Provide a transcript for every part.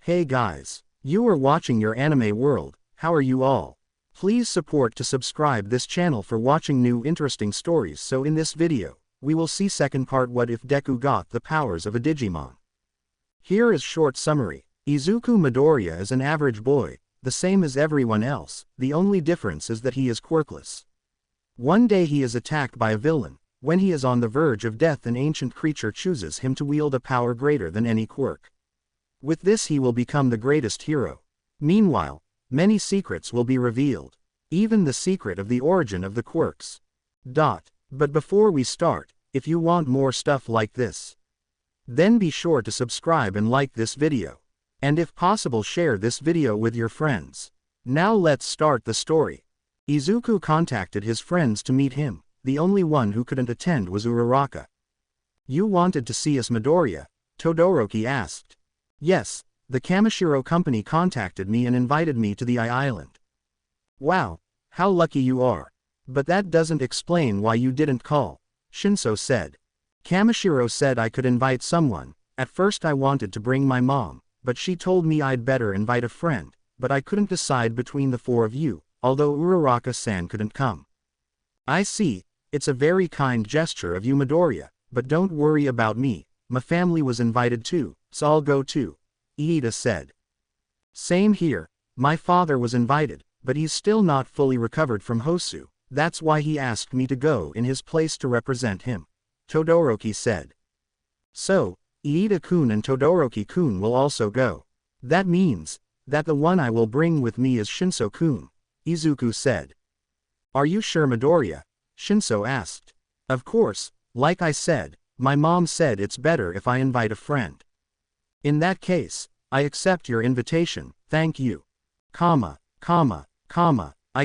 Hey guys, you are watching your anime world. How are you all? Please support to subscribe this channel for watching new interesting stories. So in this video, we will see second part, what if Deku got the powers of a Digimon. Here is short summary. Izuku Midoriya is an average boy, the same as everyone else. The only difference is that he is quirkless. One day he is attacked by a villain. When he is on the verge of death, an ancient creature chooses him to wield a power greater than any quirk. With this he will become the greatest hero. Meanwhile, many secrets will be revealed. Even the secret of the origin of the quirks. But before we start, if you want more stuff like this, then be sure to subscribe and like this video. And if possible, share this video with your friends. Now let's start the story. Izuku contacted his friends to meet him. The only one who couldn't attend was Uraraka. "You wanted to see us, Midoriya?" Todoroki asked. "Yes, the Kamishiro company contacted me and invited me to the island." "Wow, how lucky you are. But that doesn't explain why you didn't call," Shinso said. "Kamishiro said I could invite someone. At first I wanted to bring my mom, but she told me I'd better invite a friend, but I couldn't decide between the four of you, although Uraraka-san couldn't come." "I see, it's a very kind gesture of you, Midoriya, but don't worry about me. My family was invited too, so I'll go too," Iida said. "Same here, my father was invited, but he's still not fully recovered from Hosu. That's why he asked me to go in his place to represent him," Todoroki said. "So, Iida-kun and Todoroki-kun will also go. That means that the one I will bring with me is Shinso-kun," Izuku said. "Are you sure, Midoriya?" Shinso asked. "Of course, like I said, my mom said it's better if I invite a friend." "In that case, I accept your invitation, thank you. I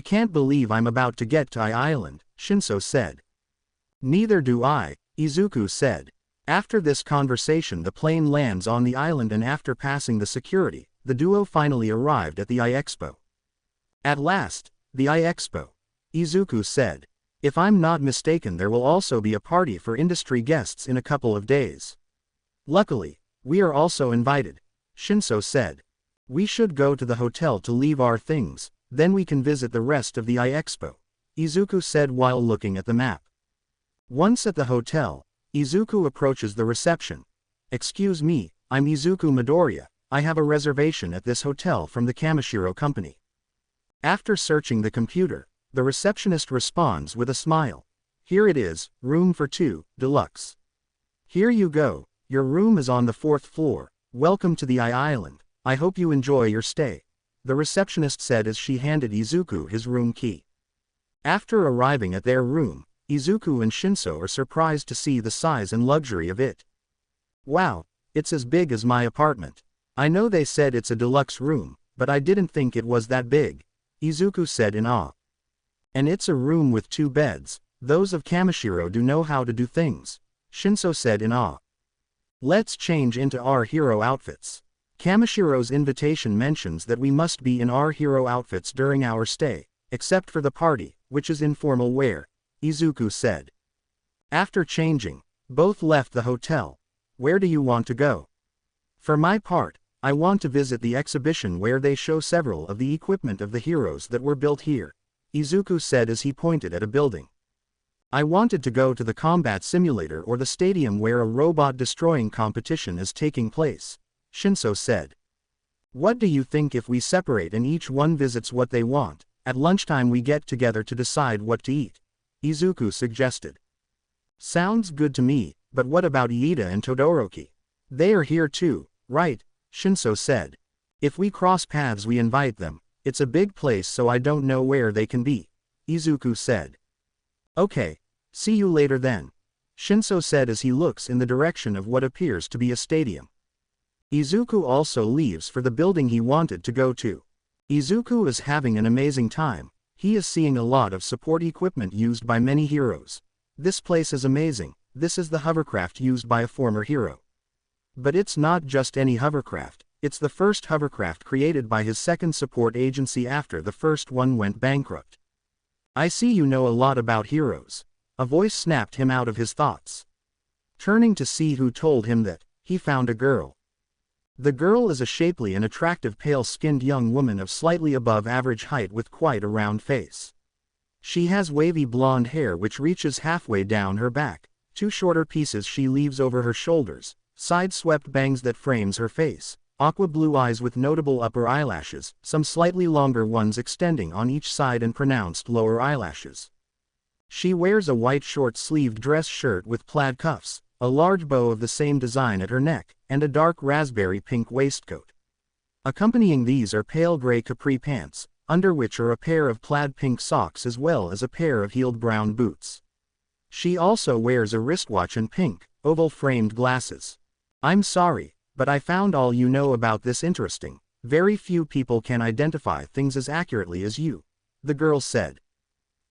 can't believe I'm about to get to Island," Shinso said. "Neither do I," Izuku said. After this conversation, the plane lands on the island, and after passing the security, the duo finally arrived at the Expo. "At last, the Expo," Izuku said. "If I'm not mistaken, there will also be a party for industry guests in a couple of days. Luckily, we are also invited," Shinso said. "We should go to the hotel to leave our things, then we can visit the rest of the Expo," Izuku said while looking at the map. Once at the hotel, Izuku approaches the reception. "Excuse me, I'm Izuku Midoriya. I have a reservation at this hotel from the Kamishiro company." After searching the computer, the receptionist responds with a smile. "Here it is, room for 2, deluxe. Here you go, your room is on the 4th floor. Welcome to the island. I hope you enjoy your stay," the receptionist said as she handed Izuku his room key. After arriving at their room, Izuku and Shinso are surprised to see the size and luxury of it. "Wow, it's as big as my apartment. I know they said it's a deluxe room, but I didn't think it was that big," Izuku said in awe. "And it's a room with 2 beds. Those of Kamishiro do know how to do things," Shinso said in awe. "Let's change into our hero outfits. Kamishiro's invitation mentions that we must be in our hero outfits during our stay, except for the party, which is informal wear," Izuku said. After changing, both left the hotel. "Where do you want to go?" "For my part, I want to visit the exhibition where they show several of the equipment of the heroes that were built here," Izuku said as he pointed at a building. "I wanted to go to the combat simulator or the stadium where a robot destroying competition is taking place," Shinso said. "What do you think if we separate and each one visits what they want? At lunchtime we get together to decide what to eat," Izuku suggested. "Sounds good to me, but what about Iida and Todoroki? They are here too, right?" Shinso said. "If we cross paths we invite them. It's a big place, so I don't know where they can be," Izuku said. "Okay, see you later then," Shinso said as he looks in the direction of what appears to be a stadium. Izuku also leaves for the building he wanted to go to. Izuku is having an amazing time. He is seeing a lot of support equipment used by many heroes. "This place is amazing. This is the hovercraft used by a former hero. But it's not just any hovercraft, it's the first hovercraft created by his second support agency after the first one went bankrupt." "I see you know a lot about heroes," a voice snapped him out of his thoughts. Turning to see who told him that, he found a girl. The girl is a shapely and attractive pale-skinned young woman of slightly above average height with quite a round face. She has wavy blonde hair which reaches halfway down her back, 2 shorter pieces she leaves over her shoulders, side-swept bangs that frames her face, aqua blue eyes with notable upper eyelashes, some slightly longer ones extending on each side and pronounced lower eyelashes. She wears a white short-sleeved dress shirt with plaid cuffs, a large bow of the same design at her neck, and a dark raspberry pink waistcoat. Accompanying these are pale gray capri pants, under which are a pair of plaid pink socks as well as a pair of heeled brown boots. She also wears a wristwatch and pink, oval-framed glasses. I'm sorry, but I found all you know about this interesting. Very few people can identify things as accurately as you, the girl said.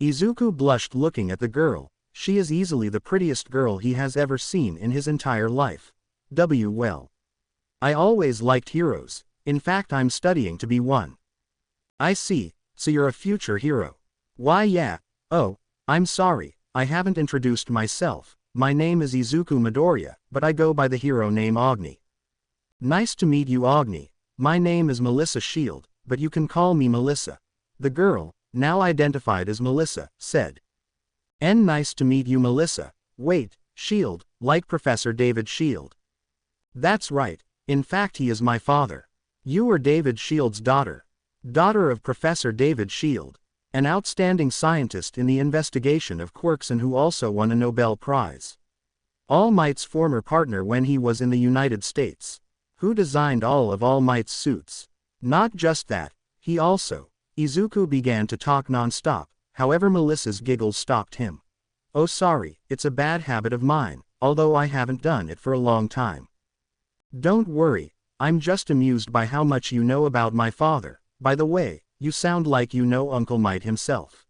Izuku blushed looking at the girl. She is easily the prettiest girl he has ever seen in his entire life. Well. I always liked heroes. In fact, I'm studying to be one. I see, so you're a future hero. Why yeah, oh, I'm sorry, I haven't introduced myself. My name is Izuku Midoriya, but I go by the hero name Agni. Nice to meet you Agni. My name is Melissa Shield, but you can call me Melissa. The girl, now identified as Melissa, said. Nice to meet you Melissa. Wait, Shield, like Professor David Shield. That's right, in fact he is my father. You are David Shield's daughter. Daughter of Professor David Shield, an outstanding scientist in the investigation of quirks and who also won a Nobel Prize. All Might's former partner when he was in the United States. Who designed all of All Might's suits. Not just that, he also. Izuku began to talk non-stop, however Melissa's giggles stopped him. Oh sorry, it's a bad habit of mine, although I haven't done it for a long time. Don't worry, I'm just amused by how much you know about my father. By the way, you sound like you know Uncle Might himself.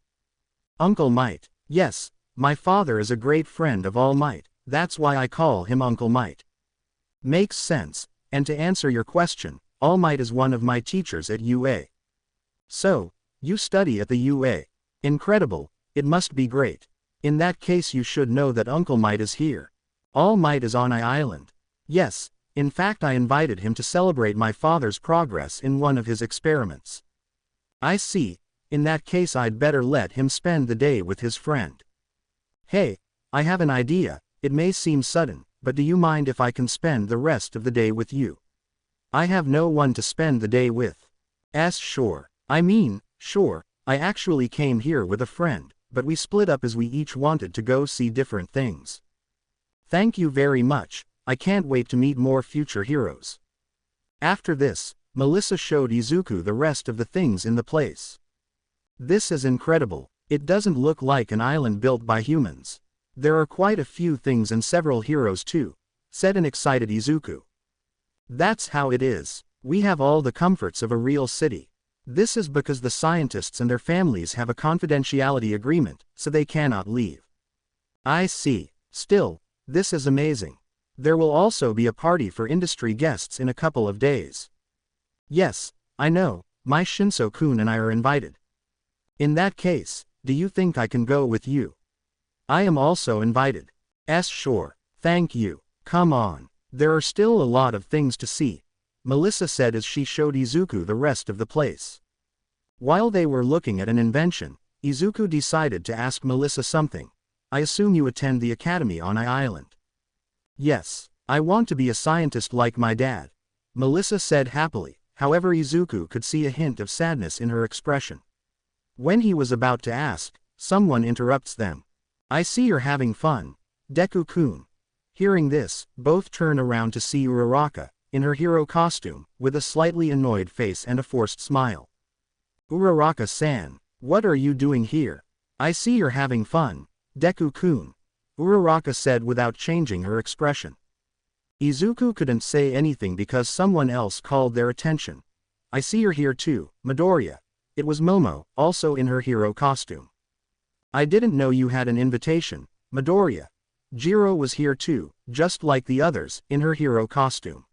Uncle Might, yes, my father is a great friend of All Might, that's why I call him Uncle Might. Makes sense, and to answer your question, All Might is one of my teachers at UA. So, you study at the UA. Incredible, it must be great. In that case you should know that Uncle Might is here. All Might is on Island. Yes, in fact I invited him to celebrate my father's progress in one of his experiments. I see, in that case I'd better let him spend the day with his friend. Hey, I have an idea, it may seem sudden, but do you mind if I can spend the rest of the day with you? I have no one to spend the day with. Sure. Sure, I actually came here with a friend, but we split up as we each wanted to go see different things. Thank you very much, I can't wait to meet more future heroes. After this, Melissa showed Izuku the rest of the things in the place. This is incredible, it doesn't look like an island built by humans. There are quite a few things and several heroes too, said an excited Izuku. That's how it is, we have all the comforts of a real city. This is because the scientists and their families have a confidentiality agreement, so they cannot leave. I see, still, this is amazing. There will also be a party for industry guests in a couple of days. Yes, I know, my Shinso-kun and I are invited. In that case, do you think I can go with you? I am also invited. Sure, thank you, come on, there are still a lot of things to see, Melissa said as she showed Izuku the rest of the place. While they were looking at an invention, Izuku decided to ask Melissa something. I assume you attend the academy on Island. Yes, I want to be a scientist like my dad, Melissa said happily, however Izuku could see a hint of sadness in her expression. When he was about to ask, someone interrupts them. I see you're having fun, Deku-kun. Hearing this, both turn around to see Uraraka, in her hero costume, with a slightly annoyed face and a forced smile. Uraraka-san, what are you doing here? I see you're having fun, Deku-kun, Uraraka said without changing her expression. Izuku couldn't say anything because someone else called their attention. I see you're here too, Midoriya. It was Momo, also in her hero costume. I didn't know you had an invitation, Midoriya. Jiro was here too, just like the others, in her hero costume.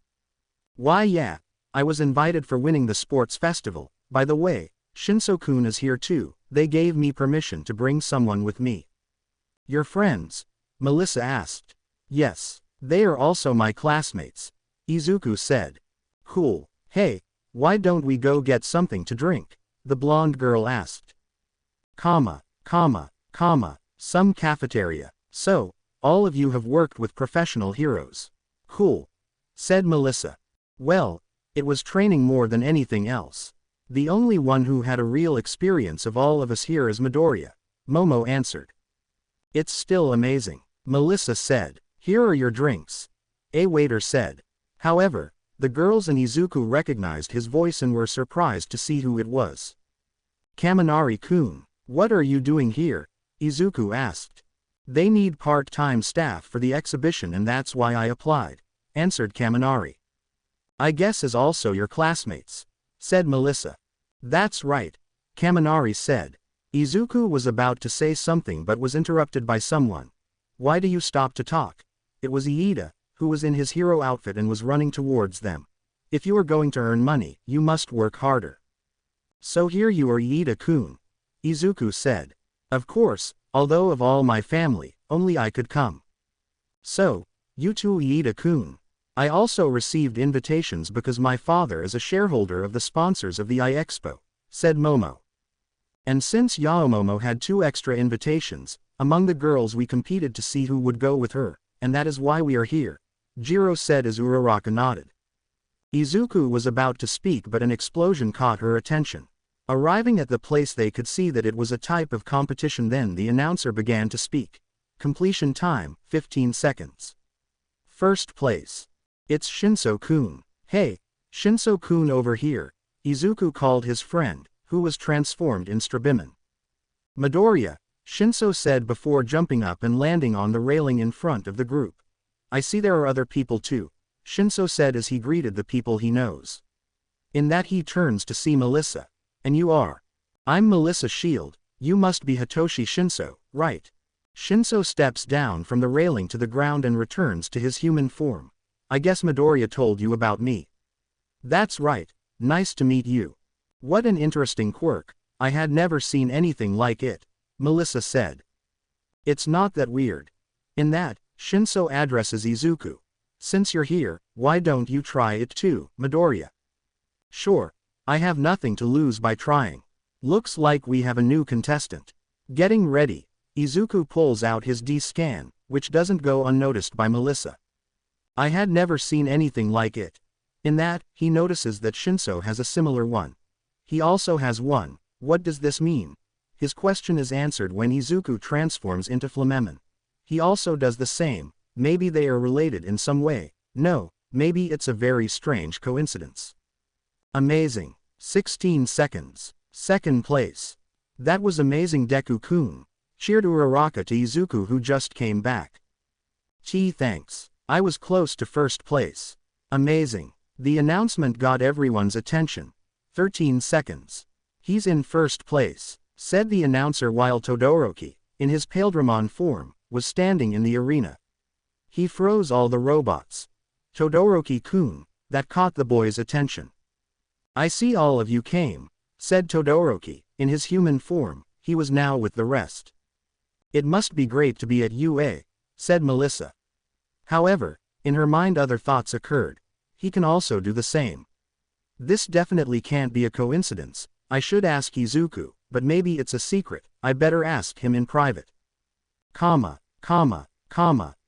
Why yeah, I was invited for winning the sports festival. By the way, Shinso-kun is here too, they gave me permission to bring someone with me. Your friends? Melissa asked. Yes, they are also my classmates, Izuku said. Cool. Hey, why don't we go get something to drink? The blonde girl asked. Some cafeteria. So, all of you have worked with professional heroes. Cool. Said Melissa. Well, it was training more than anything else. The only one who had a real experience of all of us here is Midoriya. Momo answered. It's still amazing. Melissa said. Here are your drinks. A waiter said. However, the girls and Izuku recognized his voice and were surprised to see who it was. Kaminari-kun, what are you doing here? Izuku asked. They need part-time staff for the exhibition and that's why I applied, answered Kaminari. I guess as also your classmates, said Melissa. That's right, Kaminari said. Izuku was about to say something but was interrupted by someone. Why do you stop to talk? It was Iida, who was in his hero outfit and was running towards them. If you are going to earn money, you must work harder. So here you are, Iida-kun, Izuku said. Of course, although of all my family, only I could come. So, you too, Iida-kun. I also received invitations because my father is a shareholder of the sponsors of the I-Expo, said Momo. And since Yaomomo had 2 extra invitations, among the girls we competed to see who would go with her, and that is why we are here, Jiro said as Uraraka nodded. Izuku was about to speak but an explosion caught her attention. Arriving at the place they could see that it was a type of competition. Then the announcer began to speak. Completion time, 15 seconds. First place. It's Shinso-kun. Hey, Shinso-kun over here, Izuku called his friend, who was transformed in Strabimon. Midoriya, Shinso said before jumping up and landing on the railing in front of the group. I see there are other people too, Shinso said as he greeted the people he knows. In that he turns to see Melissa. And you are? I'm Melissa Shield, you must be Hitoshi Shinso, right? Shinso steps down from the railing to the ground and returns to his human form. I guess Midoriya told you about me. That's right, nice to meet you. What an interesting quirk, I had never seen anything like it, Melissa said. It's not that weird. In that, Shinso addresses Izuku. Since you're here, why don't you try it too, Midoriya? Sure, I have nothing to lose by trying. Looks like we have a new contestant. Getting ready, Izuku pulls out his D-scan, which doesn't go unnoticed by Melissa. I had never seen anything like it. In that, he notices that Shinso has a similar one. He also has one. What does this mean? His question is answered when Izuku transforms into Flamemon. He also does the same. Maybe they are related in some way. No, maybe it's a very strange coincidence. Amazing. 16 seconds. Second place. That was amazing, Deku-kun, cheered Uraraka to Izuku who just came back. Gee, thanks. I was close to first place. Amazing. The announcement got everyone's attention. 13 seconds. He's in first place, said the announcer while Todoroki, in his Paildramon form, was standing in the arena. He froze all the robots. Todoroki-kun, that caught the boy's attention. I see all of you came, said Todoroki, in his human form. He was now with the rest. It must be great to be at UA, said Melissa. However, in her mind other thoughts occurred. He can also do the same. This definitely can't be a coincidence. I should ask Izuku, but maybe it's a secret. I better ask him in private.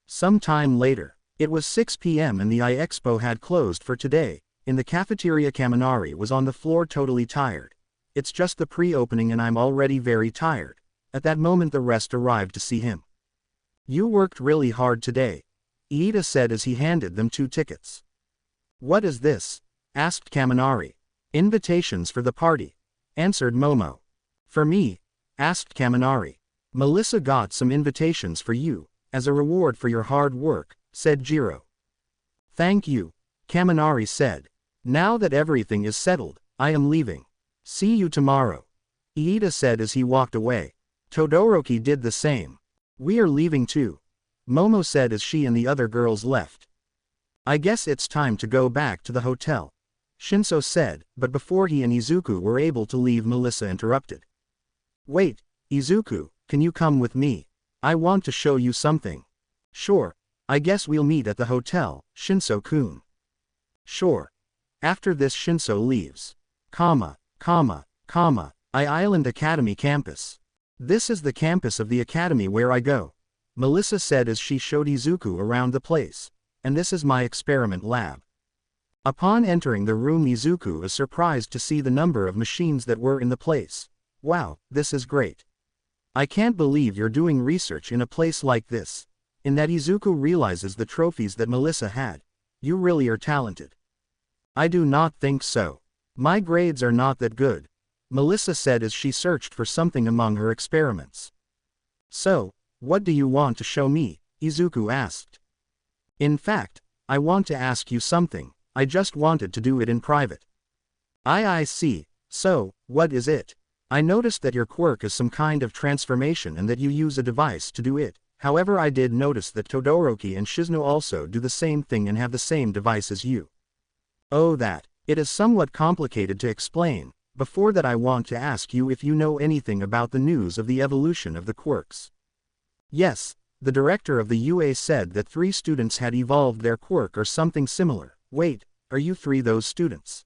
Some time later. It was 6 p.m. and the I-Expo had closed for today. In the cafeteria, Kaminari was on the floor totally tired. It's just the pre-opening and I'm already very tired. At that moment the rest arrived to see him. You worked really hard today, Iida said as he handed them 2 tickets. What is this? Asked Kaminari. Invitations for the party, answered Momo. For me? Asked Kaminari. Melissa got some invitations for you, as a reward for your hard work, said Jiro. Thank you, Kaminari said. Now that everything is settled, I am leaving. See you tomorrow, Iida said as he walked away. Todoroki did the same. We are leaving too, Momo said as she and the other girls left. I guess it's time to go back to the hotel, Shinso said, but before he and Izuku were able to leave, Melissa interrupted. Wait, Izuku, can you come with me? I want to show you something. Sure, I guess we'll meet at the hotel, Shinso-kun. Sure. After this Shinso leaves. Island Academy campus. This is the campus of the academy where I go, Melissa said as she showed Izuku around the place. And this is my experiment lab. Upon entering the room, Izuku is surprised to see the number of machines that were in the place. Wow, this is great. I can't believe you're doing research in a place like this. In that Izuku realizes the trophies that Melissa had. You really are talented. I do not think so. My grades are not that good, Melissa said as she searched for something among her experiments. So, what do you want to show me? Izuku asked. In fact, I want to ask you something. I just wanted to do it in private. I see. So, what is it? I noticed that your quirk is some kind of transformation and that you use a device to do it. However, I did notice that Todoroki and Shizno also do the same thing and have the same device as you. Oh, that. It is somewhat complicated to explain. Before that, I want to ask you if you know anything about the news of the evolution of the quirks. Yes, the director of the UA said that 3 students had evolved their quirk or something similar. Wait, are you 3 those students?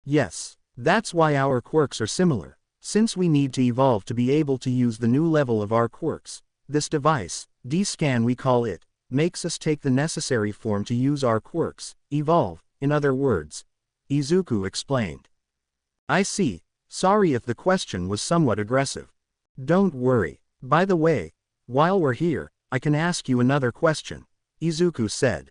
Yes, that's why our quirks are similar. Since we need to evolve to be able to use the new level of our quirks, this device, D-scan we call it, makes us take the necessary form to use our quirks, evolve, in other words, Izuku explained. I see. Sorry if the question was somewhat aggressive. Don't worry. By the way, while we're here, I can ask you another question, Izuku said.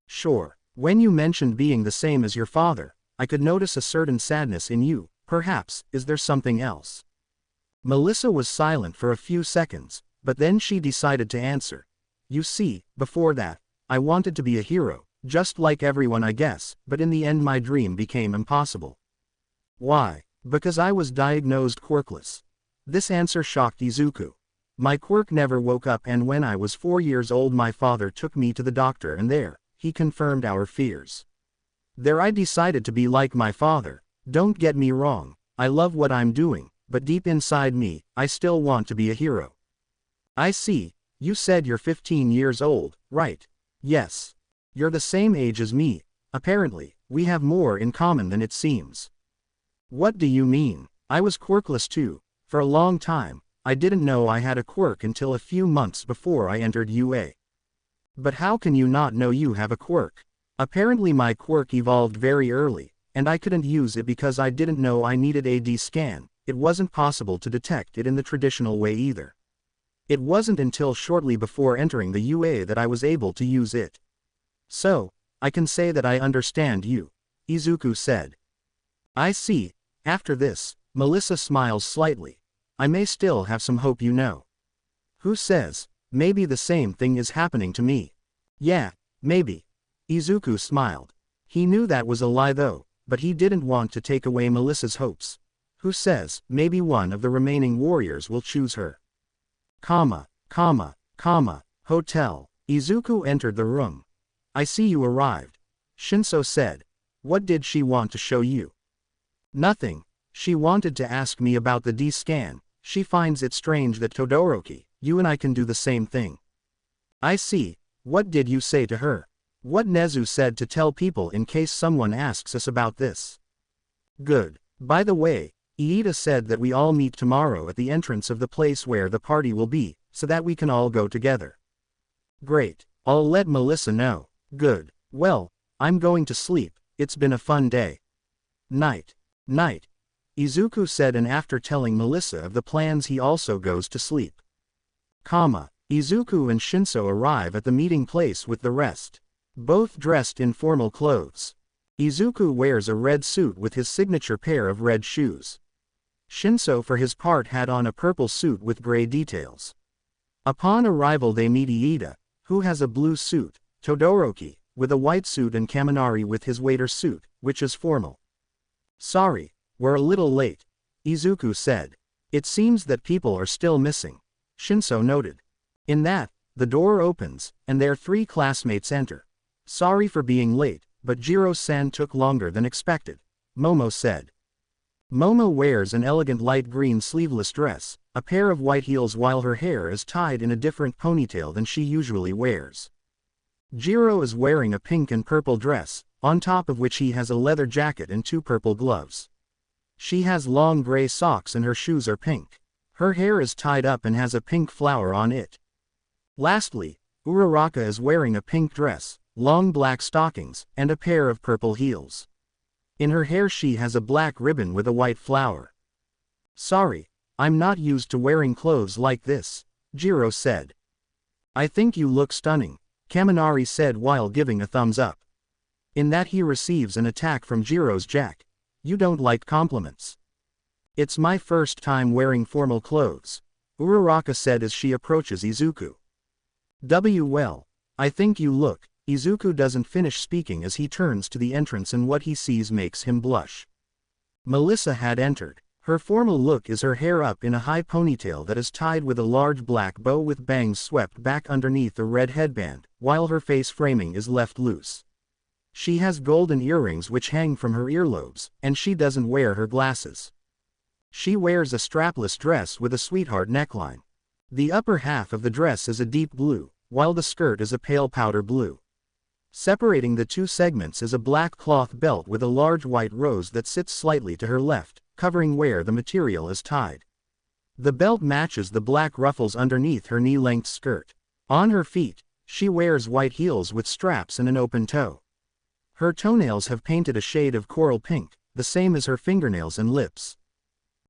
Sure. When you mentioned being the same as your father, I could notice a certain sadness in you. Perhaps, is there something else? Melissa was silent for a few seconds, but then she decided to answer. You see, before that, I wanted to be a hero, just like everyone I guess, but in the end my dream became impossible. Why? Because I was diagnosed quirkless. This answer shocked Izuku. My quirk never woke up, and when I was 4 years old my father took me to the doctor and there, he confirmed our fears. There I decided to be like my father. Don't get me wrong, I love what I'm doing, but deep inside me, I still want to be a hero. I see. You said you're 15 years old, right? Yes. You're the same age as me. Apparently, we have more in common than it seems. What do you mean? I was quirkless too. For a long time, I didn't know I had a quirk until a few months before I entered UA. But how can you not know you have a quirk? Apparently my quirk evolved very early, and I couldn't use it because I didn't know I needed a D-scan. It wasn't possible to detect it in the traditional way either. It wasn't until shortly before entering the UA that I was able to use it. So, I can say that I understand you, Izuku said. I see. After this, Melissa smiles slightly. I may still have some hope, you know. Who says? Maybe the same thing is happening to me. Yeah, maybe. Izuku smiled. He knew that was a lie though, but he didn't want to take away Melissa's hopes. Who says? Maybe one of the remaining warriors will choose her. Hotel. Izuku entered the room. I see you arrived. Shinso said. What did she want to show you? Nothing. She wanted to ask me about the D-scan. She finds it strange that Todoroki, you and I can do the same thing. I see. What did you say to her? What Nezu said to tell people in case someone asks us about this. Good. By the way, Iida said that we all meet tomorrow at the entrance of the place where the party will be, so that we can all go together. Great. I'll let Melissa know. Good. Well, I'm going to sleep. It's been a fun day. Night. Izuku said, and after telling Melissa of the plans he also goes to sleep. Izuku and Shinso arrive at the meeting place with the rest. Both dressed in formal clothes. Izuku wears a red suit with his signature pair of red shoes. Shinso for his part had on a purple suit with gray details. Upon arrival they meet Iida, who has a blue suit, Todoroki, with a white suit, and Kaminari with his waiter suit, which is formal. Sorry, we're a little late, Izuku said. It seems that people are still missing, Shinso noted. In that, the door opens, and their 3 classmates enter. Sorry for being late, but Jiro-san took longer than expected, Momo said. Momo wears an elegant light green sleeveless dress, a pair of white heels, while her hair is tied in a different ponytail than she usually wears. Jiro is wearing a pink and purple dress, on top of which he has a leather jacket and 2 purple gloves. She has long gray socks and her shoes are pink. Her hair is tied up and has a pink flower on it. Lastly, Uraraka is wearing a pink dress, long black stockings, and a pair of purple heels. In her hair she has a black ribbon with a white flower. "Sorry, I'm not used to wearing clothes like this," Jiro said. "I think you look stunning," Kaminari said while giving a thumbs up. In that he receives an attack from Jiro's Jack. "You don't like compliments." "It's my first time wearing formal clothes," Uraraka said as she approaches Izuku. Well, I think you look." Izuku doesn't finish speaking as he turns to the entrance and what he sees makes him blush. Melissa had entered. Her formal look is her hair up in a high ponytail that is tied with a large black bow with bangs swept back underneath a red headband, while her face framing is left loose. She has golden earrings which hang from her earlobes, and she doesn't wear her glasses. She wears a strapless dress with a sweetheart neckline. The upper half of the dress is a deep blue, while the skirt is a pale powder blue. Separating the 2 segments is a black cloth belt with a large white rose that sits slightly to her left, covering where the material is tied. The belt matches the black ruffles underneath her knee-length skirt. On her feet, she wears white heels with straps and an open toe. Her toenails have painted a shade of coral pink, the same as her fingernails and lips.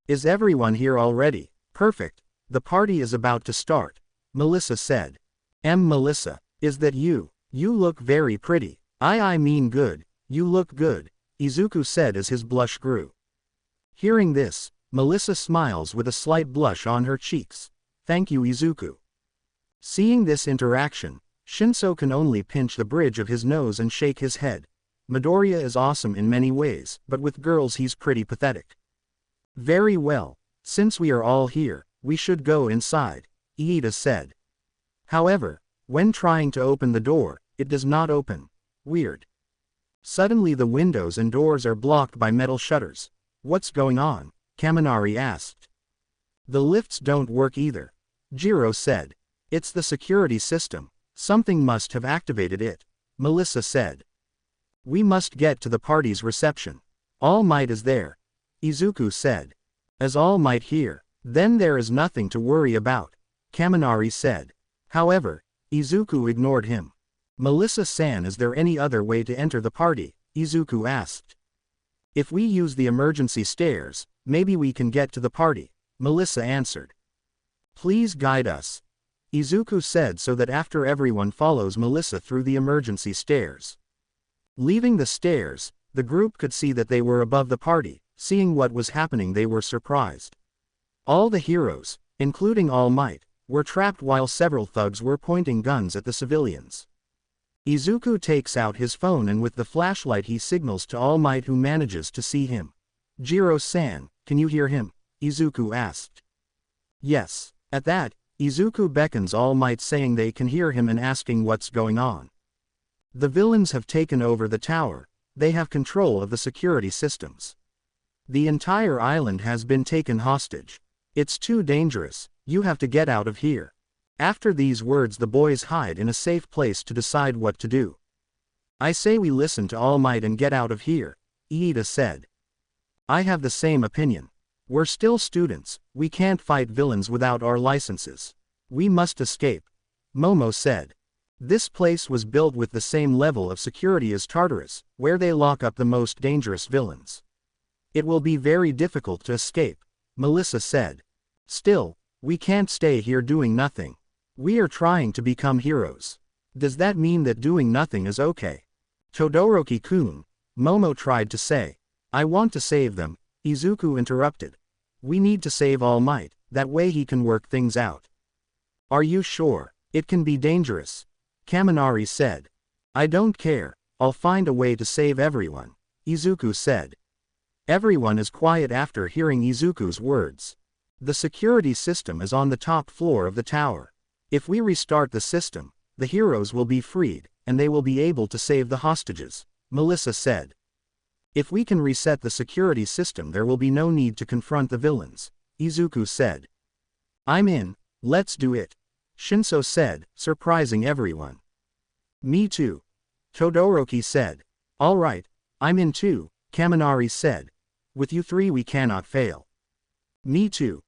"Is everyone here already?" "Perfect. The party is about to start," Melissa said. Melissa, is that you? You look very pretty." I mean good, you look good," Izuku said as his blush grew. Hearing this, Melissa smiles with a slight blush on her cheeks. "Thank you, Izuku." Seeing this interaction, Shinso can only pinch the bridge of his nose and shake his head. Midoriya is awesome in many ways, but with girls he's pretty pathetic. "Very well, since we are all here, we should go inside," Iida said. However, when trying to open the door, it does not open. Weird. Suddenly the windows and doors are blocked by metal shutters. "What's going on?" Kaminari asked. "The lifts don't work either," Jiro said. "It's the security system. Something must have activated it," Melissa said. "We must get to the party's reception. All Might is there," Izuku said. "As All Might here, then there is nothing to worry about," Kaminari said. However, Izuku ignored him. "Melissa-san, is there any other way to enter the party?" Izuku asked. "If we use the emergency stairs, maybe we can get to the party," Melissa answered. "Please guide us," Izuku said so that after everyone follows Melissa through the emergency stairs. Leaving the stairs, the group could see that they were above the party. Seeing what was happening they were surprised. All the heroes, including All Might, were trapped while several thugs were pointing guns at the civilians. Izuku takes out his phone and with the flashlight he signals to All Might who manages to see him. "Jiro-san, can you hear him?" Izuku asked. "Yes." At that, Izuku beckons All Might saying they can hear him and asking what's going on. "The villains have taken over the tower. They have control of the security systems. The entire island has been taken hostage. It's too dangerous, you have to get out of here." After these words the boys hide in a safe place to decide what to do. "I say we listen to All Might and get out of here," Iida said. "I have the same opinion. We're still students, we can't fight villains without our licenses. We must escape," Momo said. This place was built with the same level of security as Tartarus, where they lock up the most dangerous villains. "It will be very difficult to escape," Melissa said. "Still, we can't stay here doing nothing. We are trying to become heroes. Does that mean that doing nothing is okay?" "Todoroki-kun," Momo tried to say. "I want to save them," Izuku interrupted. "We need to save All Might, that way he can work things out." "Are you sure? It can be dangerous," Kaminari said. "I don't care, I'll find a way to save everyone," Izuku said. Everyone is quiet after hearing Izuku's words. The security system is on the top floor of the tower. If we restart the system, the heroes will be freed, and they will be able to save the hostages, Melissa said. "If we can reset the security system there will be no need to confront the villains," Izuku said. "I'm in, let's do it," Shinso said, surprising everyone. "Me too," Todoroki said. Alright, I'm in too, Kaminari said. With you three we cannot fail. Me too.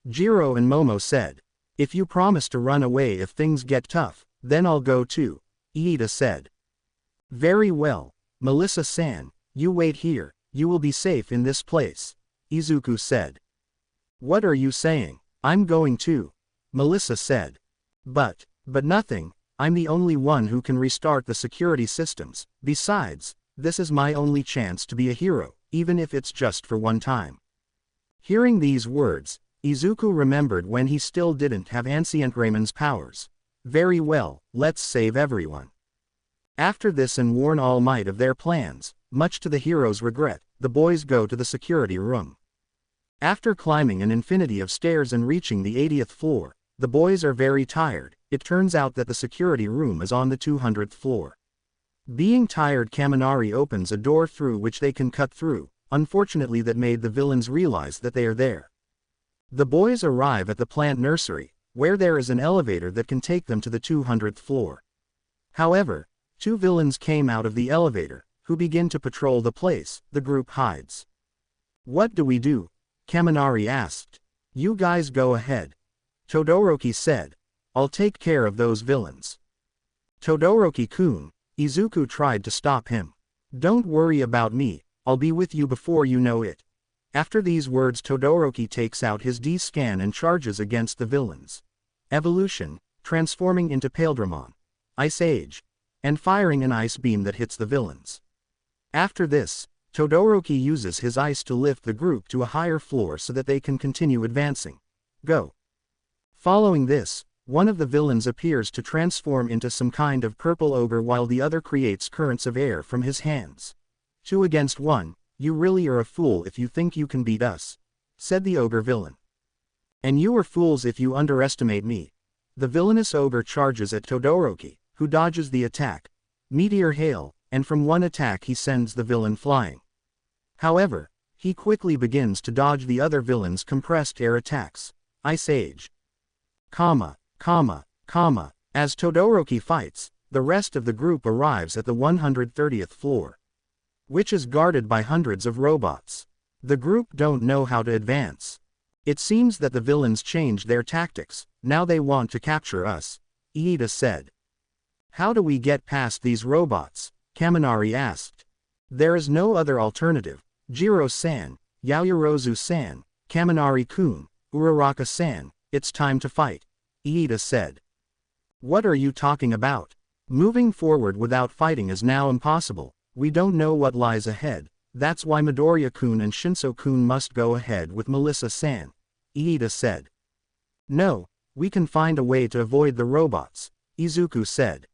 Jiro and Momo said. If you promise to run away if things get tough, then I'll go too, Iida said. Very well, Melissa-san, you wait here, you will be safe in this place, Izuku said. What are you saying? I'm going too, Melissa said. But nothing, I'm the only one who can restart the security systems. Besides, this is my only chance to be a hero, even if it's just for one time. Hearing these words, Izuku remembered when he still didn't have Ancient Raymon's powers. Very well, let's save everyone. After this and warn All Might of their plans, much to the hero's regret, the boys go to the security room. After climbing an infinity of stairs and reaching the 80th floor, the boys are very tired. It turns out that the security room is on the 200th floor. Being tired, Kaminari opens a door through which they can cut through. Unfortunately, that made the villains realize that they are there. The boys arrive at the plant nursery, where there is an elevator that can take them to the 200th floor. However, two villains came out of the elevator, who begin to patrol the place. The group hides. What do we do? Kaminari asked. You guys go ahead, Todoroki said. I'll take care of those villains. Todoroki-kun, Izuku tried to stop him. Don't worry about me, I'll be with you before you know it. After these words, Todoroki takes out his D-scan and charges against the villains. Evolution, transforming into Paildramon, Ice Age, and firing an ice beam that hits the villains. After this, Todoroki uses his ice to lift the group to a higher floor so that they can continue advancing. Go. Following this, one of the villains appears to transform into some kind of purple ogre while the other creates currents of air from his hands. 2 against 1, you really are a fool if you think you can beat us, said the ogre villain. And you are fools if you underestimate me. The villainous ogre charges at Todoroki, who dodges the attack. Meteor hail, and from one attack he sends the villain flying. However, he quickly begins to dodge the other villain's compressed air attacks. Ice Age. As Todoroki fights, the rest of the group arrives at the 130th floor, which is guarded by hundreds of robots. The group don't know how to advance. It seems that the villains changed their tactics. Now they want to capture us, Iida said. How do we get past these robots? Kaminari asked. There is no other alternative. Jiro-san, Yaoyorozu-san, Kaminari-kun, Uraraka-san, it's time to fight, Iida said. What are you talking about? Moving forward without fighting is now impossible. We don't know what lies ahead. That's why Midoriya-kun and Shinso-kun must go ahead with Melissa-san, Iida said. No, we can find a way to avoid the robots, Izuku said.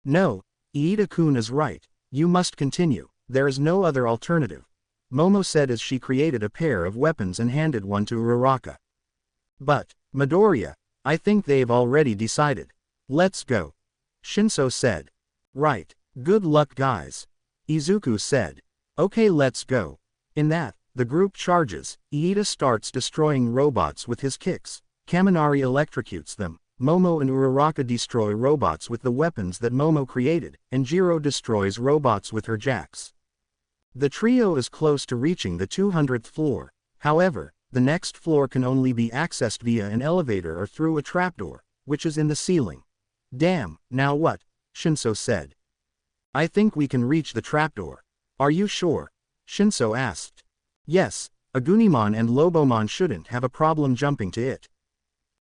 No, Iida-kun is right. You must continue. There is no other alternative, Momo said as she created a pair of weapons and handed one to Uraraka. But, Midoriya, I think they've already decided. Let's go, Shinso said. Right, good luck guys, Izuku said. Okay, let's go. In that, the group charges. Iida starts destroying robots with his kicks. Kaminari electrocutes them. Momo and Uraraka destroy robots with the weapons that Momo created, and Jiro destroys robots with her jacks. The trio is close to reaching the 200th floor. However, the next floor can only be accessed via an elevator or through a trapdoor, which is in the ceiling. Damn, now what? Shinso said. I think we can reach the trapdoor. Are you sure? Shinso asked. Yes, Agunimon and Lobomon shouldn't have a problem jumping to it.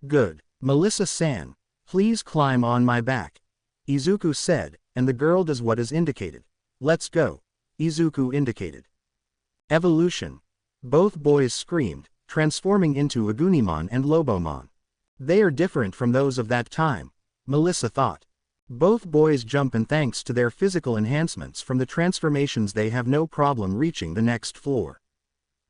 Good. Melissa-san, please climb on my back, Izuku said, and the girl does what is indicated. Let's go, Izuku indicated. Evolution. Both boys screamed, transforming into Agunimon and Lobomon. They are different from those of that time, Melissa thought. Both boys jump, and thanks to their physical enhancements from the transformations they have no problem reaching the next floor.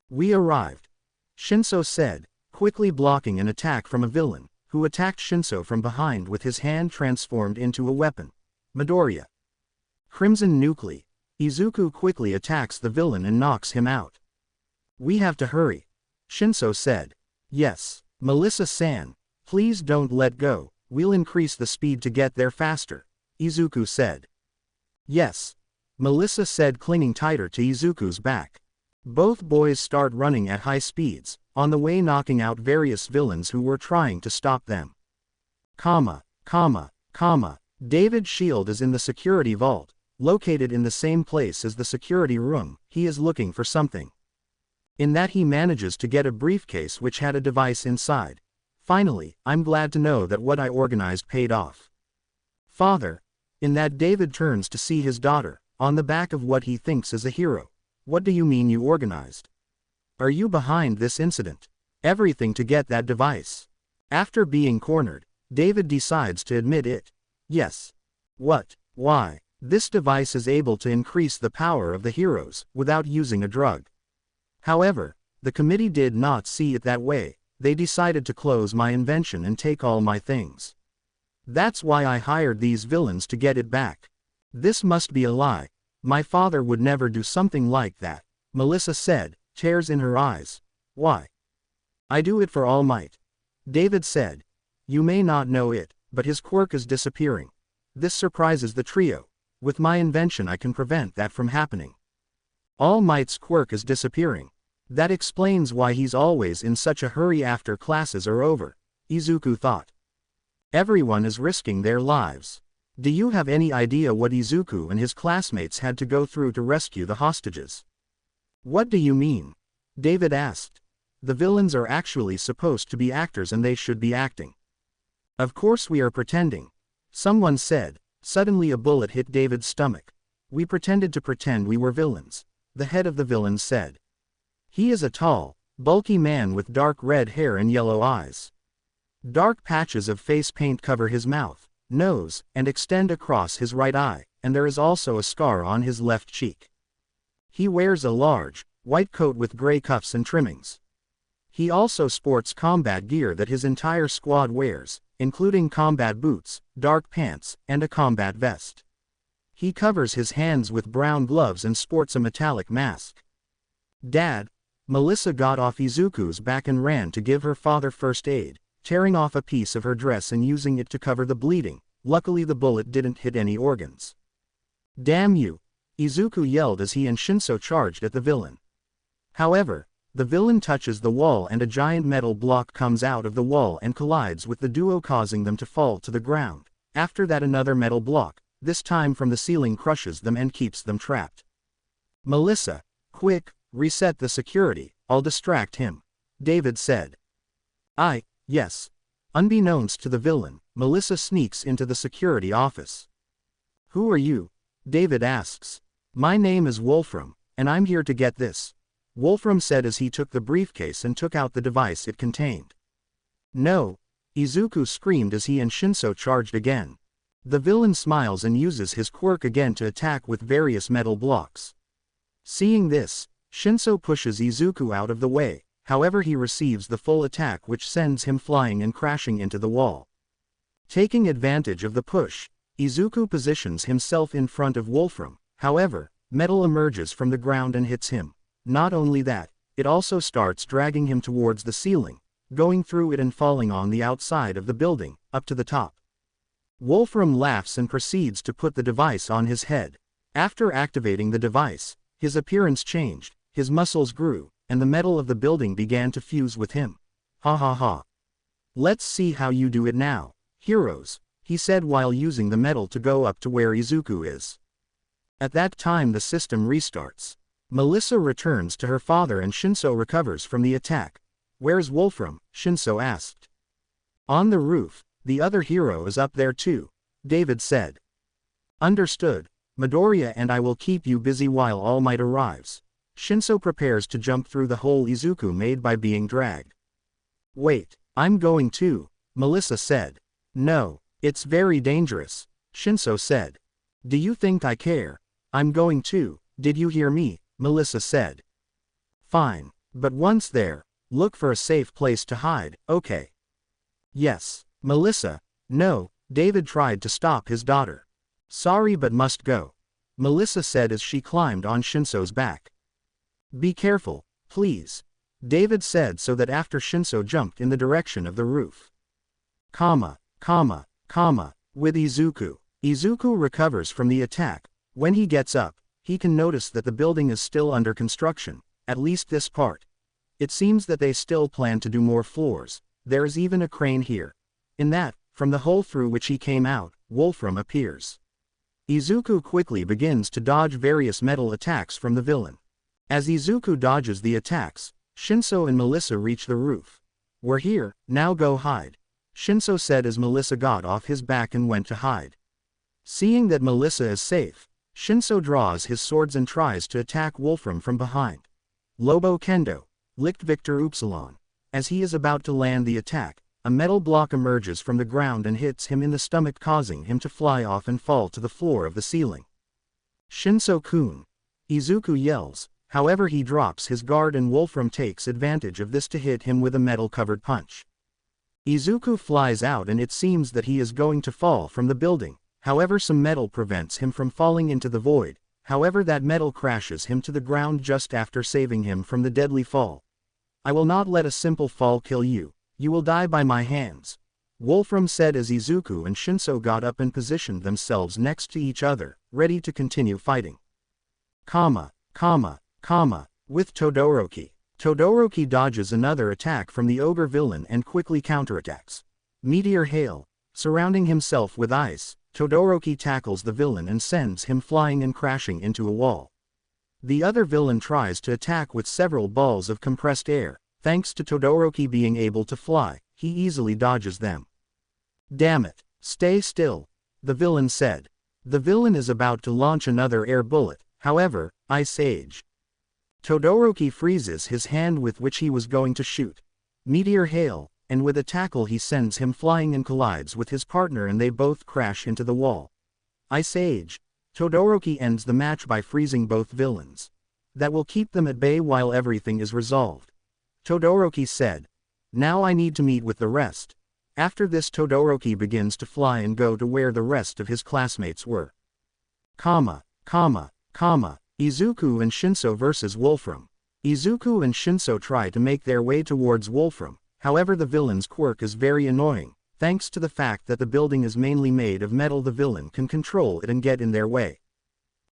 We arrived, Shinso said, quickly blocking an attack from a villain, who attacked Shinso from behind with his hand transformed into a weapon. Midoriya. Crimson Nuclei. Izuku quickly attacks the villain and knocks him out. We have to hurry, Shinso said. Yes, Melissa-san, please don't let go, we'll increase the speed to get there faster, Izuku said. Yes. Melissa said, clinging tighter to Izuku's back. Both boys start running at high speeds, on the way knocking out various villains who were trying to stop them. David's shield is in the security vault, located in the same place as the security room. He is looking for something. In that he manages to get a briefcase which had a device inside. Finally, I'm glad to know that what I organized paid off. Father. In that David turns to see his daughter, on the back of what he thinks is a hero. What do you mean you organized? Are you behind this incident? Everything to get that device. After being cornered, David decides to admit it. Yes. What? Why? This device is able to increase the power of the heroes, without using a drug. However, the committee did not see it that way. They decided to close my invention and take all my things. That's why I hired these villains to get it back. This must be a lie. My father would never do something like that, Melissa said, tears in her eyes. Why? I do it for All Might. David said. You may not know it, but his quirk is disappearing. This surprises the trio. With my invention I can prevent that from happening. All Might's quirk is disappearing. That explains why he's always in such a hurry after classes are over, Izuku thought. Everyone is risking their lives. Do you have any idea what Izuku and his classmates had to go through to rescue the hostages? What do you mean? David asked. The villains are actually supposed to be actors and they should be acting. Of course we are pretending. Someone said. Suddenly a bullet hit David's stomach. We pretended to pretend we were villains, the head of the villains said. He is a tall, bulky man with dark red hair and yellow eyes. Dark patches of face paint cover his mouth, nose, and extend across his right eye, and there is also a scar on his left cheek. He wears a large, white coat with gray cuffs and trimmings. He also sports combat gear that his entire squad wears, including combat boots, dark pants, and a combat vest. He covers his hands with brown gloves and sports a metallic mask. Dad. Melissa got off Izuku's back and ran to give her father first aid, tearing off a piece of her dress and using it to cover the bleeding. Luckily the bullet didn't hit any organs. Damn you! Izuku yelled as he and Shinso charged at the villain. However, the villain touches the wall and a giant metal block comes out of the wall and collides with the duo, causing them to fall to the ground. After that another metal block, this time from the ceiling, crushes them and keeps them trapped. Melissa, quick, reset the security, I'll distract him, David said. Yes. Unbeknownst to the villain, Melissa sneaks into the security office. Who are you? David asks. My name is Wolfram, and I'm here to get this, Wolfram said as he took the briefcase and took out the device it contained. No! Izuku screamed as he and Shinso charged again. The villain smiles and uses his quirk again to attack with various metal blocks. Seeing this, Shinso pushes Izuku out of the way, however he receives the full attack which sends him flying and crashing into the wall. Taking advantage of the push, Izuku positions himself in front of Wolfram, however, metal emerges from the ground and hits him. Not only that, it also starts dragging him towards the ceiling, going through it and falling on the outside of the building, up to the top. Wolfram laughs and proceeds to put the device on his head. After activating the device, his appearance changed, his muscles grew, and the metal of the building began to fuse with him. Ha ha ha. Let's see how you do it now, heroes, he said while using the metal to go up to where Izuku is. At that time the system restarts. Melissa returns to her father and Shinso recovers from the attack. Where's Wolfram? Shinso asked. On the roof, the other hero is up there too, David said. Understood. Midoriya and I will keep you busy while All Might arrives. Shinso prepares to jump through the hole Izuku made by being dragged. Wait, I'm going too, Melissa said. No, it's very dangerous, Shinso said. Do you think I care? I'm going too, did you hear me? Melissa said. Fine, but once there, look for a safe place to hide, okay? Yes, Melissa. No, David tried to stop his daughter. Sorry but must go, Melissa said as she climbed on Shinso's back. Be careful, please, David said so that after Shinso jumped in the direction of the roof. With Izuku. Izuku recovers from the attack. When he gets up, he can notice that the building is still under construction, at least this part. It seems that they still plan to do more floors. There is even a crane here. In that, from the hole through which he came out, Wolfram appears. Izuku quickly begins to dodge various metal attacks from the villain. As Izuku dodges the attacks, Shinso and Melissa reach the roof. "We're here, now go hide," Shinso said as Melissa got off his back and went to hide. Seeing that Melissa is safe, Shinso draws his swords and tries to attack Wolfram from behind. Lobo Kendo, Licht Victor Upsilon. As he is about to land the attack, a metal block emerges from the ground and hits him in the stomach, causing him to fly off and fall to the floor of the ceiling. "Shinso-kun!" Izuku yells, however he drops his guard and Wolfram takes advantage of this to hit him with a metal-covered punch. Izuku flies out and it seems that he is going to fall from the building, however some metal prevents him from falling into the void, however that metal crashes him to the ground just after saving him from the deadly fall. "I will not let a simple fall kill you. You will die by my hands," Wolfram said as Izuku and Shinso got up and positioned themselves next to each other, ready to continue fighting. With Todoroki. Todoroki dodges another attack from the ogre villain and quickly counterattacks. Meteor Hail. Surrounding himself with ice, Todoroki tackles the villain and sends him flying and crashing into a wall. The other villain tries to attack with several balls of compressed air. Thanks to Todoroki being able to fly, he easily dodges them. "Damn it, stay still," the villain said. The villain is about to launch another air bullet, however, Ice Age. Todoroki freezes his hand with which he was going to shoot. Meteor Hail, and with a tackle he sends him flying and collides with his partner and they both crash into the wall. Ice Age. Todoroki ends the match by freezing both villains. That will keep them at bay while everything is resolved. Todoroki said. "Now I need to meet with the rest." After this Todoroki begins to fly and go to where the rest of his classmates were. Izuku and Shinso vs. Wolfram. Izuku and Shinso try to make their way towards Wolfram, however the villain's quirk is very annoying. Thanks to the fact that the building is mainly made of metal, the villain can control it and get in their way.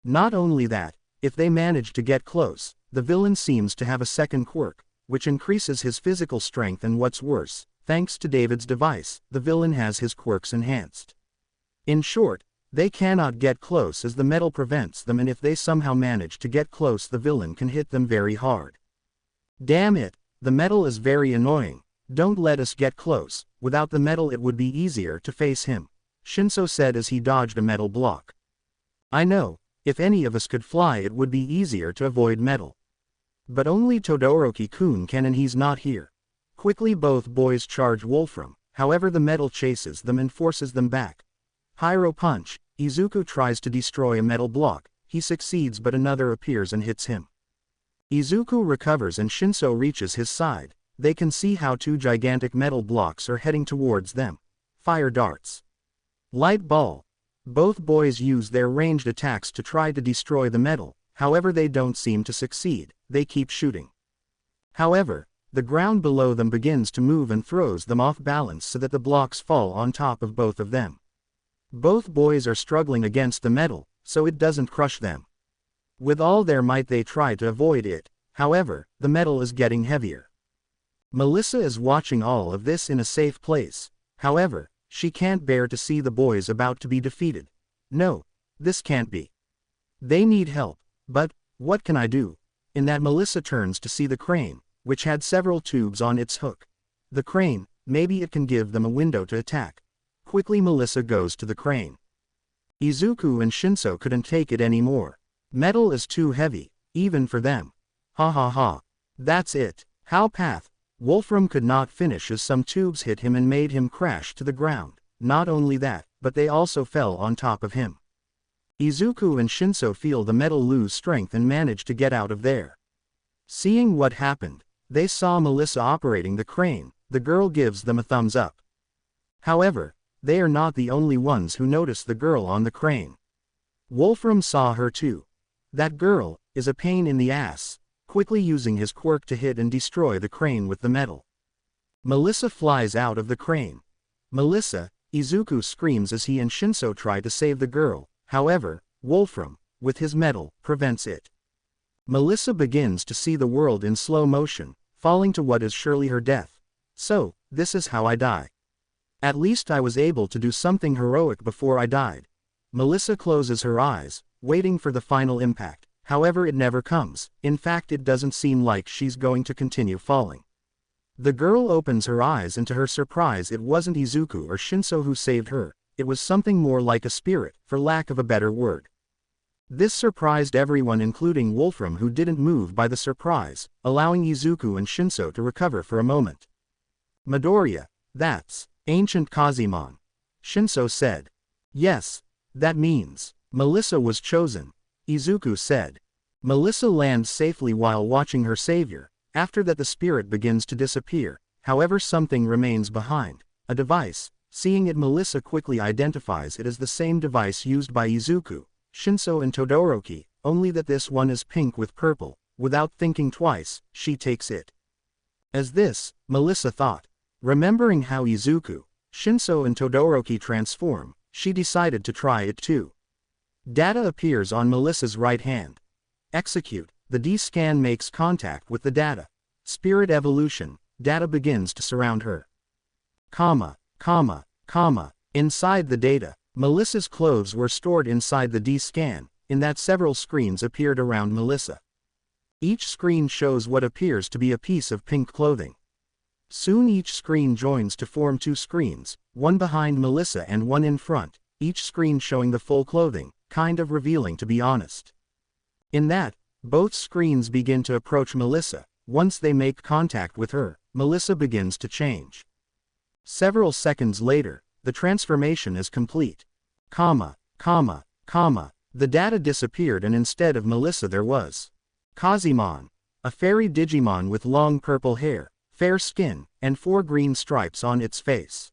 Not only that, if they manage to get close, the villain seems to have a second quirk, which increases his physical strength, and what's worse, thanks to David's device, the villain has his quirks enhanced. In short, they cannot get close as the metal prevents them, and if they somehow manage to get close the villain can hit them very hard. "Damn it, the metal is very annoying. Don't let us get close. Without the metal it would be easier to face him," Shinso said as he dodged a metal block. "I know, if any of us could fly it would be easier to avoid metal. But only Todoroki-kun can and he's not here." Quickly both boys charge Wolfram, however the metal chases them and forces them back. Pyro Punch. Izuku tries to destroy a metal block, he succeeds but another appears and hits him. Izuku recovers and Shinso reaches his side. They can see how two gigantic metal blocks are heading towards them. Fire Darts. Light Ball. Both boys use their ranged attacks to try to destroy the metal, however they don't seem to succeed, they keep shooting. However, the ground below them begins to move and throws them off balance so that the blocks fall on top of both of them. Both boys are struggling against the metal, so it doesn't crush them. With all their might they try to avoid it, however, the metal is getting heavier. Melissa is watching all of this in a safe place, however, she can't bear to see the boys about to be defeated. "No, this can't be. They need help, but, what can I do?" In that Melissa turns to see the crane, which had several tubes on its hook. The crane, maybe it can give them a window to attack. Quickly Melissa goes to the crane. Izuku and Shinso couldn't take it anymore. Metal is too heavy, even for them. That's it. How path. Wolfram could not finish as some tubes hit him and made him crash to the ground. Not only that, but they also fell on top of him. Izuku and Shinso feel the metal lose strength and manage to get out of there. Seeing what happened, they saw Melissa operating the crane. The girl gives them a thumbs up. However, they are not the only ones who notice the girl on the crane. Wolfram saw her too. That girl is a pain in the ass, quickly using his quirk to hit and destroy the crane with the metal. Melissa flies out of the crane. "Melissa!" Izuku screams as he and Shinso try to save the girl. However, Wolfram with his metal, prevents it. Melissa begins to see the world in slow motion, falling to what is surely her death. So, this is how I die. At least I was able to do something heroic before I died. Melissa closes her eyes, waiting for the final impact. However, it never comes. In fact, it doesn't seem like she's going to continue falling. The girl opens her eyes, and to her surprise, it wasn't Izuku or Shinso who saved her. It was something more like a spirit, for lack of a better word. This surprised everyone, including Wolfram, who didn't move by the surprise, allowing Izuku and Shinso to recover for a moment. Midoriya, that's ancient Kazemon. Shinso said. Yes, that means Melissa was chosen, Izuku said. Melissa lands safely while watching her savior. After that, the spirit begins to disappear. However, something remains behind. A device. Seeing it, Melissa quickly identifies it as the same device used by Izuku, Shinso and Todoroki, only that this one is pink with purple. Without thinking twice, she takes it. As this, Melissa thought. Remembering how Izuku, Shinso and Todoroki transform, she decided to try it too. Data appears on Melissa's right hand. Execute. The D-scan makes contact with the data. Spirit evolution. Data begins to surround her. Inside the data, Melissa's clothes were stored inside the D-scan, in that several screens appeared around Melissa. Each screen shows what appears to be a piece of pink clothing. Soon each screen joins to form two screens, one behind Melissa and one in front, each screen showing the full clothing, kind of revealing, to be honest. In that, both screens begin to approach Melissa. Once they make contact with her, Melissa begins to change. Several seconds later, the transformation is complete. The data disappeared, and instead of Melissa there was Kazemon, a fairy Digimon with long purple hair, fair skin, and 4 green stripes on its face.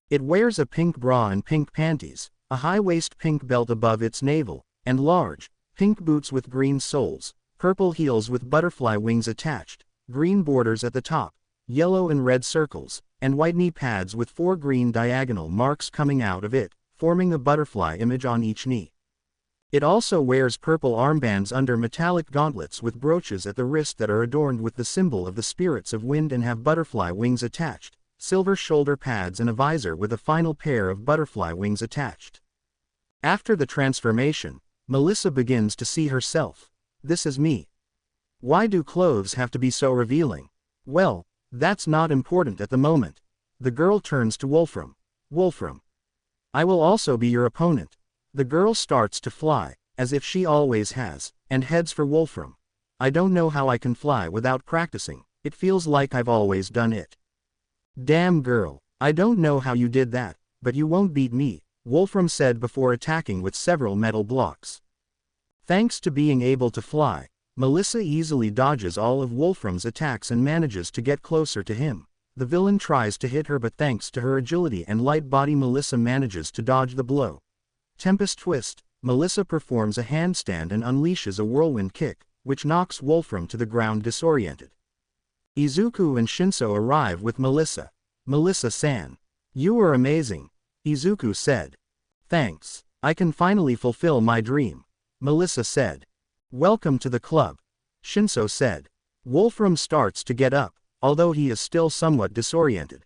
It wears a pink bra and pink panties, a high-waist pink belt above its navel, and large, pink boots with green soles, purple heels with butterfly wings attached, green borders at the top, yellow and red circles, and white knee pads with 4 green diagonal marks coming out of it, forming the butterfly image on each knee. It also wears purple armbands under metallic gauntlets with brooches at the wrist that are adorned with the symbol of the spirits of wind and have butterfly wings attached, silver shoulder pads, and a visor with a final pair of butterfly wings attached. After the transformation, Melissa begins to see herself. This is me. Why do clothes have to be so revealing? Well, that's not important at the moment. The girl turns to Wolfram. Wolfram, I will also be your opponent. The girl starts to fly, as if she always has, and heads for Wolfram. I don't know how I can fly without practicing. It feels like I've always done it. Damn girl, I don't know how you did that, but you won't beat me, Wolfram said before attacking with several metal blocks. Thanks to being able to fly, Melissa easily dodges all of Wolfram's attacks and manages to get closer to him. The villain tries to hit her, but thanks to her agility and light body, Melissa manages to dodge the blow. Tempest twist. Melissa performs a handstand and unleashes a whirlwind kick, which knocks Wolfram to the ground disoriented. Izuku and Shinso arrive with Melissa. Melissa-san, you are amazing, Izuku said. Thanks, I can finally fulfill my dream, Melissa said. Welcome to the club, Shinso said. Wolfram starts to get up, although he is still somewhat disoriented.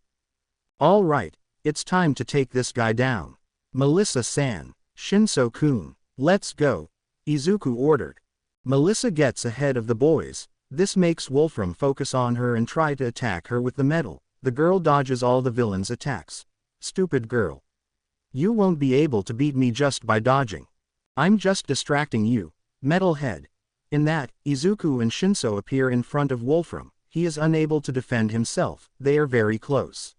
All right, it's time to take this guy down. Melissa-san, Shinso-kun, let's go, Izuku ordered. Melissa gets ahead of the boys. This makes Wolfram focus on her and try to attack her with the metal. The girl dodges all the villain's attacks. Stupid girl. You won't be able to beat me just by dodging. I'm just distracting you, metalhead. In that, Izuku and Shinso appear in front of Wolfram. He is unable to defend himself. They are very close.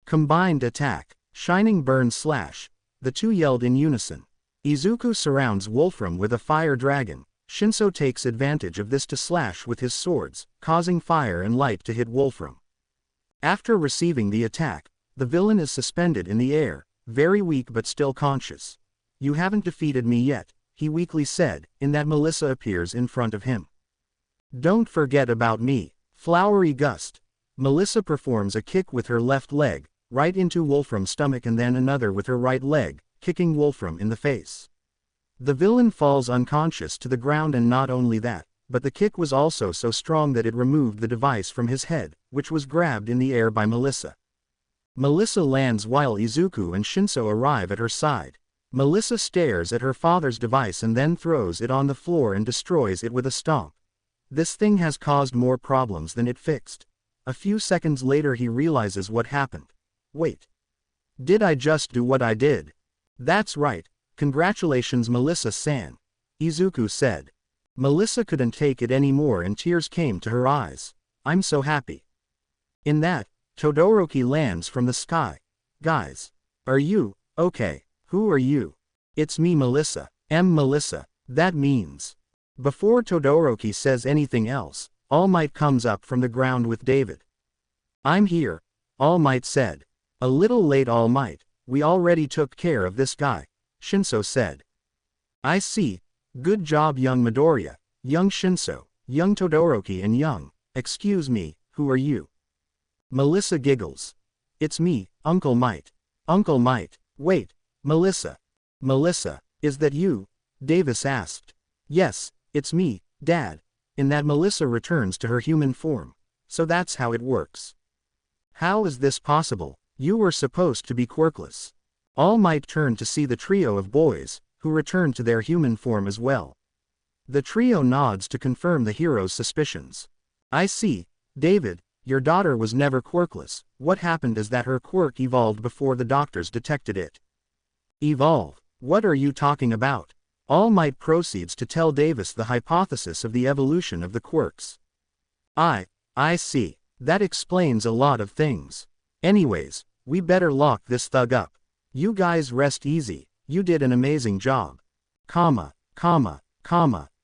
Combined attack. Shining burn slash. The two yelled in unison. Izuku surrounds Wolfram with a fire dragon. Shinso takes advantage of this to slash with his swords, causing fire and light to hit Wolfram. After receiving the attack, the villain is suspended in the air, very weak but still conscious. You haven't defeated me yet, he weakly said, in that Melissa appears in front of him. Don't forget about me, flowery gust. Melissa performs a kick with her left leg, right into Wolfram's stomach, and then another with her right leg, kicking Wolfram in the face. The villain falls unconscious to the ground, and not only that, but the kick was also so strong that it removed the device from his head, which was grabbed in the air by Melissa. Melissa lands while Izuku and Shinso arrive at her side. Melissa stares at her father's device and then throws it on the floor and destroys it with a stomp. This thing has caused more problems than it fixed. A few seconds later he realizes what happened. Wait. Did I just do what I did? That's right. Congratulations Melissa-san, Izuku said. Melissa couldn't take it anymore and tears came to her eyes. I'm so happy. In that, Todoroki lands from the sky. Guys. Are you, okay? Who are you? It's me Melissa. Melissa. That means. Before Todoroki says anything else, All Might comes up from the ground with David. I'm here, All Might said. A little late All Might, we already took care of this guy, Shinso said. I see. Good job young Midoriya, young Shinso, young Todoroki and young, excuse me, who are you? Melissa giggles. It's me, Uncle Might. Uncle Might, wait, Melissa. Melissa, is that you? Davis asked. Yes, it's me, Dad. In that Melissa returns to her human form. So that's how it works. How is this possible? You were supposed to be quirkless. All Might turned to see the trio of boys, who returned to their human form as well. The trio nods to confirm the hero's suspicions. I see, David, your daughter was never quirkless. What happened is that her quirk evolved before the doctors detected it. Evolve? What are you talking about? All Might proceeds to tell Davis the hypothesis of the evolution of the quirks. I see. That explains a lot of things. Anyways, we better lock this thug up. You guys rest easy, you did an amazing job.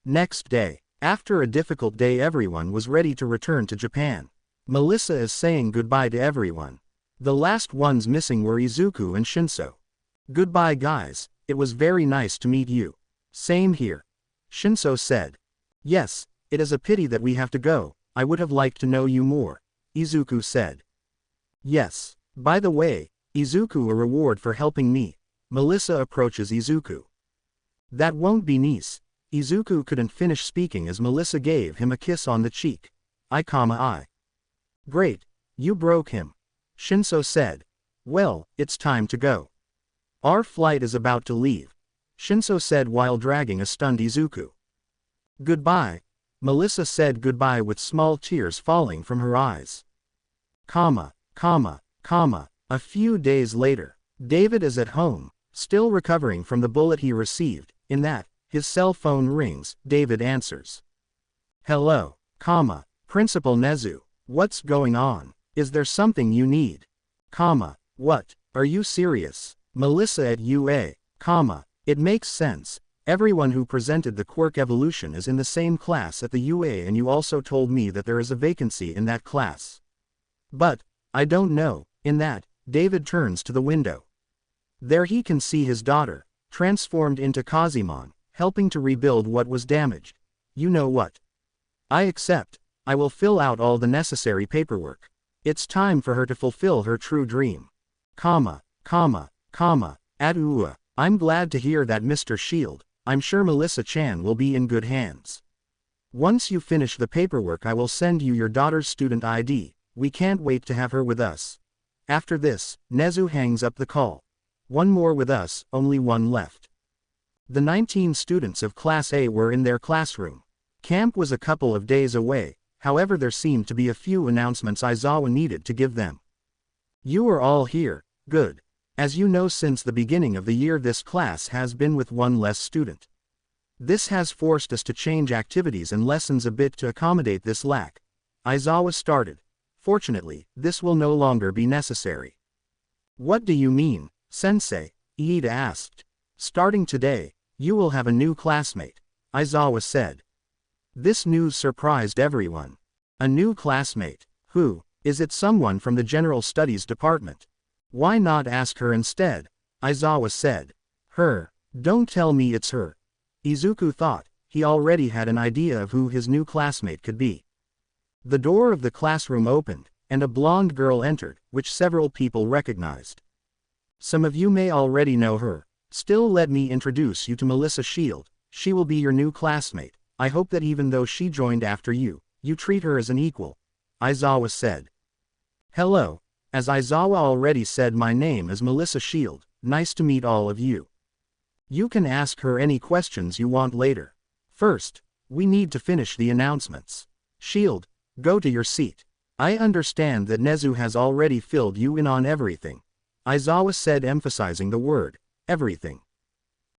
Next day. After a difficult day everyone was ready to return to Japan. Melissa is saying goodbye to everyone. The last ones missing were Izuku and Shinso. Goodbye guys, it was very nice to meet you. Same here. Shinso said. Yes, it is a pity that we have to go, I would have liked to know you more, Izuku said. Yes, by the way, Izuku, a reward for helping me. Melissa approaches Izuku. That won't be nice. Izuku couldn't finish speaking as Melissa gave him a kiss on the cheek. I. Great, you broke him. Shinso said. Well, it's time to go. Our flight is about to leave, Shinso said while dragging a stunned Izuku. Goodbye. Melissa said goodbye with small tears falling from her eyes. A few days later, David is at home, still recovering from the bullet he received. In that, his cell phone rings. David answers. Hello, Principal Nezu. What's going on? Is there something you need? What? Are you serious? Melissa at UA, it makes sense. Everyone who presented the quirk evolution is in the same class at the UA and you also told me that there is a vacancy in that class. But, I don't know. In that, David turns to the window. There he can see his daughter, transformed into Kazimon, helping to rebuild what was damaged. You know what? I accept. I will fill out all the necessary paperwork. It's time for her to fulfill her true dream. At UA. I'm glad to hear that Mr. Shield. I'm sure Melissa-chan will be in good hands. Once you finish the paperwork I will send you your daughter's student ID. We can't wait to have her with us. After this, Nezu hangs up the call. One more with us, only one left. The 19 students of Class A were in their classroom. Camp was a couple of days away, however there seemed to be a few announcements Aizawa needed to give them. You are all here, good. As you know, since the beginning of the year this class has been with one less student. This has forced us to change activities and lessons a bit to accommodate this lack. Aizawa started. Fortunately, this will no longer be necessary. What do you mean, Sensei? Iida asked. Starting today, you will have a new classmate, Aizawa said. This news surprised everyone. A new classmate? Who? Is it someone from the General Studies Department? Why not ask her instead? Aizawa said. Her? Don't tell me it's her. Izuku thought. He already had an idea of who his new classmate could be. The door of the classroom opened, and a blonde girl entered, which several people recognized. Some of you may already know her, Still, let me introduce you to Melissa Shield. She will be your new classmate. I hope that even though she joined after you, you treat her as an equal," Aizawa said. "Hello. As Aizawa already said, my name is Melissa Shield. Nice to meet all of you. You can ask her any questions you want later. First, we need to finish the announcements. Shield, go to your seat. I understand that Nezu has already filled you in on everything," Aizawa said, emphasizing the word, everything.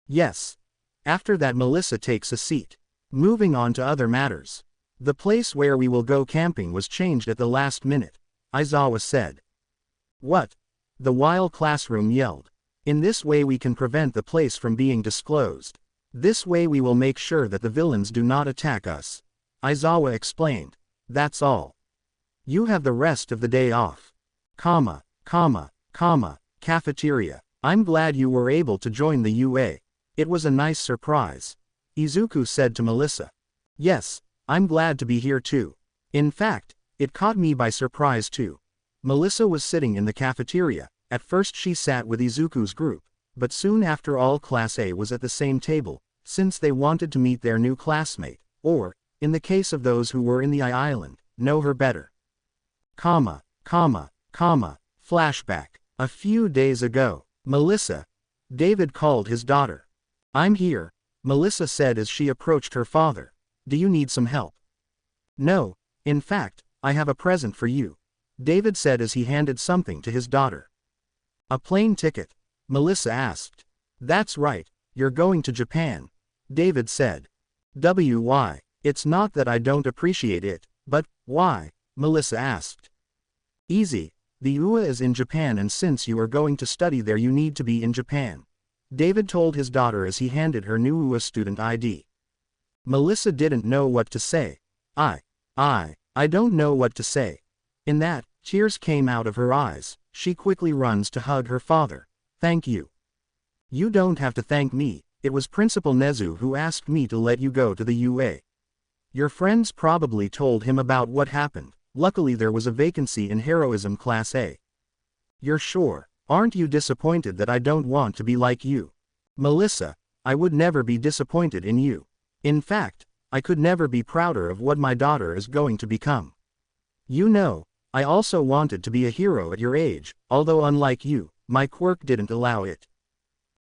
"Yes." After that, Melissa takes a seat. Moving on to other matters. "The place where we will go camping was changed at the last minute," Aizawa said. "What?" the Wild classroom yelled. "In this way we can prevent the place from being disclosed. This way we will make sure that the villains do not attack us," Aizawa explained. "That's all. You have the rest of the day off." Cafeteria. "I'm glad you were able to join the UA. It was a nice surprise," Izuku said to Melissa. "Yes, I'm glad to be here too. In fact, it caught me by surprise too." Melissa was sitting in the cafeteria. At first she sat with Izuku's group, but soon after all Class A was at the same table, since they wanted to meet their new classmate, or, in the case of those who were in the island, know her better. Flashback. A few days ago. "Melissa." David called his daughter. "I'm here," Melissa said as she approached her father. "Do you need some help?" "No, in fact, I have a present for you," David said as he handed something to his daughter. "A plane ticket?" Melissa asked. "That's right, you're going to Japan," David said. "Why? It's not that I don't appreciate it, but why?" Melissa asked. "Easy. The UA is in Japan, and since you are going to study there you need to be in Japan," David told his daughter as he handed her new UA student ID. Melissa didn't know what to say. I don't know what to say." In that, tears came out of her eyes. She quickly runs to hug her father. "Thank you." "You don't have to thank me, it was Principal Nezu who asked me to let you go to the UA. Your friends probably told him about what happened. Luckily there was a vacancy in Heroism Class A. You're sure? Aren't you disappointed that I don't want to be like you?" "Melissa, I would never be disappointed in you. In fact, I could never be prouder of what my daughter is going to become. You know, I also wanted to be a hero at your age, although unlike you, my quirk didn't allow it."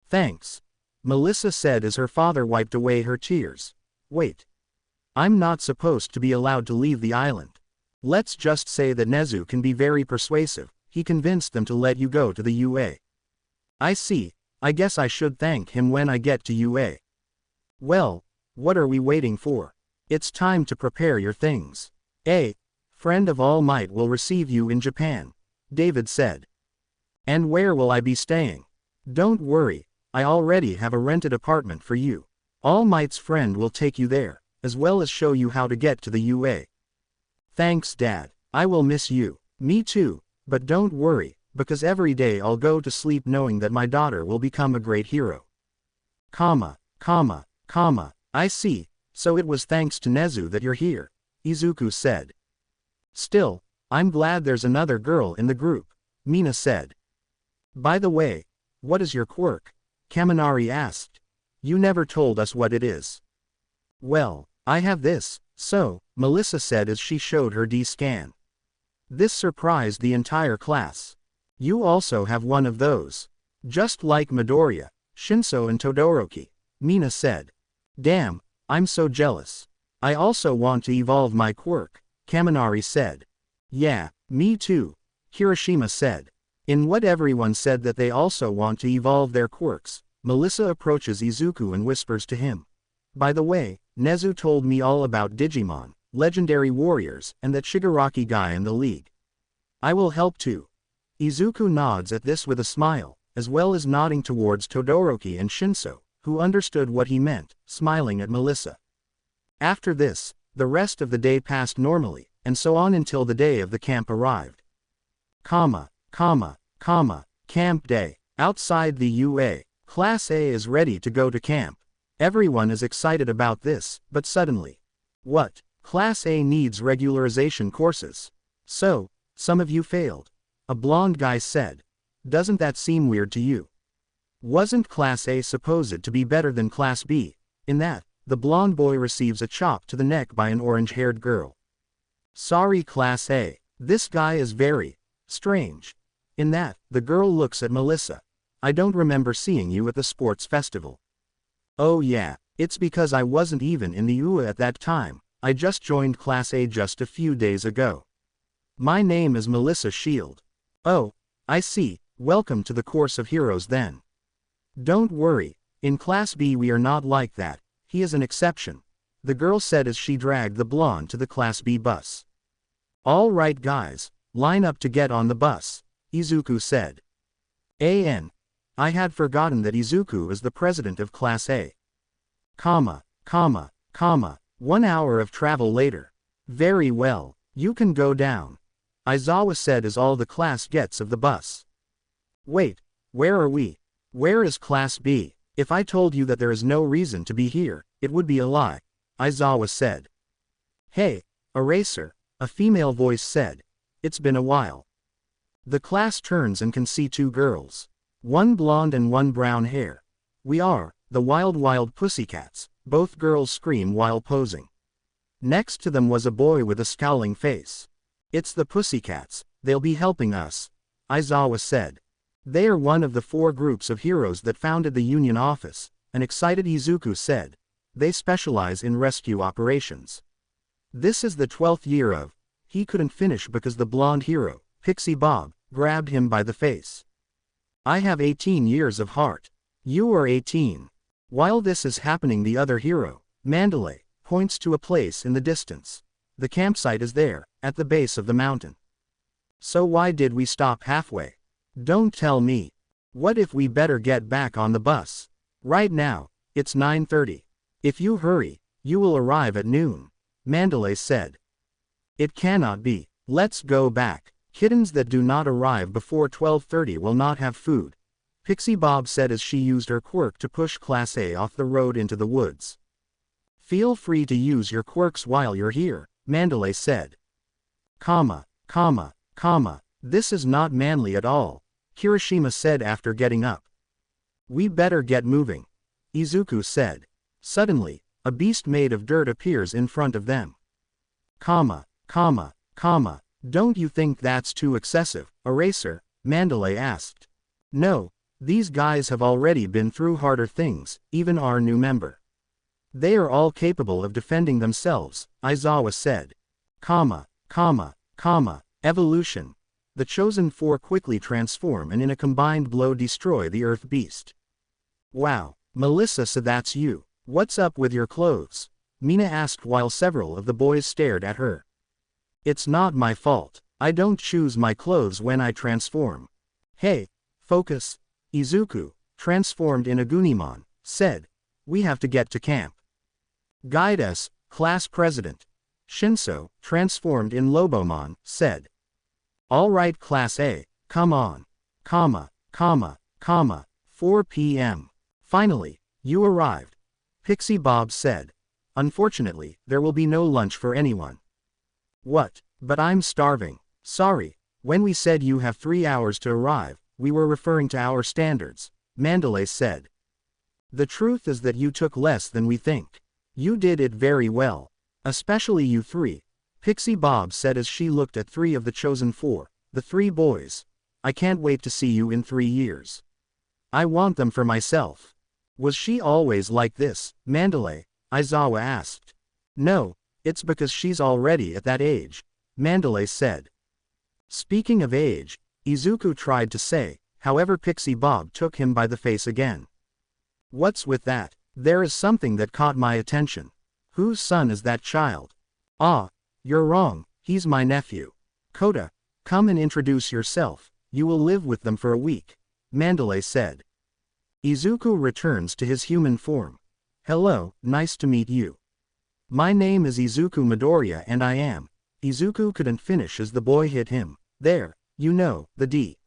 "Thanks," Melissa said as her father wiped away her tears. "Wait. I'm not supposed to be allowed to leave the island. Let's just say that Nezu can be very persuasive. He convinced them to let you go to the UA." "I see, I guess I should thank him when I get to UA." "Well, what are we waiting for? It's time to prepare your things. A friend of All Might will receive you in Japan," David said. "And where will I be staying?" "Don't worry, I already have a rented apartment for you. All Might's friend will take you there, as well as show you how to get to the UA." "Thanks, Dad. I will miss you." "Me too, but don't worry, because every day I'll go to sleep knowing that my daughter will become a great hero." I see, so it was thanks to Nezu that you're here," Izuku said. "Still, I'm glad there's another girl in the group," Mina said. "By the way, what is your quirk?" Kaminari asked. "You never told us what it is." "Well, I have this, so," Melissa said as she showed her D-scan. This surprised the entire class. "You also have one of those. Just like Midoriya, Shinso and Todoroki," Mina said. "Damn, I'm so jealous. I also want to evolve my quirk," Kaminari said. "Yeah, me too," Kirishima said. In what everyone said that they also want to evolve their quirks, Melissa approaches Izuku and whispers to him. "By the way, Nezu told me all about Digimon, legendary warriors, and that Shigaraki guy in the league. I will help too." Izuku nods at this with a smile, as well as nodding towards Todoroki and Shinso, who understood what he meant, smiling at Melissa. After this, the rest of the day passed normally, and so on until the day of the camp arrived. Camp day. Outside the UA, Class A is ready to go to camp. Everyone is excited about this, but suddenly. "What? Class A needs regularization courses. So, some of you failed," a blonde guy said. "Doesn't that seem weird to you?" Wasn't Class A supposed to be better than Class B? In that, the blonde boy receives a chop to the neck by an orange-haired girl. Sorry Class A. This guy is very strange. In that, the girl looks at Melissa. I don't remember seeing you at the sports festival. Oh yeah, it's because I wasn't even in the UA at that time. I just joined Class A just a few days ago. My name is Melissa Shield. Oh, I see, welcome to the course of heroes then. Don't worry, in Class B we are not like that, he is an exception, the girl said as she dragged the blonde to the Class B bus. All right guys, line up to get on the bus, Izuku said. I had forgotten that Izuku is the president of Class A. 1 hour of travel later. Very well, you can go down, Aizawa said as all the class gets of the bus. Wait, where are we? Where is Class B? If I told you that there is no reason to be here, it would be a lie, Aizawa said. Hey, Eraser, a female voice said. It's been a while. The class turns and can see two girls. One blonde and one brown hair. We are, the Wild Pussycats, both girls scream while posing. Next to them was a boy with a scowling face. It's the Pussycats, they'll be helping us, Aizawa said. They are one of the 4 groups of heroes that founded the Union office, an excited Izuku said. They specialize in rescue operations. This is the 12th year of. He couldn't finish because the blonde hero, Pixie Bob, grabbed him by the face. I have 18 years of heart. You are 18. While this is happening, the other hero, Mandalay, points to a place in the distance. The campsite is there, at the base of the mountain. So why did we stop halfway? Don't tell me. What if we better get back on the bus? Right now, it's 9:30. If you hurry, you will arrive at noon, Mandalay said. It cannot be. Let's go back. Kittens that do not arrive before 12:30 will not have food, Pixie Bob said as she used her quirk to push Class A off the road into the woods. Feel free to use your quirks while you're here, Mandalay said. This is not manly at all, Kirishima said after getting up. We better get moving, Izuku said. Suddenly, a beast made of dirt appears in front of them. Don't you think that's too excessive, Eraser? Mandalay asked. No, these guys have already been through harder things, even our new member. They are all capable of defending themselves, Aizawa said. Evolution. The chosen 4 quickly transform and in a combined blow destroy the earth beast. Wow, Melissa, so that's you. What's up with your clothes? Mina asked while several of the boys stared at her. It's not my fault. I don't choose my clothes when I transform. Hey, focus. Izuku, transformed in a Gunimon, said. We have to get to camp. Guide us, class president. Shinso, transformed in Lobomon, said. All right Class A, come on. 4 p.m. Finally, you arrived, Pixie Bob said. Unfortunately, there will be no lunch for anyone. What? But I'm starving. Sorry, when we said you have 3 hours to arrive, we were referring to our standards, Mandalay said. The truth is that you took less than we think. You did it very well. Especially you 3, Pixie Bob said as she looked at 3 of the chosen 4, the 3 boys. I can't wait to see you in 3 years. I want them for myself. Was she always like this, Mandalay? Aizawa asked. No, it's because she's already at that age, Mandalay said. Speaking of age, Izuku tried to say, however Pixie Bob took him by the face again. What's with that? There is something that caught my attention. Whose son is that child? Ah, you're wrong, he's my nephew. Kota, come and introduce yourself, you will live with them for a week, Mandalay said. Izuku returns to his human form. Hello, nice to meet you. My name is Izuku Midoriya and I am. Izuku couldn't finish as the boy hit him. There, you know, the D.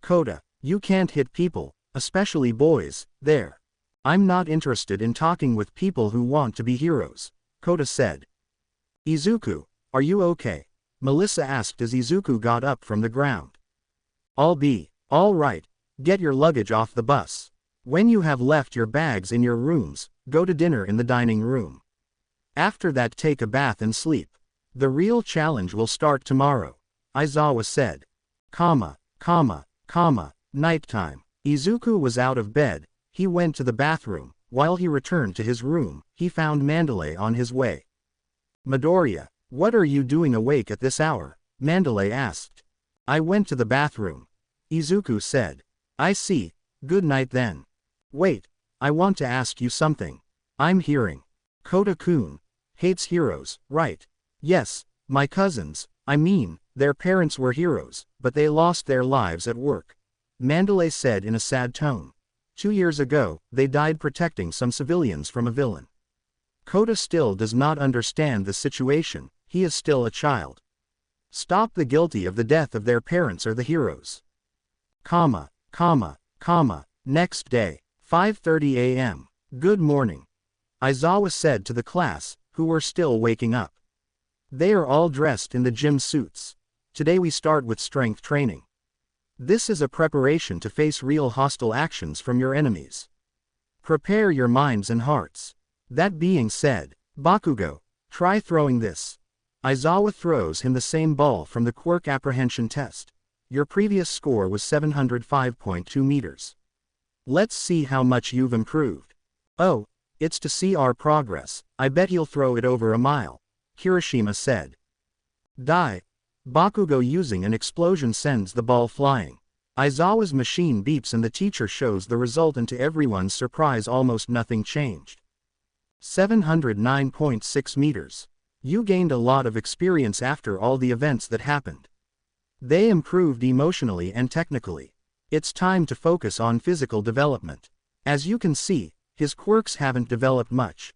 Kota, you can't hit people, especially boys, there. I'm not interested in talking with people who want to be heroes, Kota said. Izuku, are you okay? Melissa asked as Izuku got up from the ground. I'll be all right, get your luggage off the bus, When you have left your bags in your rooms, go to dinner in the dining room. After that take a bath and sleep. The real challenge will start tomorrow, Aizawa said. Nighttime. Izuku was out of bed. He went to the bathroom. While he returned to his room, he found Mandalay on his way. Midoriya, what are you doing awake at this hour? Mandalay asked. I went to the bathroom. Izuku said. I see, good night then. Wait, I want to ask you something. I'm hearing. Kota-kun hates heroes, right? Yes, my cousins, their parents were heroes, but they lost their lives at work. Mandalay said in a sad tone. 2 years ago, they died protecting some civilians from a villain. Kota still does not understand the situation, he is still a child. Stop the guilty of the death of their parents are the heroes. Next day, 5:30 a.m. Good morning. Aizawa said to the class, who were still waking up. They are all dressed in the gym suits. Today we start with strength training. This is a preparation to face real hostile actions from your enemies. Prepare your minds and hearts. That being said, Bakugo, try throwing this. Aizawa throws him the same ball from the quirk apprehension test. Your previous score was 705.2 meters. Let's see how much you've improved. Oh, it's to see our progress. I bet he'll throw it over a mile, Kirishima said. Die. Bakugo using an explosion sends the ball flying. Aizawa's machine beeps and the teacher shows the result, and to everyone's surprise almost nothing changed. 709.6 meters. You gained a lot of experience after all the events that happened. They improved emotionally and technically. It's time to focus on physical development. As you can see, his quirks haven't developed much.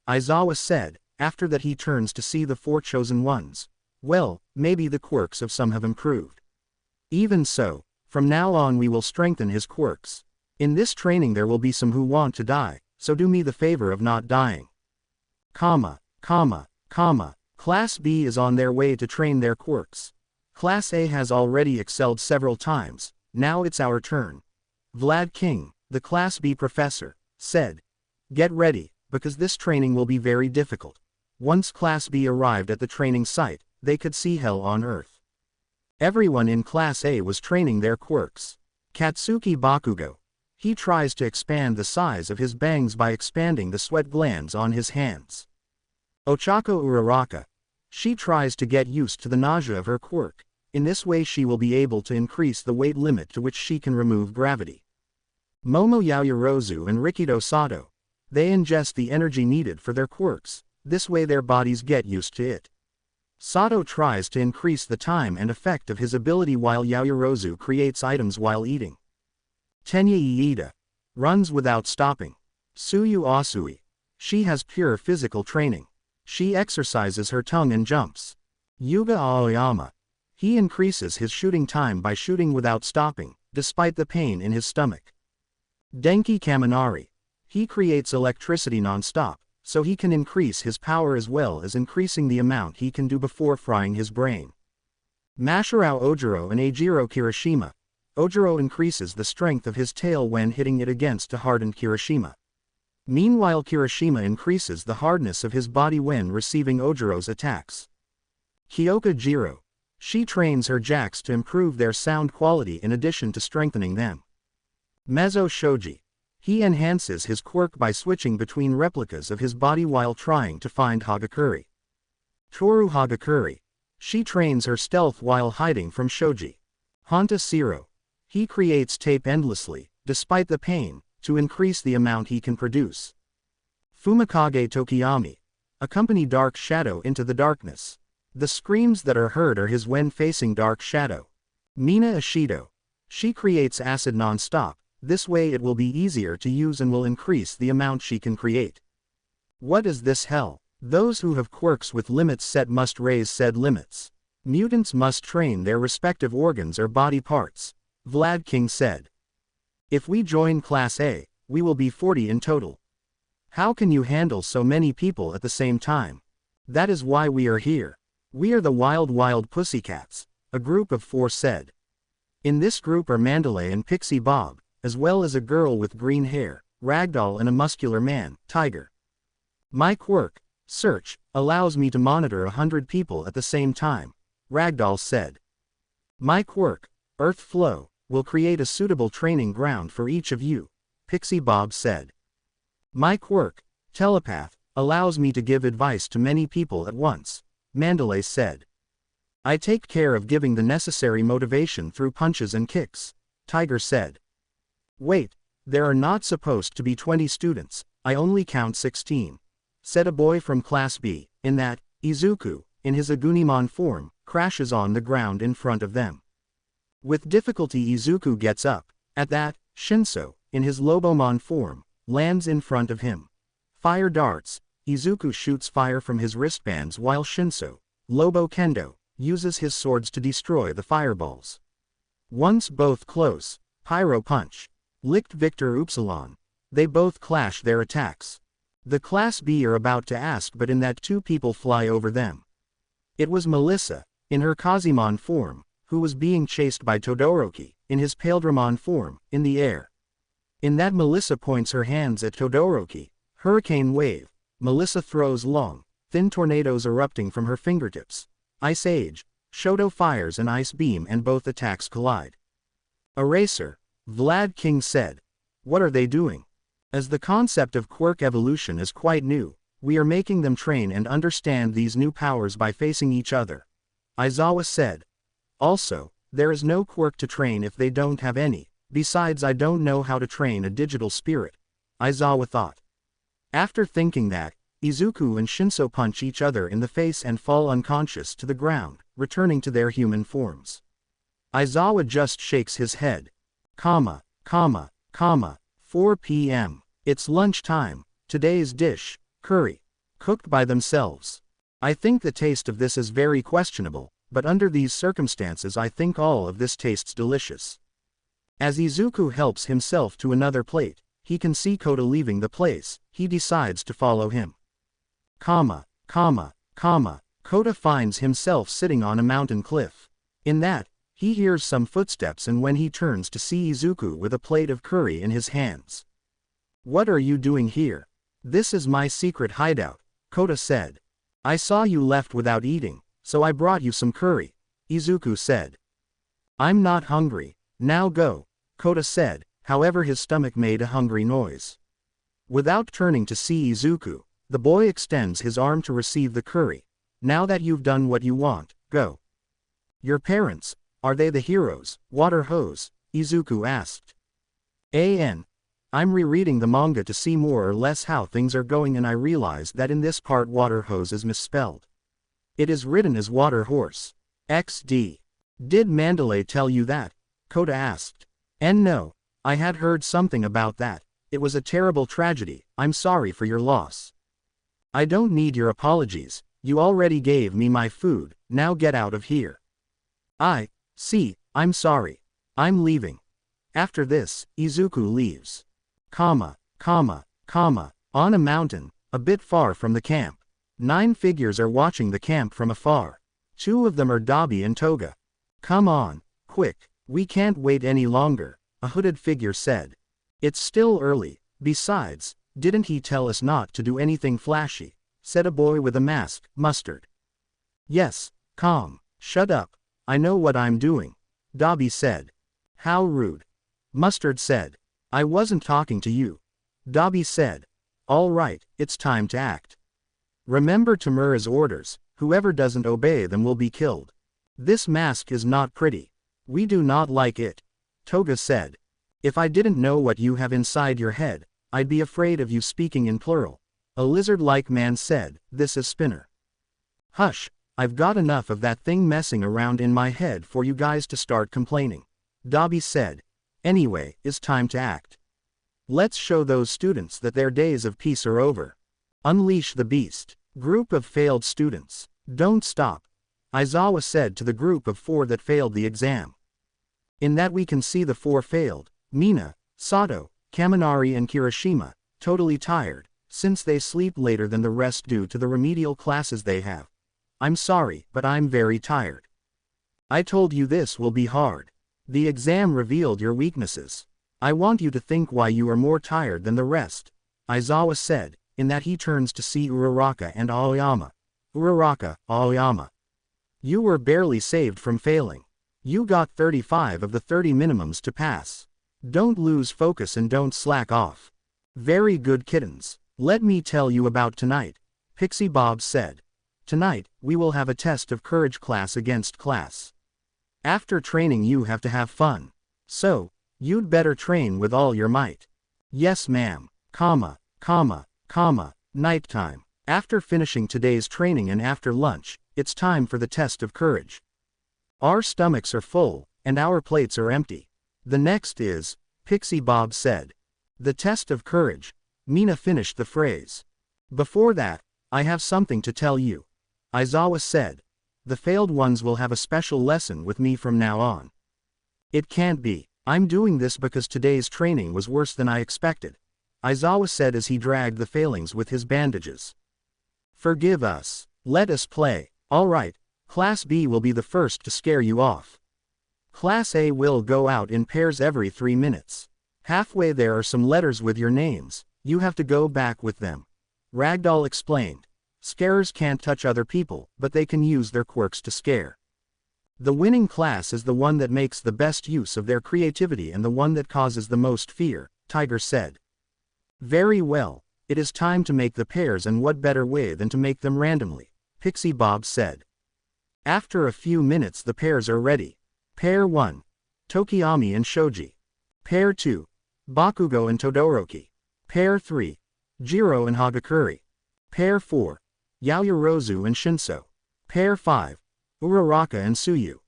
Aizawa said. After that he turns to see the 4 chosen ones. Well, maybe the quirks of some have improved. Even so, from now on we will strengthen his quirks. In this training there will be some who want to die, so do me the favor of not dying. Class B is on their way to train their quirks. Class A has already excelled several times, now it's our turn. Vlad King, the Class B professor, said. Get ready, because this training will be very difficult. Once Class B arrived at the training site, they could see hell on earth. Everyone in Class A was training their quirks. Katsuki Bakugo. He tries to expand the size of his bangs by expanding the sweat glands on his hands. Ochako Uraraka. She tries to get used to the nausea of her quirk. In this way she will be able to increase the weight limit to which she can remove gravity. Momo Yaoyorozu and Rikido Sato. They ingest the energy needed for their quirks, this way their bodies get used to it. Sato tries to increase the time and effect of his ability while Yaoyorozu creates items while eating. Tenya Iida. Runs without stopping. Tsuyu Asui. She has pure physical training. She exercises her tongue and jumps. Yuga Aoyama. He increases his shooting time by shooting without stopping, despite the pain in his stomach. Denki Kaminari. He creates electricity non-stop, so he can increase his power as well as increasing the amount he can do before frying his brain. Masharao Ojiro and Eijiro Kirishima. Ojiro increases the strength of his tail when hitting it against a hardened Kirishima. Meanwhile Kirishima increases the hardness of his body when receiving Ojiro's attacks. Kyoka Jiro. She trains her jacks to improve their sound quality in addition to strengthening them. Mezo Shoji. He enhances his quirk by switching between replicas of his body while trying to find Hagakure. Toru Hagakure. She trains her stealth while hiding from Shoji. Honta Siro. He creates tape endlessly, despite the pain, to increase the amount he can produce. Fumikage Tokiyami. Accompany Dark Shadow into the darkness. The screams that are heard are his when facing Dark Shadow. Mina Ishido. She creates acid non-stop, this way it will be easier to use and will increase the amount she can create. What is this hell? Those who have quirks with limits set must raise said limits. Mutants must train their respective organs or body parts, Vlad King said. If we join Class A, we will be 40 in total. How can you handle so many people at the same time? That is why we are here. We are the Wild Pussycats, a group of 4 said. In this group are Mandalay and Pixie Bob, as well as a girl with green hair, ragdoll and a muscular man, tiger. My quirk, search, allows me to monitor 100 people at the same time, Ragdoll said. My quirk, earth flow, will create a suitable training ground for each of you, Pixie Bob said. My quirk, telepath, allows me to give advice to many people at once, Mandalay said. I take care of giving the necessary motivation through punches and kicks, Tiger said. Wait, there are not supposed to be 20 students, I only count 16, said a boy from Class B, in that, Izuku, in his Agunimon form, crashes on the ground in front of them. With difficulty Izuku gets up, at that, Shinso, in his Lobomon form, lands in front of him. Fire darts, Izuku shoots fire from his wristbands while Shinso, Lobo Kendo, uses his swords to destroy the fireballs. Once both close, Pyro Punch, licked Victor Upsilon. They both clash their attacks. The Class B are about to ask but in that two people fly over them. It was Melissa, in her Kazimon form, who was being chased by Todoroki, in his Paildramon form, in the air. In that Melissa points her hands at Todoroki, Hurricane Wave, Melissa throws long, thin tornadoes erupting from her fingertips. Ice Age, Shoto fires an ice beam and both attacks collide. Eraser, Vlad King said. What are they doing? As the concept of quirk evolution is quite new, we are making them train and understand these new powers by facing each other, Aizawa said. Also, there is no quirk to train if they don't have any, besides I don't know how to train a digital spirit, Aizawa thought. After thinking that, Izuku and Shinso punch each other in the face and fall unconscious to the ground, returning to their human forms. Aizawa just shakes his head. 4 p.m. It's lunch time. Today's dish, curry, cooked by themselves. I think the taste of this is very questionable, but under these circumstances I think all of this tastes delicious. As Izuku helps himself to another plate, he can see Kota leaving the place. He decides to follow him. Kota finds himself sitting on a mountain cliff. In that, he hears some footsteps and when he turns to see Izuku with a plate of curry in his hands. What are you doing here? This is my secret hideout, Kota said. I saw you left without eating, so I brought you some curry, Izuku said. I'm not hungry, now go, Kota said, however his stomach made a hungry noise. Without turning to see Izuku, the boy extends his arm to receive the curry. Now that you've done what you want, go. Your parents, are they the heroes, Water Hose? Izuku asked. I'm rereading the manga to see more or less how things are going and I realized that in this part Water Hose is misspelled. It is written as Water Horse. XD. Did Mandalay tell you that? Kota asked. No, I had heard something about that. It was a terrible tragedy. I'm sorry for your loss. I don't need your apologies, you already gave me my food, now get out of here. I'm sorry. I'm leaving. After this, Izuku leaves. On a mountain, a bit far from the camp. 9 figures are watching the camp from afar. 2 of them are Dabi and Toga. Come on, quick, we can't wait any longer, a hooded figure said. It's still early, besides, didn't he tell us not to do anything flashy, said a boy with a mask, Mustard. Yes, shut up, I know what I'm doing, Dabi said. How rude. Mustard said. I wasn't talking to you. Dabi said. All right, it's time to act. Remember Tamura's orders, whoever doesn't obey them will be killed. This mask is not pretty. We do not like it, Toga said. If I didn't know what you have inside your head, I'd be afraid of you speaking in plural. A lizard-like man said, this is Spinner. Hush, I've got enough of that thing messing around in my head for you guys to start complaining, Dabi said. Anyway, it's time to act. Let's show those students that their days of peace are over. Unleash the beast. Group of failed students. Don't stop, Aizawa said to the group of 4 that failed the exam. In that we can see the 4 failed, Mina, Sato, Kaminari and Kirishima, totally tired, since they sleep later than the rest due to the remedial classes they have. I'm sorry, but I'm very tired. I told you this will be hard. The exam revealed your weaknesses. I want you to think why you are more tired than the rest, Aizawa said, in that he turns to see Uraraka and Aoyama. Uraraka, Aoyama. You were barely saved from failing. You got 35 of the 30 minimums to pass. Don't lose focus and don't slack off. Very good kittens. Let me tell you about tonight, Pixie Bob said. Tonight, we will have a test of courage class against class. After training you have to have fun. So, you'd better train with all your might. Yes ma'am, nighttime. After finishing today's training and after lunch, it's time for the test of courage. Our stomachs are full, and our plates are empty. The next is, Pixie Bob said. The test of courage. Mina finished the phrase. Before that, I have something to tell you, Aizawa said. The failed ones will have a special lesson with me from now on. It can't be. I'm doing this because today's training was worse than I expected, Aizawa said as he dragged the failings with his bandages. Forgive us. Let us play. All right, Class B will be the first to scare you off. Class A will go out in pairs every 3 minutes. Halfway there are some letters with your names, you have to go back with them. Ragdoll explained. Scarers can't touch other people, but they can use their quirks to scare. The winning class is the one that makes the best use of their creativity and the one that causes the most fear, Tiger said. Very well, it is time to make the pairs, and what better way than to make them randomly, Pixie Bob said. After a few minutes the pairs are ready. Pair 1. Tokiyami and Shoji. Pair 2. Bakugo and Todoroki. Pair 3. Jiro and Hagakure. Pair 4. Yaoyorozu and Shinso. Pair 5. Uraraka and Tsuyu.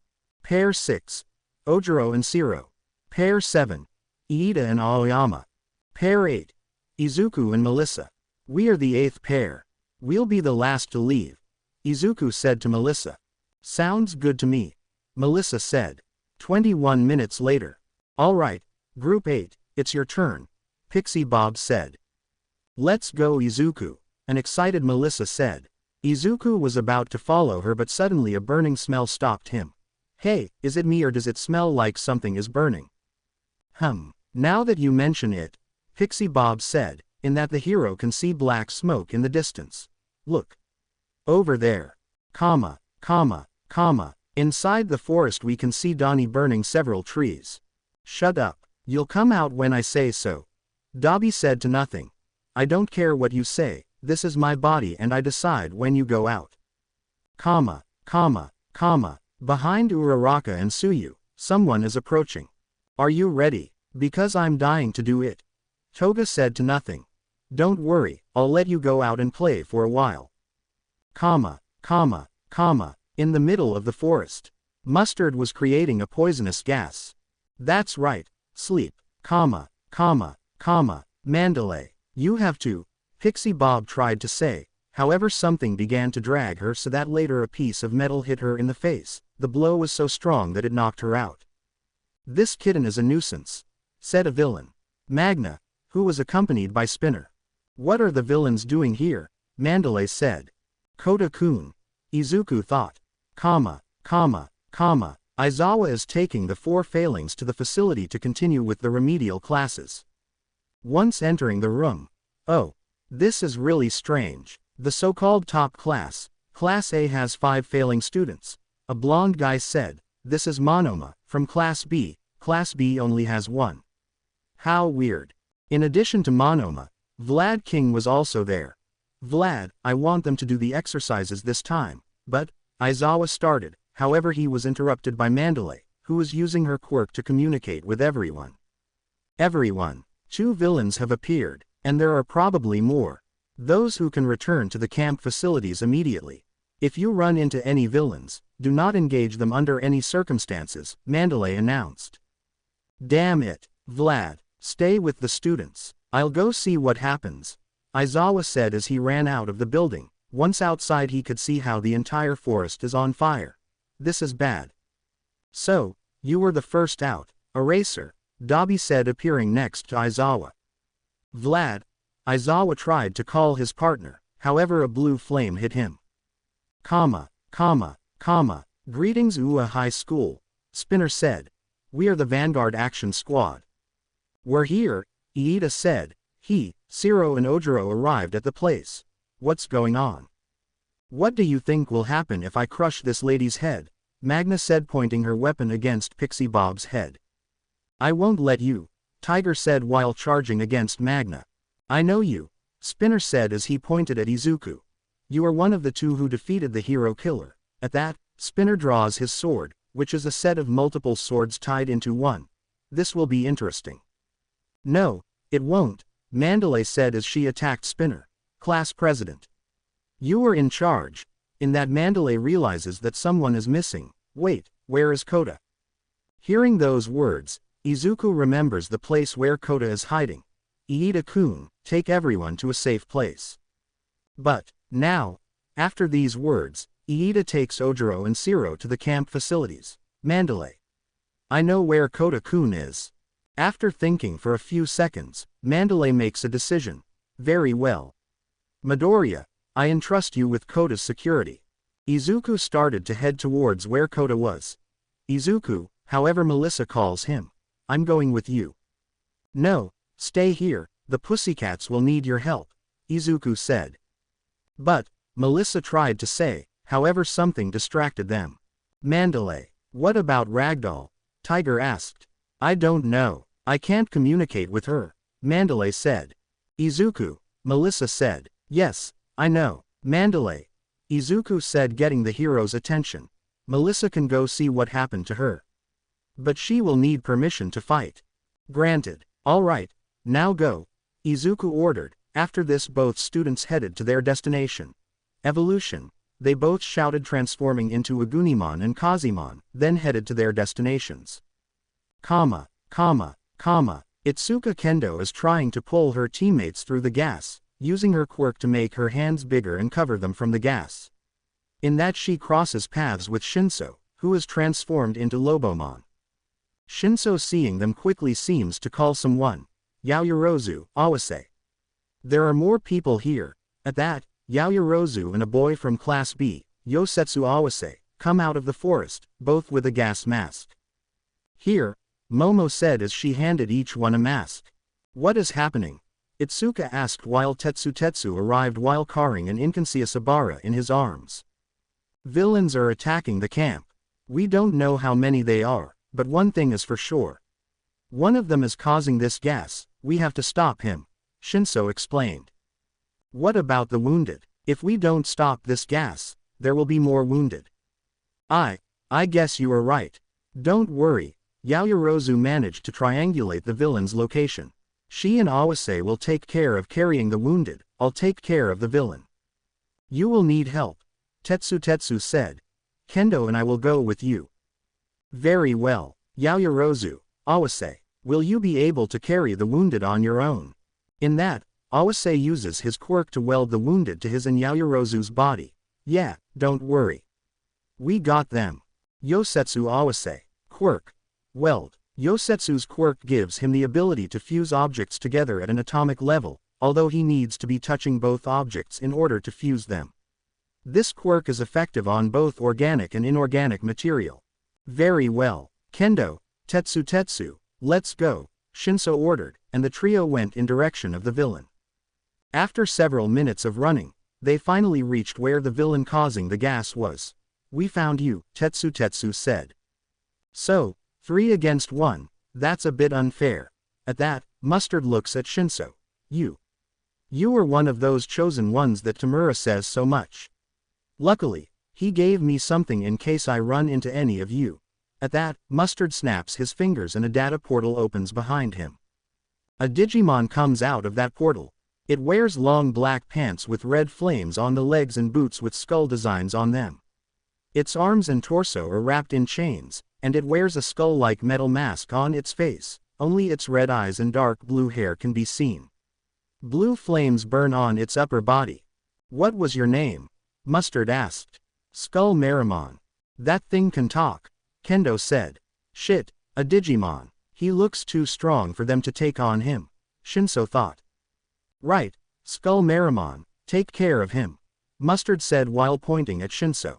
Pair 6. Ojiro and Shiro. Pair 7. Iida and Aoyama. Pair 8. Izuku and Melissa. We are the 8th pair. We'll be the last to leave, Izuku said to Melissa. Sounds good to me, Melissa said. 21 minutes later. All right, Group 8, it's your turn, Pixie Bob said. Let's go, Izuku, an excited Melissa said. Izuku was about to follow her, but suddenly a burning smell stopped him. Hey, is it me or does it smell like something is burning? Now that you mention it, Pixie Bob said, in that the hero can see black smoke in the distance. Look. Over there. Inside the forest we can see Donnie burning several trees. Shut up. You'll come out when I say so, Dobby said to Nothing. I don't care what you say, this is my body and I decide when you go out. Behind Uraraka and Tsuyu, someone is approaching. Are you ready? Because I'm dying to do it, Toga said to Nothing. Don't worry, I'll let you go out and play for a while. In the middle of the forest. Mustard was creating a poisonous gas. That's right, sleep, Mandalay. You have to, Pixie Bob tried to say, however something began to drag her so that later a piece of metal hit her in the face. The blow was so strong that it knocked her out. This kitten is a nuisance, said a villain. Magna, who was accompanied by Spinner. What are the villains doing here? Mandalay said. Kota-kun, Izuku thought. Aizawa is taking the 4 failings to the facility to continue with the remedial classes. Once entering the room. Oh, this is really strange. The so-called top class, Class A, has 5 failing students. A blonde guy said. This is Monoma, from Class B. Class B only has 1. How weird. In addition to Monoma, Vlad King was also there. Vlad, I want them to do the exercises this time, but, Aizawa started, however he was interrupted by Mandalay, who was using her quirk to communicate with everyone. 2 villains have appeared, and there are probably more. Those who can return to the camp facilities immediately. If you run into any villains, do not engage them under any circumstances, Mandalay announced. Damn it, Vlad, stay with the students. I'll go see what happens, Aizawa said as he ran out of the building. Once outside he could see how the entire forest is on fire. This is bad. So, you were the first out, Eraser, Dobby said appearing next to Aizawa. Vlad, Aizawa tried to call his partner, however a blue flame hit him. Greetings Ua High School, Spinner said. We are the Vanguard Action Squad. We're here, Iida said. Siro and Ojiro arrived at the place. What's going on? What do you think will happen if I crush this lady's head? Magna said, pointing her weapon against Pixie Bob's head. I won't let you, Tiger said while charging against Magna. I know you, Spinner said as he pointed at Izuku. You are one of the two who defeated the hero killer. At that, Spinner draws his sword, which is a set of multiple swords tied into one. This will be interesting. No, it won't, Mandalay said as she attacked Spinner. Class president. You are in charge. In that, Mandalay realizes that someone is missing. Wait, where is Kota? Hearing those words, Izuku remembers the place where Kota is hiding. Iida-kun, take everyone to a safe place. But, now, after these words, Iida takes Ojiro and Siro to the camp facilities. Mandalay. I know where Kota-kun is. After thinking for a few seconds, Mandalay makes a decision. Very well. Midoriya, I entrust you with Kota's security. Izuku started to head towards where Kota was. Izuku, however Melissa calls him. I'm going with you. No, stay here, the pussycats will need your help, Izuku said. But, Melissa tried to say, however something distracted them. Mandalay, what about Ragdoll? Tiger asked. I don't know, I can't communicate with her, Mandalay said. Izuku, Melissa said. Yes, I know, Mandalay. Izuku said, getting the hero's attention. Melissa can go see what happened to her. But she will need permission to fight. Granted. All right, now go, Izuku ordered. After this, both students headed to their destination. Evolution. They both shouted, transforming into Agunimon and Kazimon, then headed to their destinations. Itsuka Kendo is trying to pull her teammates through the gas, using her quirk to make her hands bigger and cover them from the gas. In that, she crosses paths with Shinso, who is transformed into Lobomon. Shinso, seeing them, quickly seems to call someone. Yaoyorozu, Awase. There are more people here. At that, Yaoyorozu and a boy from Class B, Yosetsu Awase, come out of the forest, both with a gas mask. Here, Momo said as she handed each one a mask. What is happening? Itsuka asked while Tetsu arrived while carrying an Inconsia Sabara in his arms. Villains are attacking the camp. We don't know how many they are, but one thing is for sure. One of them is causing this gas, we have to stop him, Shinso explained. What about the wounded? If we don't stop this gas, there will be more wounded. I guess you are right. Don't worry, Yaoyorozu managed to triangulate the villain's location. She and Awase will take care of carrying the wounded, I'll take care of the villain. You will need help, Tetsu said. Kendo and I will go with you. Very well, Yaoyorozu, Awase, will you be able to carry the wounded on your own? In that, Awase uses his quirk to weld the wounded to his and Yaoyorozu's body. Yeah, don't worry. We got them. Yosetsu Awase, quirk. Weld. Yosetsu's quirk gives him the ability to fuse objects together at an atomic level, although he needs to be touching both objects in order to fuse them. This quirk is effective on both organic and inorganic material. Very well, Kendo, Tetsu, let's go, Shinso ordered, and the trio went in direction of the villain. After several minutes of running, they finally reached where the villain causing the gas was. We found you, Tetsu said. So, 3 against 1, that's a bit unfair. At that, Mustard looks at Shinso. You were one of those chosen ones that Tamura says so much. Luckily, he gave me something in case I run into any of you. At that, Mustard snaps his fingers and a data portal opens behind him. A Digimon comes out of that portal. It wears long black pants with red flames on the legs and boots with skull designs on them. Its arms and torso are wrapped in chains, and it wears a skull-like metal mask on its face, only its red eyes and dark blue hair can be seen. Blue flames burn on its upper body. What was your name? Mustard asked. Skull Meramon. That thing can talk, Kendo said. Shit, a Digimon. He looks too strong for them to take on him, Shinso thought. Right, Skull Meramon, take care of him, Mustard said while pointing at Shinso.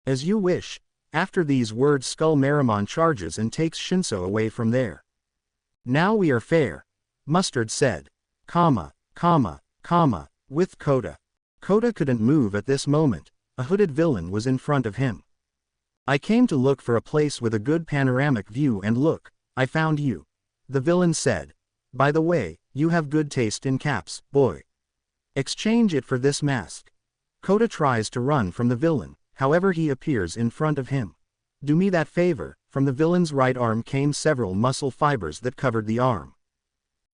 As you wish. After these words, Skull Meramon charges and takes Shinso away from there. Now we are fair, Mustard said. With Kota. Kota couldn't move at this moment. A hooded villain was in front of him. I came to look for a place with a good panoramic view and look, I found you. The villain said. By the way, you have good taste in caps, boy. Exchange it for this mask. Kota tries to run from the villain, however he appears in front of him. Do me that favor. From the villain's right arm came several muscle fibers that covered the arm.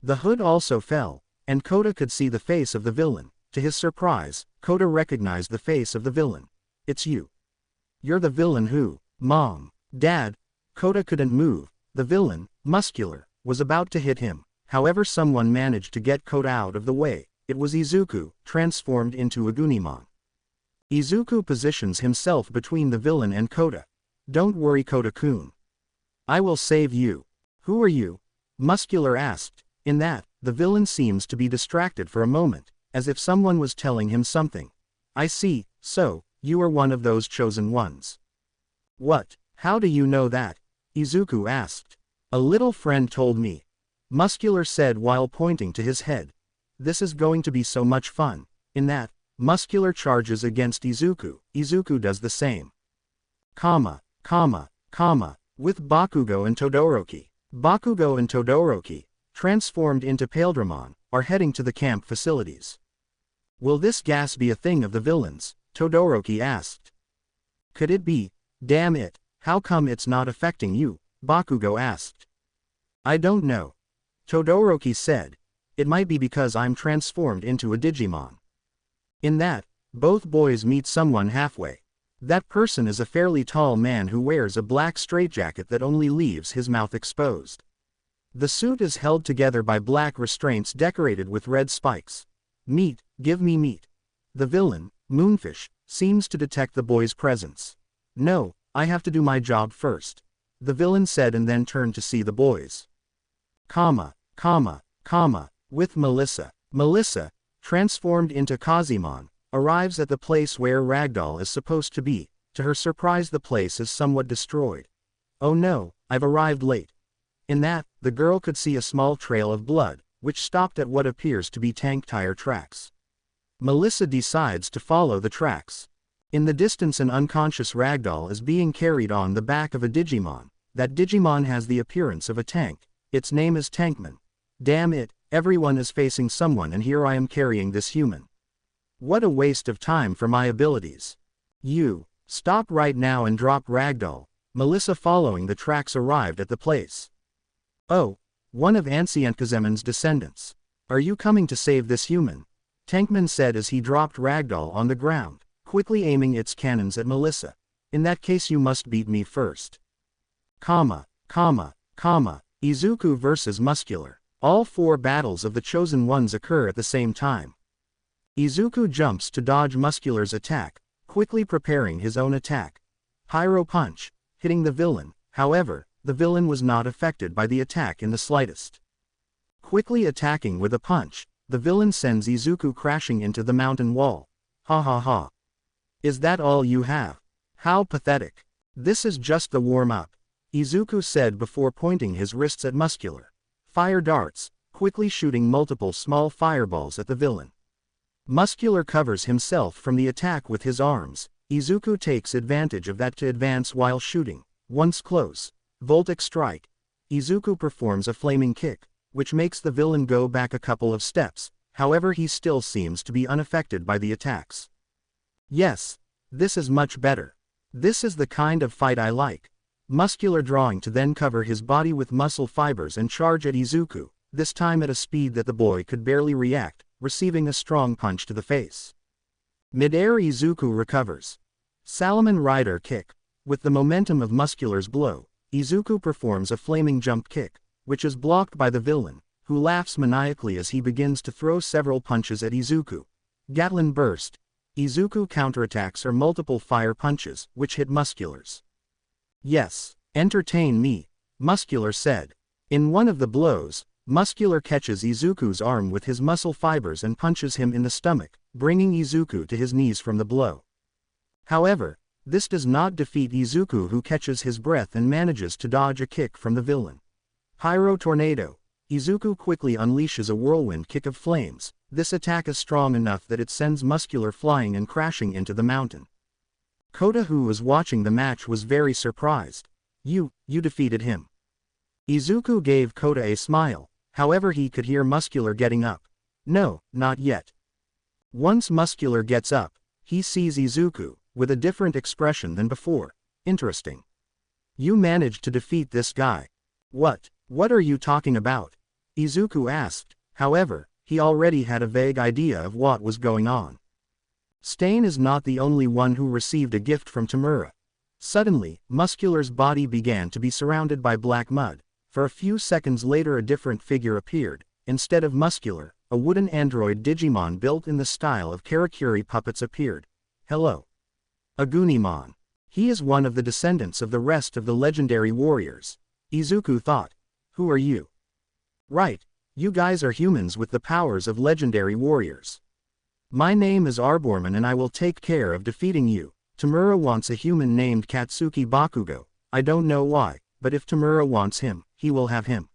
The hood also fell, and Kota could see the face of the villain. To his surprise, Kota recognized the face of the villain. It's you. You're the villain who, Mom, Dad. Kota couldn't move. The villain, Muscular, was about to hit him. However, someone managed to get Kota out of the way. It was Izuku, transformed into a Gunimon. Izuku positions himself between the villain and Kota. Don't worry, Kota-kun. I will save you. Who are you? Muscular asked. In that, the villain seems to be distracted for a moment, as if someone was telling him something. I see, so, you are one of those chosen ones. What? How do you know that? Izuku asked. A little friend told me. Muscular said while pointing to his head. This is going to be so much fun. In that, Muscular charges against Izuku. Izuku does the same. With Bakugo and Todoroki. Bakugo and Todoroki, transformed into Paildramon, are heading to the camp facilities. Will this gas be a thing of the villains? Todoroki asked. Could it be? Damn it, how come it's not affecting you? Bakugo asked. I don't know. Todoroki said. It might be because I'm transformed into a Digimon. In that, both boys meet someone halfway. That person is a fairly tall man who wears a black straitjacket that only leaves his mouth exposed. The suit is held together by black restraints decorated with red spikes. Meat, give me meat. The villain, Moonfish, seems to detect the boy's presence. No, I have to do my job first. The villain said and then turned to see the boys. With Melissa. Melissa, transformed into Kazimon, arrives at the place where Ragdoll is supposed to be. To her surprise, the place is somewhat destroyed. Oh no, I've arrived late. In that, the girl could see a small trail of blood, which stopped at what appears to be tank tire tracks. Melissa decides to follow the tracks. In the distance, an unconscious Ragdoll is being carried on the back of a Digimon. That Digimon has the appearance of a tank. Its name is Tankman. Damn it, everyone is facing someone and here I am carrying this human. What a waste of time for my abilities. You, stop right now and drop Ragdoll. Melissa, following the tracks, arrived at the place. Oh, one of Ancient Kazemon's descendants. Are you coming to save this human? Tankman said as he dropped Ragdoll on the ground, quickly aiming its cannons at Melissa. In that case you must beat me first. Izuku versus Muscular. All four battles of the Chosen Ones occur at the same time. Izuku jumps to dodge Muscular's attack, quickly preparing his own attack. Pyro Punch, hitting the villain. However, the villain was not affected by the attack in the slightest. Quickly attacking with a punch, the villain sends Izuku crashing into the mountain wall. Ha. Is that all you have? How pathetic. This is just the warm-up, Izuku said before pointing his wrists at Muscular. Fire darts, quickly shooting multiple small fireballs at the villain. Muscular covers himself from the attack with his arms. Izuku takes advantage of that to advance while shooting. Once close, Voltic Strike. Izuku performs a flaming kick, which makes the villain go back a couple of steps. However, he still seems to be unaffected by the attacks. Yes, this is much better. This is the kind of fight I like. Muscular drawing to then cover his body with muscle fibers and charge at Izuku, this time at a speed that the boy could barely react, receiving a strong punch to the face. Mid-air, Izuku recovers. Salmon Rider kick. With the momentum of Muscular's blow, Izuku performs a flaming jump kick, which is blocked by the villain, who laughs maniacally as he begins to throw several punches at Izuku. Gatlin Burst. Izuku counterattacks are multiple fire punches, which hit Muscular's. Yes, entertain me, Muscular said. In one of the blows, Muscular catches Izuku's arm with his muscle fibers and punches him in the stomach, bringing Izuku to his knees from the blow. However, this does not defeat Izuku, who catches his breath and manages to dodge a kick from the villain. Pyro Tornado. Izuku quickly unleashes a whirlwind kick of flames. This attack is strong enough that it sends Muscular flying and crashing into the mountain. Kota, who was watching the match, was very surprised. You defeated him." Izuku gave Kota a smile, however he could hear Muscular getting up. "No, not yet." Once Muscular gets up, he sees Izuku, with a different expression than before. "Interesting. You managed to defeat this guy." What are you talking about?" Izuku asked. However, he already had a vague idea of what was going on. Stain is not the only one who received a gift from Tamura. Suddenly, Muscular's body began to be surrounded by black mud. For a few seconds later, a different figure appeared. Instead of Muscular, a wooden android Digimon built in the style of Karakuri puppets appeared. "Hello. Agunimon. He is one of the descendants of the rest of the legendary warriors." Izuku thought. "Who are you?" "Right, you guys are humans with the powers of legendary warriors. My name is Arborman and I will take care of defeating you." Tamura wants a human named Katsuki Bakugo. I don't know why, but if Tamura wants him, he will have him.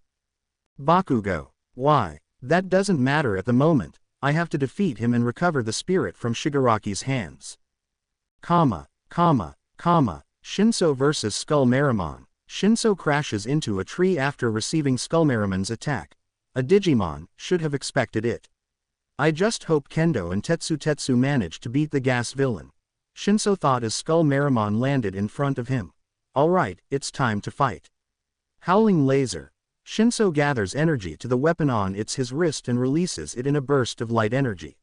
Bakugo. Why? That doesn't matter at the moment. I have to defeat him and recover the spirit from Shigaraki's hands. Shinso vs. Skullmeramon. Shinso crashes into a tree after receiving Skullmeramon's attack. A Digimon should have expected it. I just hope Kendo and Tetsu manage to beat the gas villain. Shinso thought as Skullmeramon landed in front of him. Alright, it's time to fight. Howling Laser. Shinso gathers energy to the weapon on his wrist and releases it in a burst of light energy.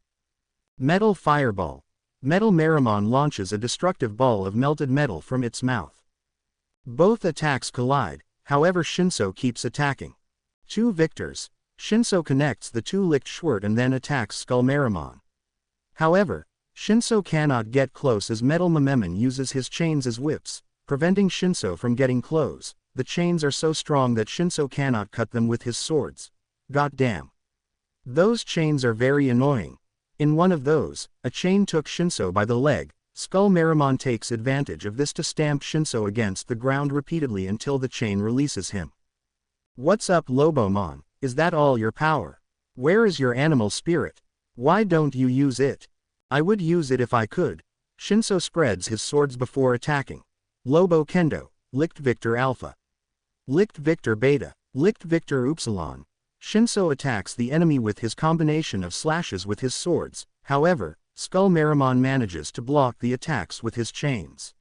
Metal Fireball. Metal Meramon launches a destructive ball of melted metal from its mouth. Both attacks collide, however Shinso keeps attacking. Two victors. Shinso connects the two-licked Schwert and then attacks Skullmeramon. However, Shinso cannot get close as Metal Mememon uses his chains as whips, preventing Shinso from getting close. The chains are so strong that Shinso cannot cut them with his swords. Goddamn. Those chains are very annoying. In one of those, a chain took Shinso by the leg. Skullmeramon takes advantage of this to stamp Shinso against the ground repeatedly until the chain releases him. What's up, Lobomon? Is that all your power? Where is your animal spirit? Why don't you use it? I would use it if I could. Shinso spreads his swords before attacking. Lobo Kendo, Licked Victor Alpha. Licked Victor Beta, Licked Victor Upsilon. Shinso attacks the enemy with his combination of slashes with his swords. However, Skullmeramon manages to block the attacks with his chains.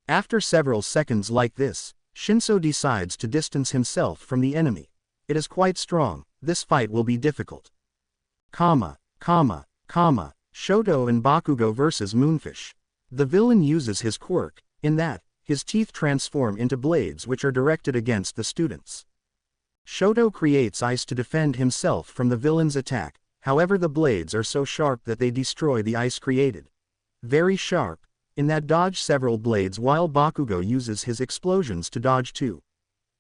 After several seconds like this, Shinso decides to distance himself from the enemy. It is quite strong. This fight will be difficult. Shoto and Bakugo vs. Moonfish. The villain uses his quirk, in that, his teeth transform into blades which are directed against the students. Shoto creates ice to defend himself from the villain's attack, however the blades are so sharp that they destroy the ice created. Very sharp, in that dodge several blades while Bakugo uses his explosions to dodge too.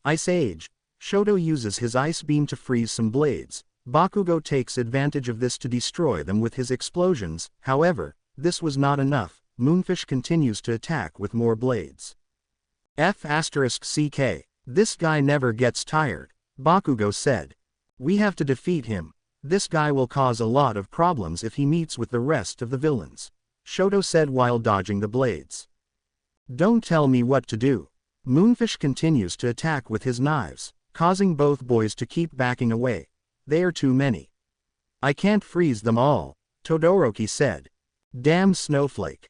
Ice Age. Shoto uses his ice beam to freeze some blades. Bakugo takes advantage of this to destroy them with his explosions. However, this was not enough. Moonfish continues to attack with more blades. F***CK. This guy never gets tired. Bakugo said. We have to defeat him. This guy will cause a lot of problems if he meets with the rest of the villains. Shoto said while dodging the blades. Don't tell me what to do. Moonfish continues to attack with his knives, causing both boys to keep backing away. They are too many. I can't freeze them all, Todoroki said. Damn snowflake.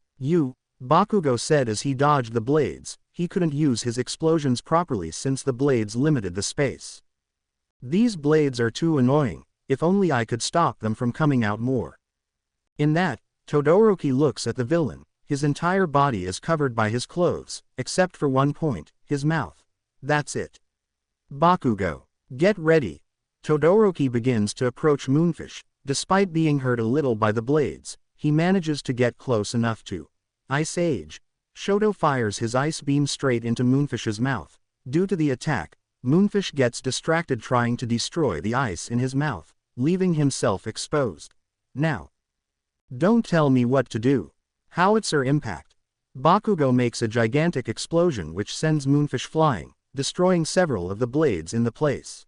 Bakugo said as he dodged the blades. He couldn't use his explosions properly since the blades limited the space. These blades are too annoying. If only I could stop them from coming out more. In that, Todoroki looks at the villain. His entire body is covered by his clothes, except for one point, his mouth. That's it. Bakugo. Get ready. Todoroki begins to approach Moonfish. Despite being hurt a little by the blades, he manages to get close enough to. Ice Age. Shoto fires his ice beam straight into Moonfish's mouth. Due to the attack, Moonfish gets distracted trying to destroy the ice in his mouth, leaving himself exposed. Now. Don't tell me what to do. Howitzer Impact. Bakugo makes a gigantic explosion which sends Moonfish flying, destroying several of the blades in the place.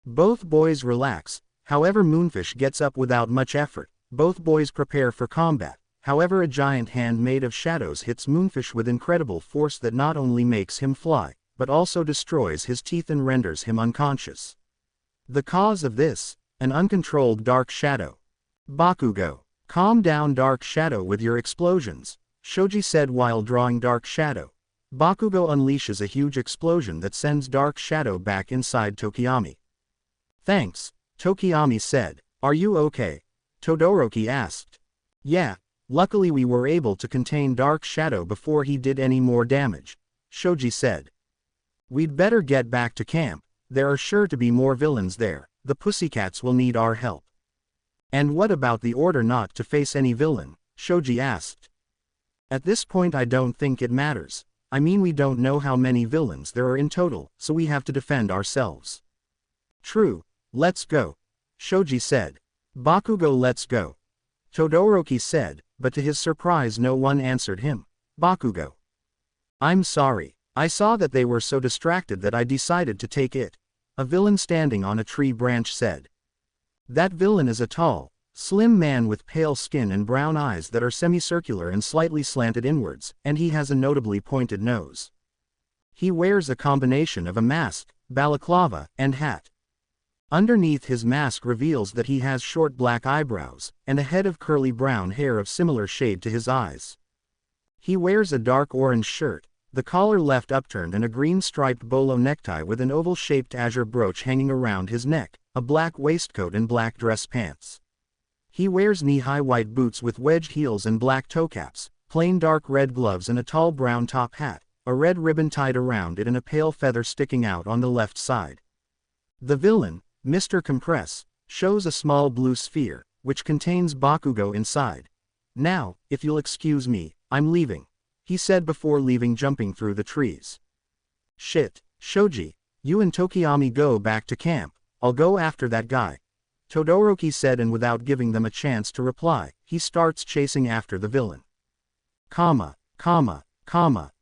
Both boys relax, however Moonfish gets up without much effort. Both boys prepare for combat, however a giant hand made of shadows hits Moonfish with incredible force that not only makes him fly, but also destroys his teeth and renders him unconscious. The cause of this? An uncontrolled dark shadow. Bakugo, calm down dark shadow with your explosions, Shoji said while drawing dark shadow. Bakugo unleashes a huge explosion that sends dark shadow back inside Tokiyami. Thanks, Tokiyami said. Are you okay? Todoroki asked. Yeah, luckily we were able to contain dark shadow before he did any more damage, Shoji said. We'd better get back to camp, there are sure to be more villains there, the pussycats will need our help. And what about the order not to face any villain? Shoji asked. At this point I don't think it matters. I mean we don't know how many villains there are in total, so we have to defend ourselves. True, let's go, Shoji said. Bakugo, let's go, Todoroki said, but to his surprise no one answered him. Bakugo. I'm sorry, I saw that they were so distracted that I decided to take it, a villain standing on a tree branch said. That villain is a tall, slim man with pale skin and brown eyes that are semicircular and slightly slanted inwards, and he has a notably pointed nose. He wears a combination of a mask, balaclava, and hat. Underneath his mask reveals that he has short black eyebrows, and a head of curly brown hair of similar shade to his eyes. He wears a dark orange shirt, the collar left upturned and a green striped bolo necktie with an oval-shaped azure brooch hanging around his neck, a black waistcoat and black dress pants. He wears knee-high white boots with wedged heels and black toe caps, plain dark red gloves and a tall brown top hat, a red ribbon tied around it and a pale feather sticking out on the left side. The villain, Mr. Compress, shows a small blue sphere, which contains Bakugo inside. Now, if you'll excuse me, I'm leaving, he said before leaving jumping through the trees. Shit, Shoji, you and Tokiyami go back to camp, I'll go after that guy, Todoroki said, and without giving them a chance to reply, he starts chasing after the villain.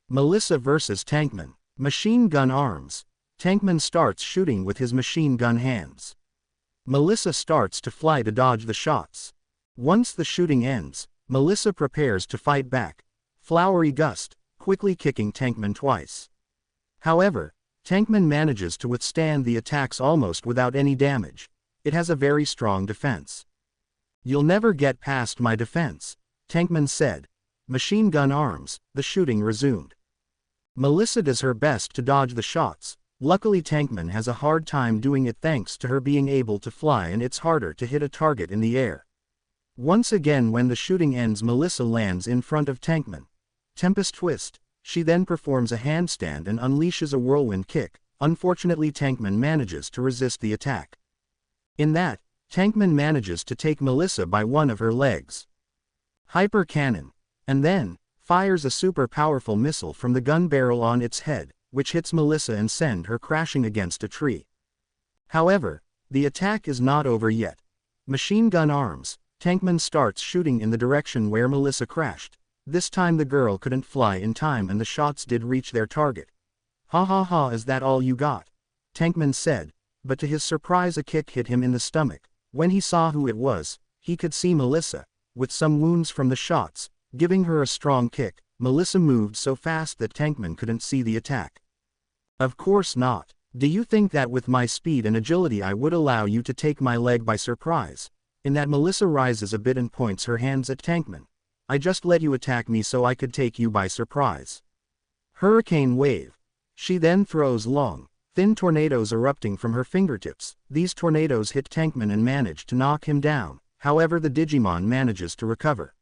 Melissa vs. Tankman. Machine gun arms. Tankman starts shooting with his machine gun hands. Melissa starts to fly to dodge the shots. Once the shooting ends, Melissa prepares to fight back. Flowery gust, quickly kicking Tankman twice. However, Tankman manages to withstand the attacks almost without any damage. It has a very strong defense. You'll never get past my defense, Tankman said. Machine gun arms, the shooting resumed. Melissa does her best to dodge the shots. Luckily Tankman has a hard time doing it thanks to her being able to fly, and it's harder to hit a target in the air. Once again when the shooting ends, Melissa lands in front of Tankman. Tempest twist, she then performs a handstand and unleashes a whirlwind kick. Unfortunately Tankman manages to resist the attack. In that, Tankman manages to take Melissa by one of her legs. Hyper cannon. And then, fires a super powerful missile from the gun barrel on its head, which hits Melissa and send her crashing against a tree. However, the attack is not over yet. Machine gun arms, Tankman starts shooting in the direction where Melissa crashed. This time the girl couldn't fly in time and the shots did reach their target. Ha ha ha, is that all you got? Tankman said, but to his surprise a kick hit him in the stomach. When he saw who it was, he could see Melissa, with some wounds from the shots, giving her a strong kick. Melissa moved so fast that Tankman couldn't see the attack. Of course not. Do you think that with my speed and agility I would allow you to take my leg by surprise? In that Melissa rises a bit and points her hands at Tankman. I just let you attack me so I could take you by surprise. Hurricane wave. She then throws long, thin tornadoes erupting from her fingertips. These tornadoes hit Tankman and manage to knock him down. However, the Digimon manages to recover.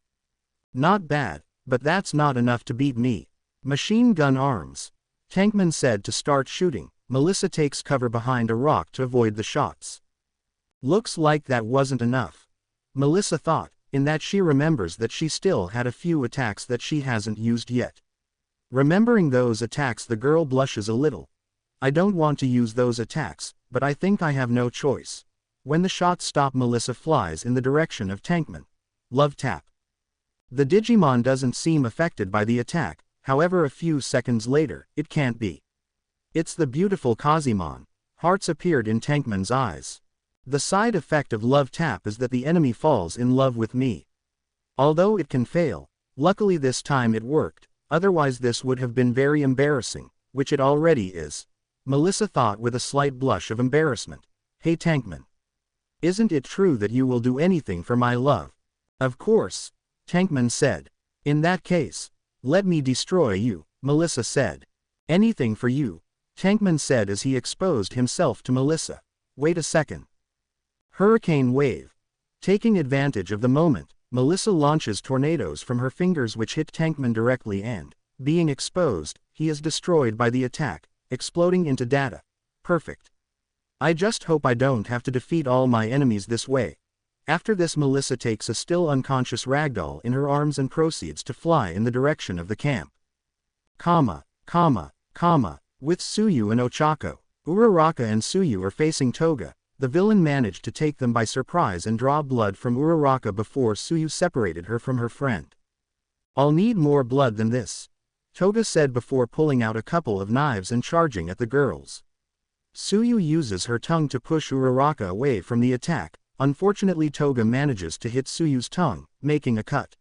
Not bad, but that's not enough to beat me. Machine gun arms. Tankman said to start shooting. Melissa takes cover behind a rock to avoid the shots. Looks like that wasn't enough, Melissa thought, in that she remembers that she still had a few attacks that she hasn't used yet. Remembering those attacks, the girl blushes a little. I don't want to use those attacks, but I think I have no choice. When the shots stop, Melissa flies in the direction of Tankman. Love tap. The Digimon doesn't seem affected by the attack. However, a few seconds later, it can't be. It's the beautiful Kazimon. Hearts appeared in Tankman's eyes. The side effect of love tap is that the enemy falls in love with me. Although it can fail, luckily this time it worked, otherwise this would have been very embarrassing, which it already is. Melissa thought with a slight blush of embarrassment. Hey Tankman. Isn't it true that you will do anything for my love? Of course, Tankman said. In that case, let me destroy you, Melissa said. Anything for you, Tankman said as he exposed himself to Melissa. Wait a second. Hurricane wave. Taking advantage of the moment, Melissa launches tornadoes from her fingers which hit Tankman directly and, being exposed, he is destroyed by the attack, exploding into data. Perfect. I just hope I don't have to defeat all my enemies this way. After this Melissa takes a still unconscious ragdoll in her arms and proceeds to fly in the direction of the camp. With Tsuyu and Ochako, Uraraka and Tsuyu are facing Toga. The villain managed to take them by surprise and draw blood from Uraraka before Tsuyu separated her from her friend. I'll need more blood than this, Toga said before pulling out a couple of knives and charging at the girls. Tsuyu uses her tongue to push Uraraka away from the attack. Unfortunately Toga manages to hit Tsuyu's tongue, making a cut.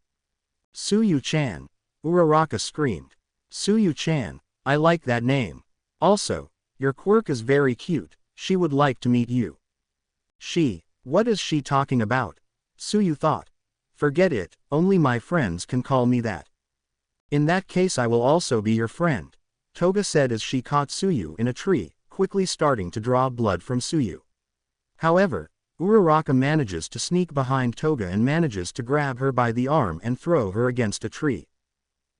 Tsuyu-chan, Uraraka screamed. Tsuyu-chan, I like that name. Also, your quirk is very cute, she would like to meet you. What is she talking about? Tsuyu thought. Forget it, only my friends can call me that. In that case I will also be your friend, Toga said as she caught Tsuyu in a tree, quickly starting to draw blood from Tsuyu. However, Uraraka manages to sneak behind Toga and manages to grab her by the arm and throw her against a tree.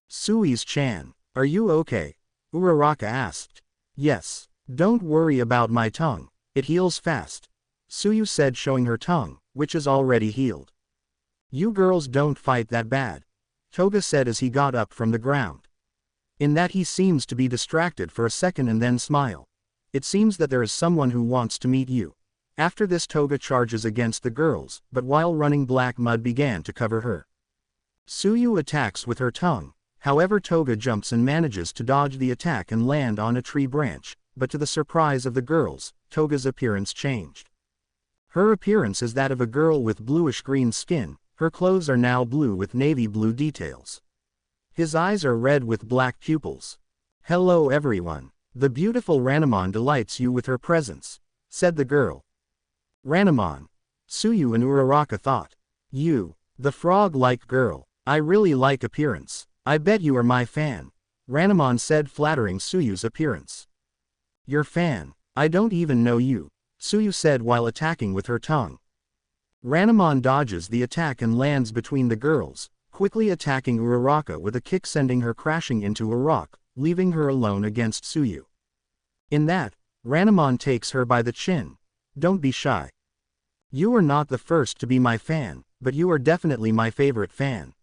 Sui's-chan, are you okay? Uraraka asked. Yes, don't worry about my tongue, it heals fast, Tsuyu said showing her tongue, which is already healed. You girls don't fight that bad, Toga said as he got up from the ground. In that he seems to be distracted for a second and then smile. It seems that there is someone who wants to meet you. After this Toga charges against the girls, but while running black mud began to cover her. Tsuyu attacks with her tongue, however Toga jumps and manages to dodge the attack and land on a tree branch, but to the surprise of the girls, Toga's appearance changed. Her appearance is that of a girl with bluish-green skin, her clothes are now blue with navy blue details. His eyes are red with black pupils. Hello everyone, the beautiful Ranamon delights you with her presence, said the girl. Ranamon, Tsuyu and Uraraka thought. You, the frog-like girl, I really like appearance, I bet you are my fan, Ranamon said flattering Tsuyu's appearance. Your fan, I don't even know you, Tsuyu said while attacking with her tongue. Ranamon dodges the attack and lands between the girls, quickly attacking Uraraka with a kick sending her crashing into a rock, leaving her alone against Tsuyu. In that, Ranamon takes her by the chin. Don't be shy. You are not the first to be my fan, but you are definitely my favorite fan.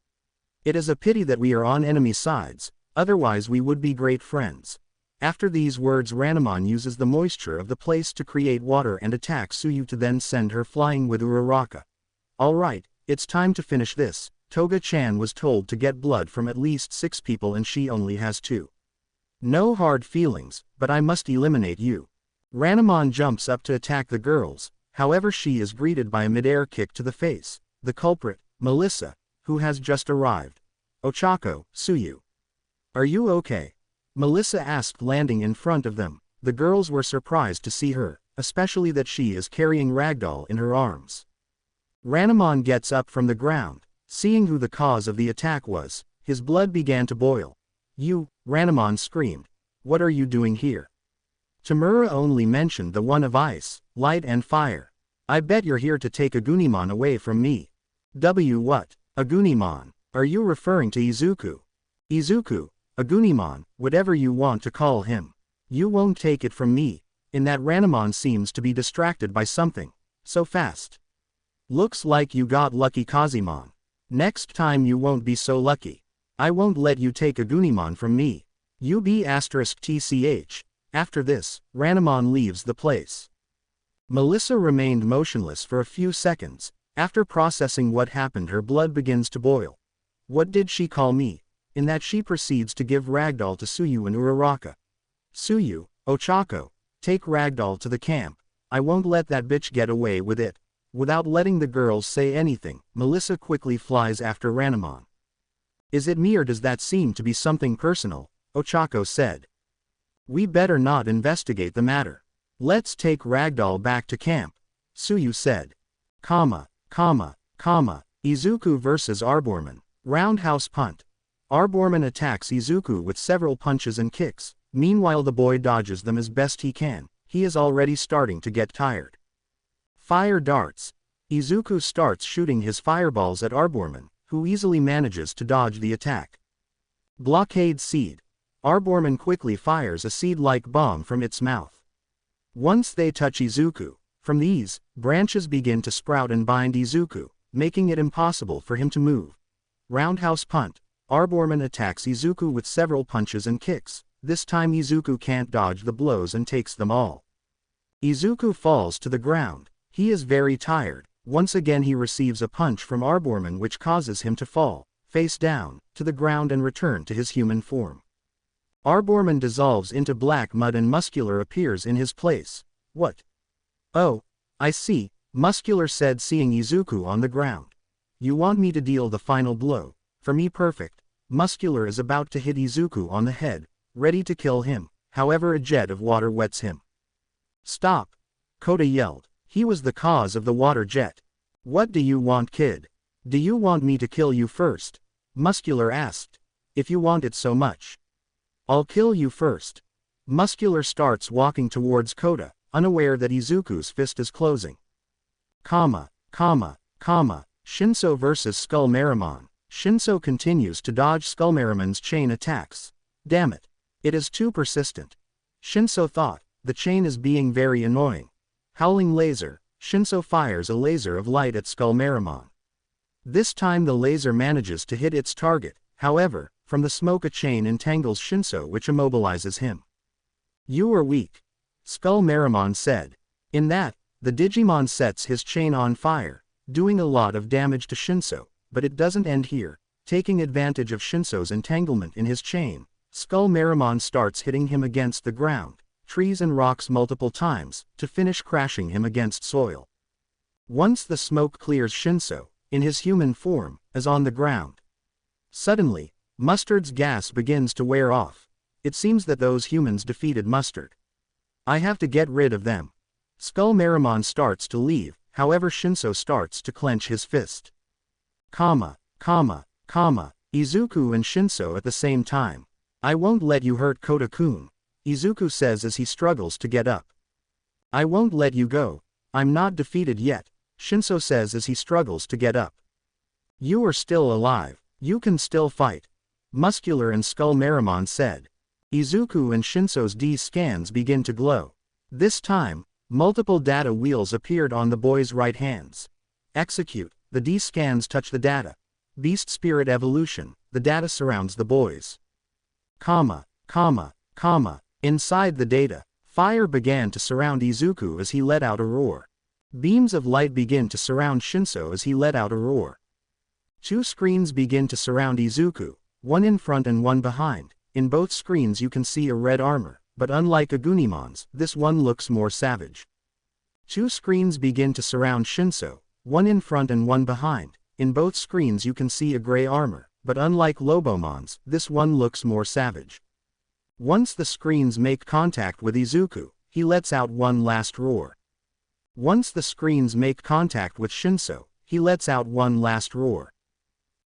It is a pity that we are on enemy sides, otherwise we would be great friends. After these words Ranamon uses the moisture of the place to create water and attack Tsuyu to then send her flying with Uraraka. Alright, it's time to finish this. Toga-chan was told to get blood from at least 6 people and she only has 2. No hard feelings, but I must eliminate you. Ranamon jumps up to attack the girls, however she is greeted by a mid-air kick to the face. The culprit, Melissa, who has just arrived. Ochako, Tsuyu. Are you okay? Melissa asked landing in front of them. The girls were surprised to see her, especially that she is carrying Ragdoll in her arms. Ranamon gets up from the ground. Seeing who the cause of the attack was, his blood began to boil. You, Ranamon screamed. What are you doing here? Tamura only mentioned the one of ice, light and fire. I bet you're here to take Agunimon away from me. What? Agunimon? Are you referring to Izuku? Izuku, Agunimon, whatever you want to call him. You won't take it from me. In that Ranamon seems to be distracted by something. So fast. Looks like you got lucky Kazimon. Next time you won't be so lucky. I won't let you take Agunimon from me. UB*TCH. After this, Ranamon leaves the place. Melissa remained motionless for a few seconds. After processing what happened her blood begins to boil. What did she call me? In that she proceeds to give Ragdoll to Tsuyu and Uraraka. Tsuyu, Ochako, Take Ragdoll to the camp. I won't let that bitch get away with it. Without letting the girls say anything, Melissa quickly flies after Ranamon. Is it me or does that seem to be something personal? Ochako said. We better not investigate the matter. Let's take Ragdoll back to camp, Suyu said. Izuku vs. Arborman. Roundhouse punt. Arborman attacks Izuku with several punches and kicks. Meanwhile the boy dodges them as best he can. He is already starting to get tired. Fire darts. Izuku starts shooting his fireballs at Arborman, who easily manages to dodge the attack. Blockade seed. Arborman quickly fires a seed-like bomb from its mouth. Once they touch Izuku, from these, branches begin to sprout and bind Izuku, making it impossible for him to move. Roundhouse punt. Arborman attacks Izuku with several punches and kicks. This time Izuku can't dodge the blows and takes them all. Izuku falls to the ground. He is very tired. Once again he receives a punch from Arborman which causes him to fall, face down, to the ground and return to his human form. Arborman dissolves into black mud and Muscular appears in his place. What? Oh, I see, Muscular said seeing Izuku on the ground. You want me to deal the final blow? For me perfect. Muscular is about to hit Izuku on the head, ready to kill him, however a jet of water wets him. Stop! Kota yelled. He was the cause of the water jet. What do you want, kid? Do you want me to kill you first? Muscular asked. If you want it so much. I'll kill you first. Muscular starts walking towards Kota, unaware that Izuku's fist is closing. Shinso vs. Skullmeramon. Shinso continues to dodge Skullmeramon's chain attacks. Damn it. It is too persistent. Shinso thought, the chain is being very annoying. Howling laser. Shinso fires a laser of light at Skullmeramon. This time the laser manages to hit its target, however, from the smoke a chain entangles Shinso which immobilizes him. You are weak. Skullmeramon said. In that, the Digimon sets his chain on fire, doing a lot of damage to Shinso, but it doesn't end here. Taking advantage of Shinso's entanglement in his chain, Skullmeramon starts hitting him against the ground, trees and rocks multiple times, to finish crashing him against soil. Once the smoke clears, Shinso, in his human form, is on the ground. Suddenly, Mustard's gas begins to wear off. It seems that those humans defeated Mustard. I have to get rid of them. Skullmeramon starts to leave, however Shinso starts to clench his fist. Izuku and Shinso at the same time. I won't let you hurt Kota-kun, Izuku says as he struggles to get up. I won't let you go. I'm not defeated yet, Shinso says as he struggles to get up. You are still alive. You can still fight. Muscular and Skullmeramon said. Izuku and Shinso's D-scans begin to glow. This time, multiple data wheels appeared on the boys' right hands. Execute. The D-scans touch the data. Beast Spirit Evolution. The data surrounds the boys. Inside the data, fire began to surround Izuku as he let out a roar. Beams of light begin to surround Shinso as he let out a roar. Two screens begin to surround Izuku, one in front and one behind. In both screens you can see a red armor, but unlike Agunimon's, this one looks more savage. Two screens begin to surround Shinso, one in front and one behind. In both screens you can see a gray armor, but unlike Lobomon's, this one looks more savage. Once the screens make contact with Izuku, he lets out one last roar. Once the screens make contact with Shinso, he lets out one last roar.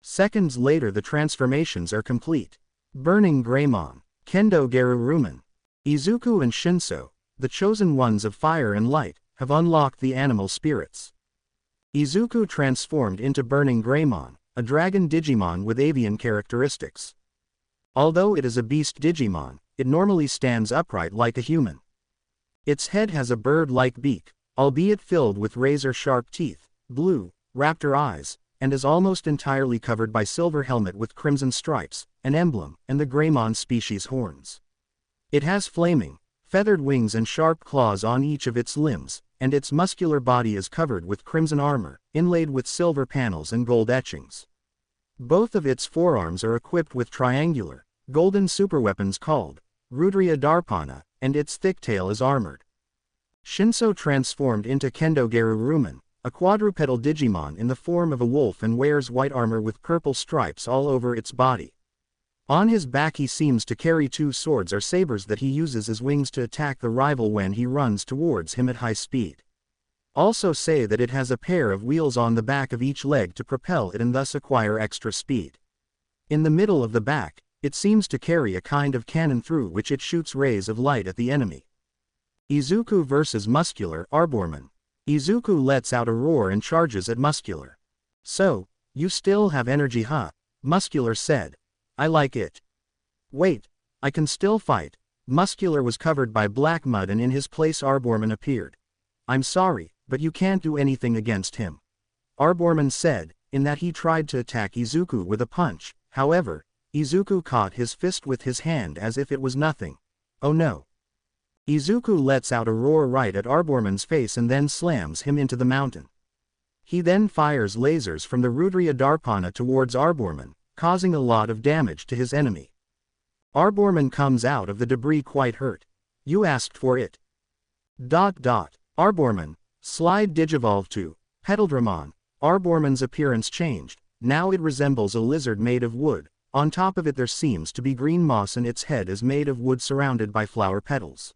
Seconds later the transformations are complete. Burning Greymon, Kendo Geruruman. Izuku and Shinso, the chosen ones of fire and light, have unlocked the animal spirits. Izuku transformed into Burning Greymon, a dragon Digimon with avian characteristics. Although it is a beast Digimon, it normally stands upright like a human. Its head has a bird-like beak, albeit filled with razor-sharp teeth, blue, raptor eyes, and is almost entirely covered by silver helmet with crimson stripes, an emblem, and the Greymon species horns. It has flaming, feathered wings and sharp claws on each of its limbs, and its muscular body is covered with crimson armor, inlaid with silver panels and gold etchings. Both of its forearms are equipped with triangular, golden superweapons called Rudria Darpana, and its thick tail is armored. Shinso transformed into Kendo Geruruman, a quadrupedal Digimon in the form of a wolf, and wears white armor with purple stripes all over its body. On his back he seems to carry 2 swords or sabers that he uses as wings to attack the rival when he runs towards him at high speed. Also say that it has a pair of wheels on the back of each leg to propel it and thus acquire extra speed. In the middle of the back, it seems to carry a kind of cannon through which it shoots rays of light at the enemy. Izuku vs. Muscular Arborman. Izuku lets out a roar and charges at Muscular. "So, you still have energy, huh?" Muscular said. "I like it." "Wait, I can still fight." Muscular was covered by black mud and in his place Arborman appeared. "I'm sorry, but you can't do anything against him," Arborman said, in that he tried to attack Izuku with a punch. However, Izuku caught his fist with his hand as if it was nothing. "Oh no." Izuku lets out a roar right at Arborman's face and then slams him into the mountain. He then fires lasers from the Rudria Darpana towards Arborman, causing a lot of damage to his enemy. Arborman comes out of the debris quite hurt. "You asked for it." Arborman, slide Digivolve to Petaldragon. Arborman's appearance changed. Now it resembles a lizard made of wood. On top of it there seems to be green moss and its head is made of wood surrounded by flower petals.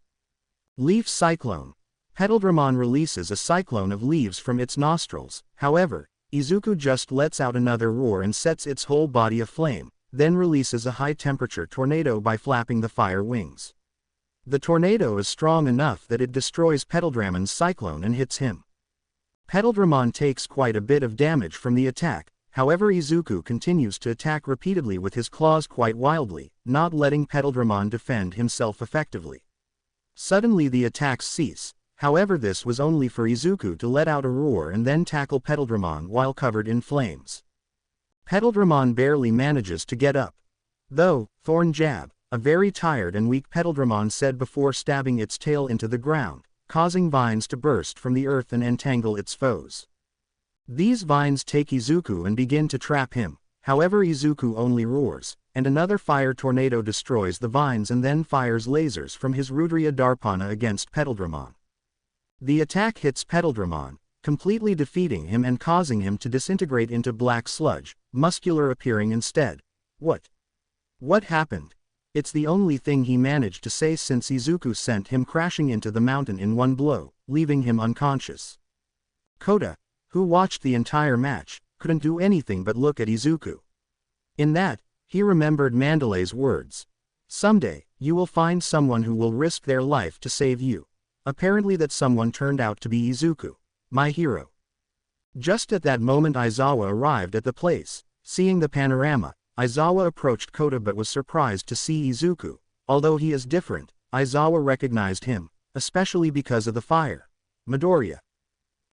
Leaf Cyclone. Petaldragon releases a cyclone of leaves from its nostrils. However, Izuku just lets out another roar and sets its whole body aflame, then releases a high-temperature tornado by flapping the fire wings. The tornado is strong enough that it destroys Petaldragon's cyclone and hits him. Petaldragon takes quite a bit of damage from the attack. However, Izuku continues to attack repeatedly with his claws quite wildly, not letting Petaldragon defend himself effectively. Suddenly the attacks cease. However, this was only for Izuku to let out a roar and then tackle Petaldragon while covered in flames. Petaldragon barely manages to get up. Though, Thorn Jab, a very tired and weak Petaldragon said before stabbing its tail into the ground, causing vines to burst from the earth and entangle its foes. These vines take Izuku and begin to trap him. However, Izuku only roars, and another fire tornado destroys the vines and then fires lasers from his Rudria Darpana against Petaldragon. The attack hits Petaldragon, completely defeating him and causing him to disintegrate into black sludge, Muscular appearing instead. What happened?" It's the only thing he managed to say since Izuku sent him crashing into the mountain in one blow, leaving him unconscious. Kota, who watched the entire match, couldn't do anything but look at Izuku. In that, he remembered Mandalay's words. "Someday, you will find someone who will risk their life to save you." Apparently that someone turned out to be Izuku, my hero. Just at that moment Aizawa arrived at the place. Seeing the panorama, Aizawa approached Kota but was surprised to see Izuku. Although he is different, Aizawa recognized him, especially because of the fire. Midoriya.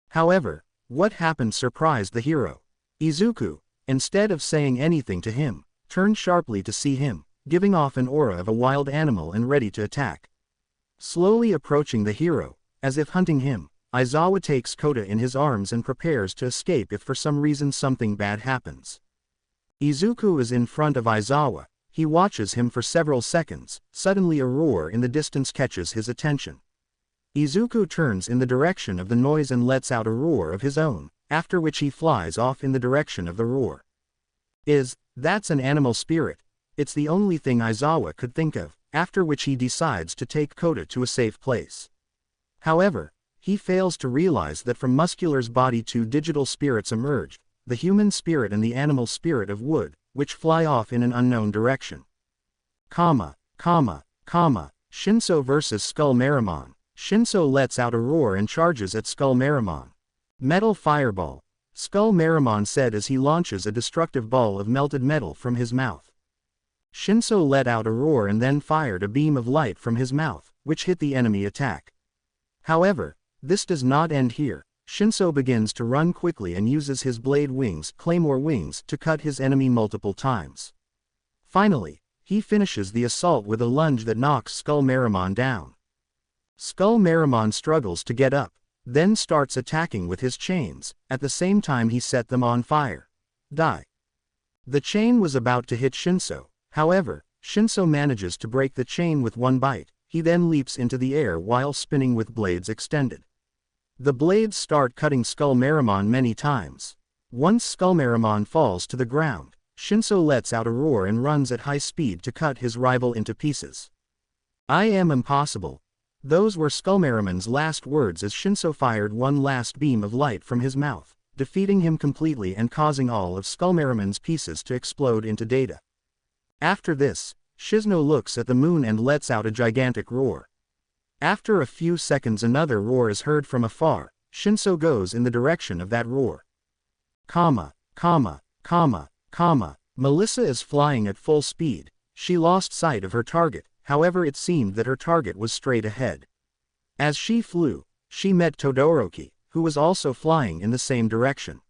However, what happened surprised the hero. Izuku, instead of saying anything to him, turned sharply to see him, giving off an aura of a wild animal and ready to attack. Slowly approaching the hero, as if hunting him, Aizawa takes Kota in his arms and prepares to escape if for some reason something bad happens. Izuku is in front of Aizawa. He watches him for several seconds. Suddenly a roar in the distance catches his attention. Izuku turns in the direction of the noise and lets out a roar of his own, after which he flies off in the direction of the roar. That's an animal spirit. It's the only thing Aizawa could think of, after which he decides to take Kota to a safe place. However, he fails to realize that from Muscular's body 2 digital spirits emerged, the human spirit and the animal spirit of wood, which fly off in an unknown direction. Shinso vs. Skull Meramon. Shinso lets out a roar and charges at Skull Meramon. Metal Fireball. Skull Meramon said as he launches a destructive ball of melted metal from his mouth. Shinso let out a roar and then fired a beam of light from his mouth, which hit the enemy attack. However, this does not end here. Shinso begins to run quickly and uses his blade wings, Claymore wings, to cut his enemy multiple times. Finally, he finishes the assault with a lunge that knocks Skull Meramon down. Skull Meramon struggles to get up, then starts attacking with his chains. At the same time he set them on fire. Die. The chain was about to hit Shinso. However, Shinso manages to break the chain with one bite. he then leaps into the air while spinning with blades extended. The blades start cutting Skullmeramon many times. Once Skullmeramon falls to the ground, Shinso lets out a roar and runs at high speed to cut his rival into pieces. "I am impossible." Those were Skullmeramon's last words as Shinso fired one last beam of light from his mouth, defeating him completely and causing all of Skullmeramon's pieces to explode into data. After this, Shizno looks at the moon and lets out a gigantic roar. After a few seconds another roar is heard from afar. Shinso goes in the direction of that roar. Melissa is flying at full speed. She lost sight of her target, however it seemed that her target was straight ahead. As she flew, she met Todoroki, who was also flying in the same direction.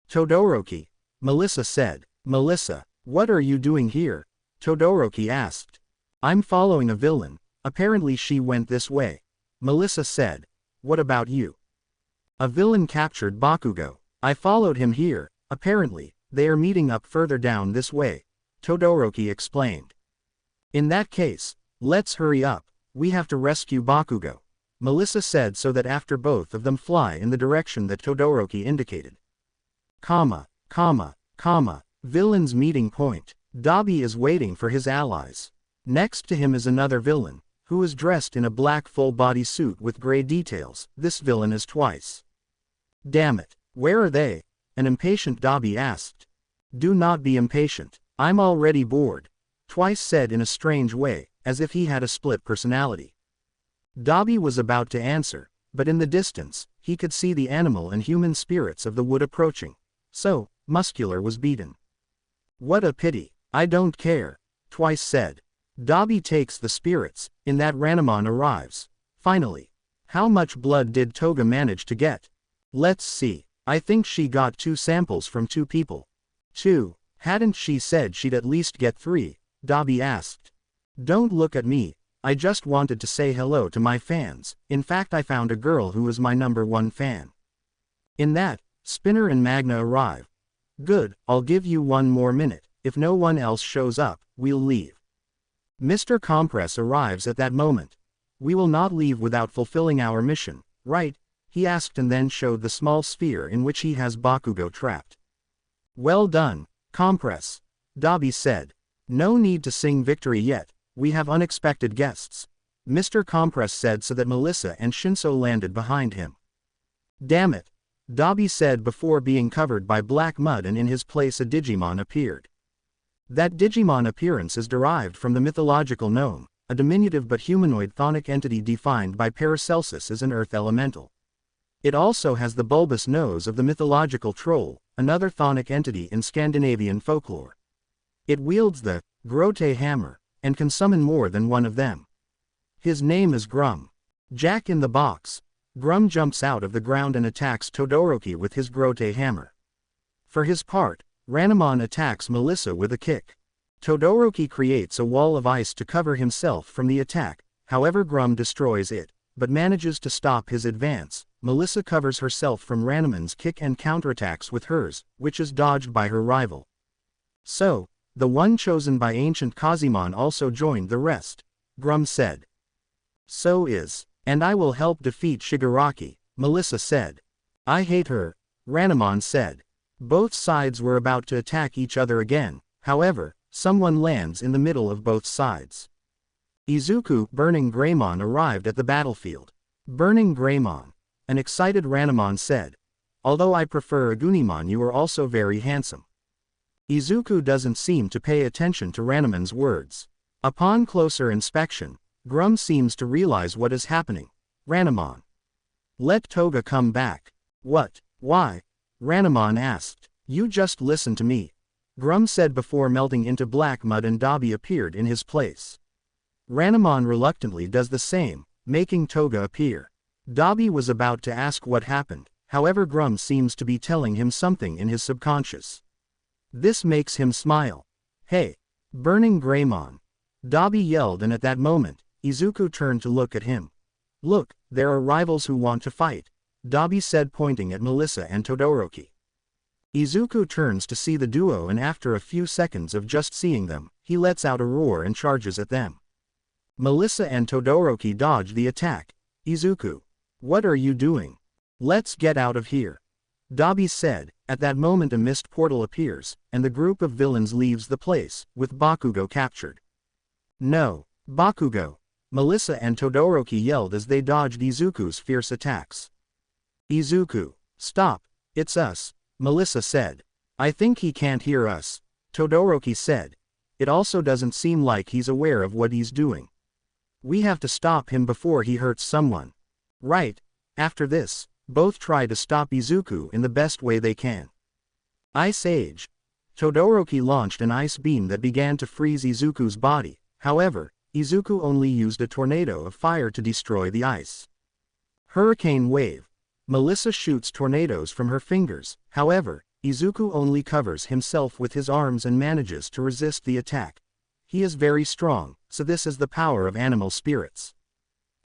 "Todoroki," Melissa said. "Melissa, what are you doing here?" Todoroki asked. "I'm following a villain. Apparently she went this way." Melissa said. "What about you?" "A villain captured Bakugo. I followed him here. Apparently, they are meeting up further down this way," Todoroki explained. "In that case, let's hurry up. We have to rescue Bakugo," Melissa said so that after both of them fly in the direction that Todoroki indicated. Villain's meeting point. Dabi is waiting for his allies. Next to him is another villain, who is dressed in a black full-body suit with gray details. This villain is Twice. "Damn it, where are they?" an impatient Dabi asked. "Do not be impatient. I'm already bored," Twice said in a strange way, as if he had a split personality. Dabi was about to answer, but in the distance, he could see the animal and human spirits of the wood approaching. So, Muscular was beaten. "What a pity. I don't care," Twice said. Dabi takes the spirits, in that Ranamon arrives. Finally. How much blood did Toga manage to get? Let's see. I think she got 2 samples from 2 people. 2. Hadn't she said she'd at least get 3? Dabi asked. "Don't look at me. I just wanted to say hello to my fans. In fact, I found a girl who is my #1 fan." In that, Spinner and Magna arrive. "Good, I'll give you 1 more minute. If no one else shows up, we'll leave." Mr. Compress arrives at that moment. "We will not leave without fulfilling our mission, right?" he asked and then showed the small sphere in which he has Bakugo trapped. "Well done, Compress," Dabi said. "No need to sing victory yet, we have unexpected guests," Mr. Compress said so that Melissa and Shinso landed behind him. "Damn it," Dabi said before being covered by black mud and in his place a Digimon appeared. That Digimon appearance is derived from the mythological gnome, a diminutive but humanoid chthonic entity defined by Paracelsus as an earth elemental. It also has the bulbous nose of the mythological troll, another chthonic entity in Scandinavian folklore. It wields the Grote hammer, and can summon more than one of them. His name is Grum. Jack in the Box. Grum jumps out of the ground and attacks Todoroki with his Grote hammer. For his part, Ranamon attacks Melissa with a kick. Todoroki creates a wall of ice to cover himself from the attack, however Grum destroys it, but manages to stop his advance. Melissa covers herself from Ranamon's kick and counterattacks with hers, which is dodged by her rival. "So, the one chosen by ancient Kazimon also joined the rest," Grum said. "So is, and I will help defeat Shigaraki," Melissa said. "I hate her," Ranamon said. Both sides were about to attack each other again, however, someone lands in the middle of both sides. Izuku Burning Greymon arrived at the battlefield. "Burning Greymon," an excited Ranamon said. "Although I prefer Agunimon, you are also very handsome." Izuku doesn't seem to pay attention to Ranamon's words. Upon closer inspection, Grum seems to realize what is happening. "Ranamon. Let Toga come back." "What? Why?" Ranamon asked. "You just listen to me," Grum said before melting into black mud and Dabi appeared in his place. Ranamon reluctantly does the same, making Toga appear. Dabi was about to ask what happened, however Grum seems to be telling him something in his subconscious. This makes him smile. "Hey, Burning Greymon," Dabi yelled, and at that moment, Izuku turned to look at him. "Look, there are rivals who want to fight," Dabi said pointing at Melissa and Todoroki. Izuku turns to see the duo and after a few seconds of just seeing them, he lets out a roar and charges at them. Melissa and Todoroki dodge the attack. Izuku. What are you doing? Let's get out of here. Dabi said. At that moment a mist portal appears, and the group of villains leaves the place, with Bakugo captured. No, Bakugo! Melissa and Todoroki yelled as they dodged Izuku's fierce attacks. Izuku, stop, it's us, Melissa said. I think he can't hear us, Todoroki said. It also doesn't seem like he's aware of what he's doing. We have to stop him before he hurts someone. Right. After this, both try to stop Izuku in the best way they can. Ice Age. Todoroki launched an ice beam that began to freeze Izuku's body. However, Izuku only used a tornado of fire to destroy the ice. Hurricane Wave. Melissa shoots tornadoes from her fingers. However, Izuku only covers himself with his arms and manages to resist the attack. He is very strong, so this is the power of animal spirits.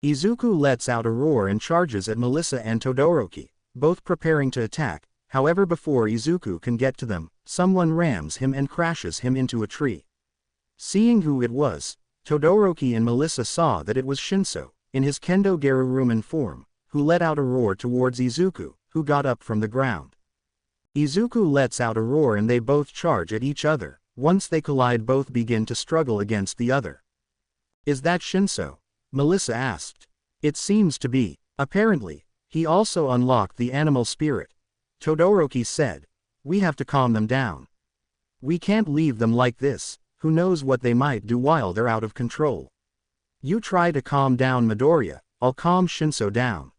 Izuku lets out a roar and charges at Melissa and Todoroki, both preparing to attack. However, before Izuku can get to them, someone rams him and crashes him into a tree. Seeing who it was, Todoroki and Melissa saw that it was Shinso, in his Kendo Garuruman form, who let out a roar towards Izuku, who got up from the ground. Izuku lets out a roar and they both charge at each other. Once they collide, both begin to struggle against the other. Is that Shinso? Melissa asked. It seems to be. Apparently, he also unlocked the animal spirit. Todoroki said. We have to calm them down. We can't leave them like this. Who knows what they might do while they're out of control. You try to calm down Midoriya, I'll calm Shinso down.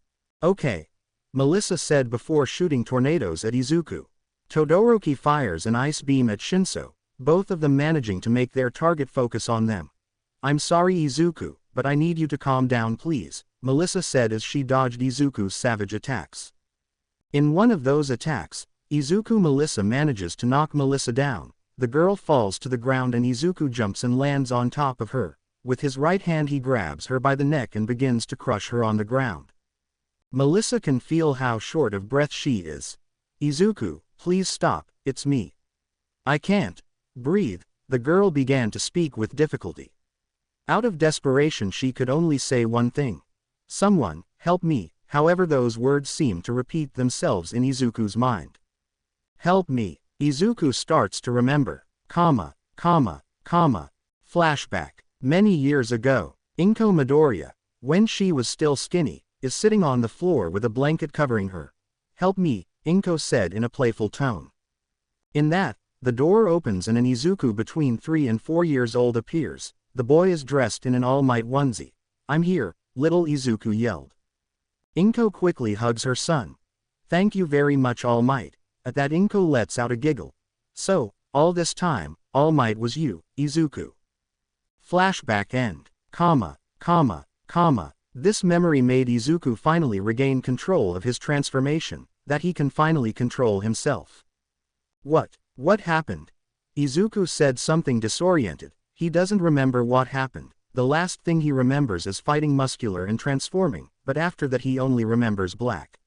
Okay. Melissa said before shooting tornadoes at Izuku. Todoroki fires an ice beam at Shinso, both of them managing to make their target focus on them. I'm sorry Izuku, but I need you to calm down please, Melissa said as she dodged Izuku's savage attacks. In one of those attacks, Melissa manages to knock Melissa down. The girl falls to the ground and Izuku jumps and lands on top of her. With his right hand he grabs her by the neck and begins to crush her on the ground. Melissa can feel how short of breath she is. Izuku, please stop, it's me. I can't breathe, the girl began to speak with difficulty. Out of desperation she could only say one thing. Someone, help me, however those words seem to repeat themselves in Izuku's mind. Help me, Izuku starts to remember. Flashback. Many years ago, Inko Midoriya, when she was still skinny, is sitting on the floor with a blanket covering her. Help me, Inko said in a playful tone. In that, the door opens and an Izuku between 3 and 4 years old appears. The boy is dressed in an All Might onesie. I'm here, little Izuku yelled. Inko quickly hugs her son. Thank you very much All Might. At that Inko lets out a giggle. So, all this time, All Might was you, Izuku. Flashback end. This memory made Izuku finally regain control of his transformation, that he can finally control himself. What happened? Izuku said something disoriented. He doesn't remember what happened. The last thing he remembers is fighting Muscular and transforming, but after that he only remembers black.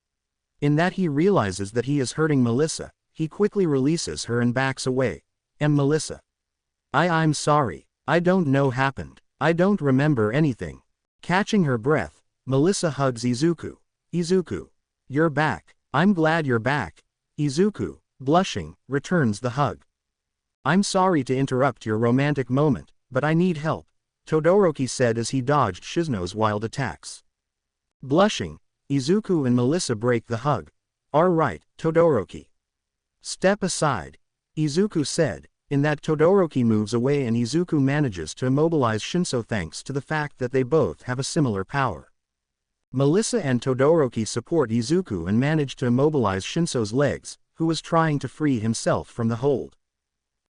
In that he realizes that he is hurting Melissa, he quickly releases her and backs away. Melissa. I'm sorry. I don't know happened. I don't remember anything. Catching her breath, Melissa hugs Izuku. Izuku. You're back. I'm glad you're back. Izuku, blushing, returns the hug. I'm sorry to interrupt your romantic moment, but I need help, Todoroki said as he dodged Shizno's wild attacks. Blushing, Izuku and Melissa break the hug. Alright, Todoroki. Step aside, Izuku said. In that Todoroki moves away and Izuku manages to immobilize Shinso thanks to the fact that they both have a similar power. Melissa and Todoroki support Izuku and manage to immobilize Shinso's legs, who was trying to free himself from the hold.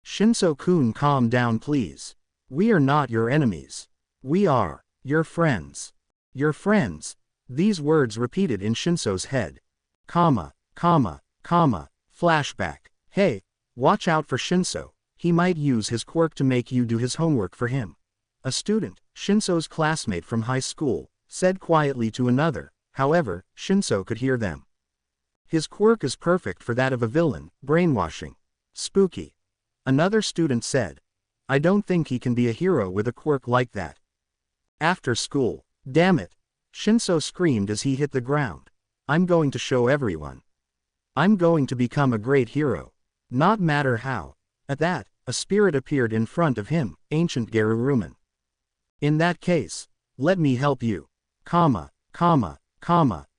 Shinso-kun, calm down please. We are not your enemies. We are your friends. Your friends. These words repeated in Shinso's head. Flashback. Hey, watch out for Shinso. He might use his quirk to make you do his homework for him. A student, Shinso's classmate from high school, said quietly to another. However, Shinso could hear them. His quirk is perfect for that of a villain, brainwashing. Spooky. Another student said. I don't think he can be a hero with a quirk like that. After school. Damn it. Shinso screamed as he hit the ground. I'm going to show everyone. I'm going to become a great hero. Not matter how. At that, a spirit appeared in front of him, ancient Geruruman. In that case, let me help you.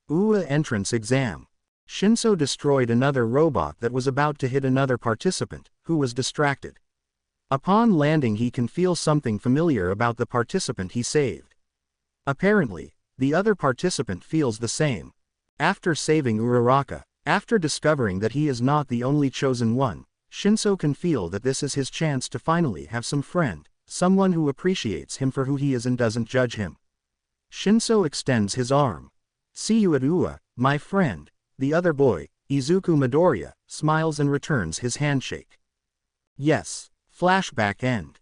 Ua entrance exam. Shinso destroyed another robot that was about to hit another participant, who was distracted. Upon landing he can feel something familiar about the participant he saved. Apparently, the other participant feels the same. After saving Uraraka, after discovering that he is not the only chosen one, Shinso can feel that this is his chance to finally have some friend, someone who appreciates him for who he is and doesn't judge him. Shinso extends his arm. See you at Ua, my friend. The other boy, Izuku Midoriya, smiles and returns his handshake. Yes. Flashback end.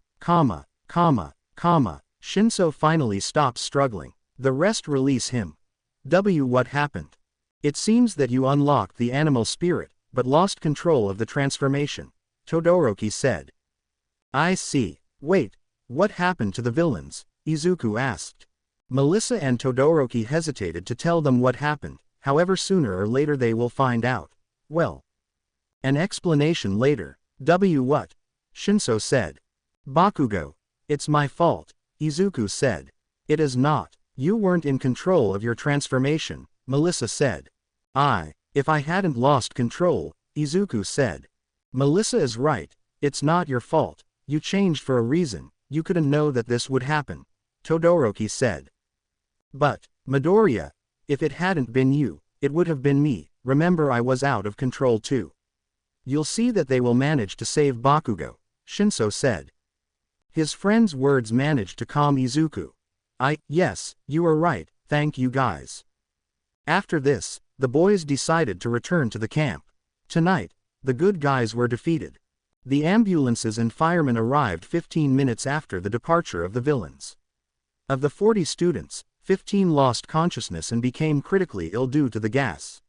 Shinso finally stops struggling. The rest release him. What happened? It seems that you unlocked the animal spirit, but lost control of the transformation, Todoroki said. I see. Wait, what happened to the villains? Izuku asked. Melissa and Todoroki hesitated to tell them what happened, however sooner or later they will find out. Well. An explanation later. What? Shinso said. Bakugo. It's my fault, Izuku said. It is not. You weren't in control of your transformation, Melissa said. If I hadn't lost control, Izuku said. Melissa is right, it's not your fault, you changed for a reason, you couldn't know that this would happen, Todoroki said. But, Midoriya, if it hadn't been you, it would have been me, remember I was out of control too. You'll see that they will manage to save Bakugo, Shinso said. His friend's words managed to calm Izuku. Yes, you are right, thank you guys. After this, the boys decided to return to the camp. Tonight, the good guys were defeated. The ambulances and firemen arrived 15 minutes after the departure of the villains. Of the 40 students, 15 lost consciousness and became critically ill due to the gas.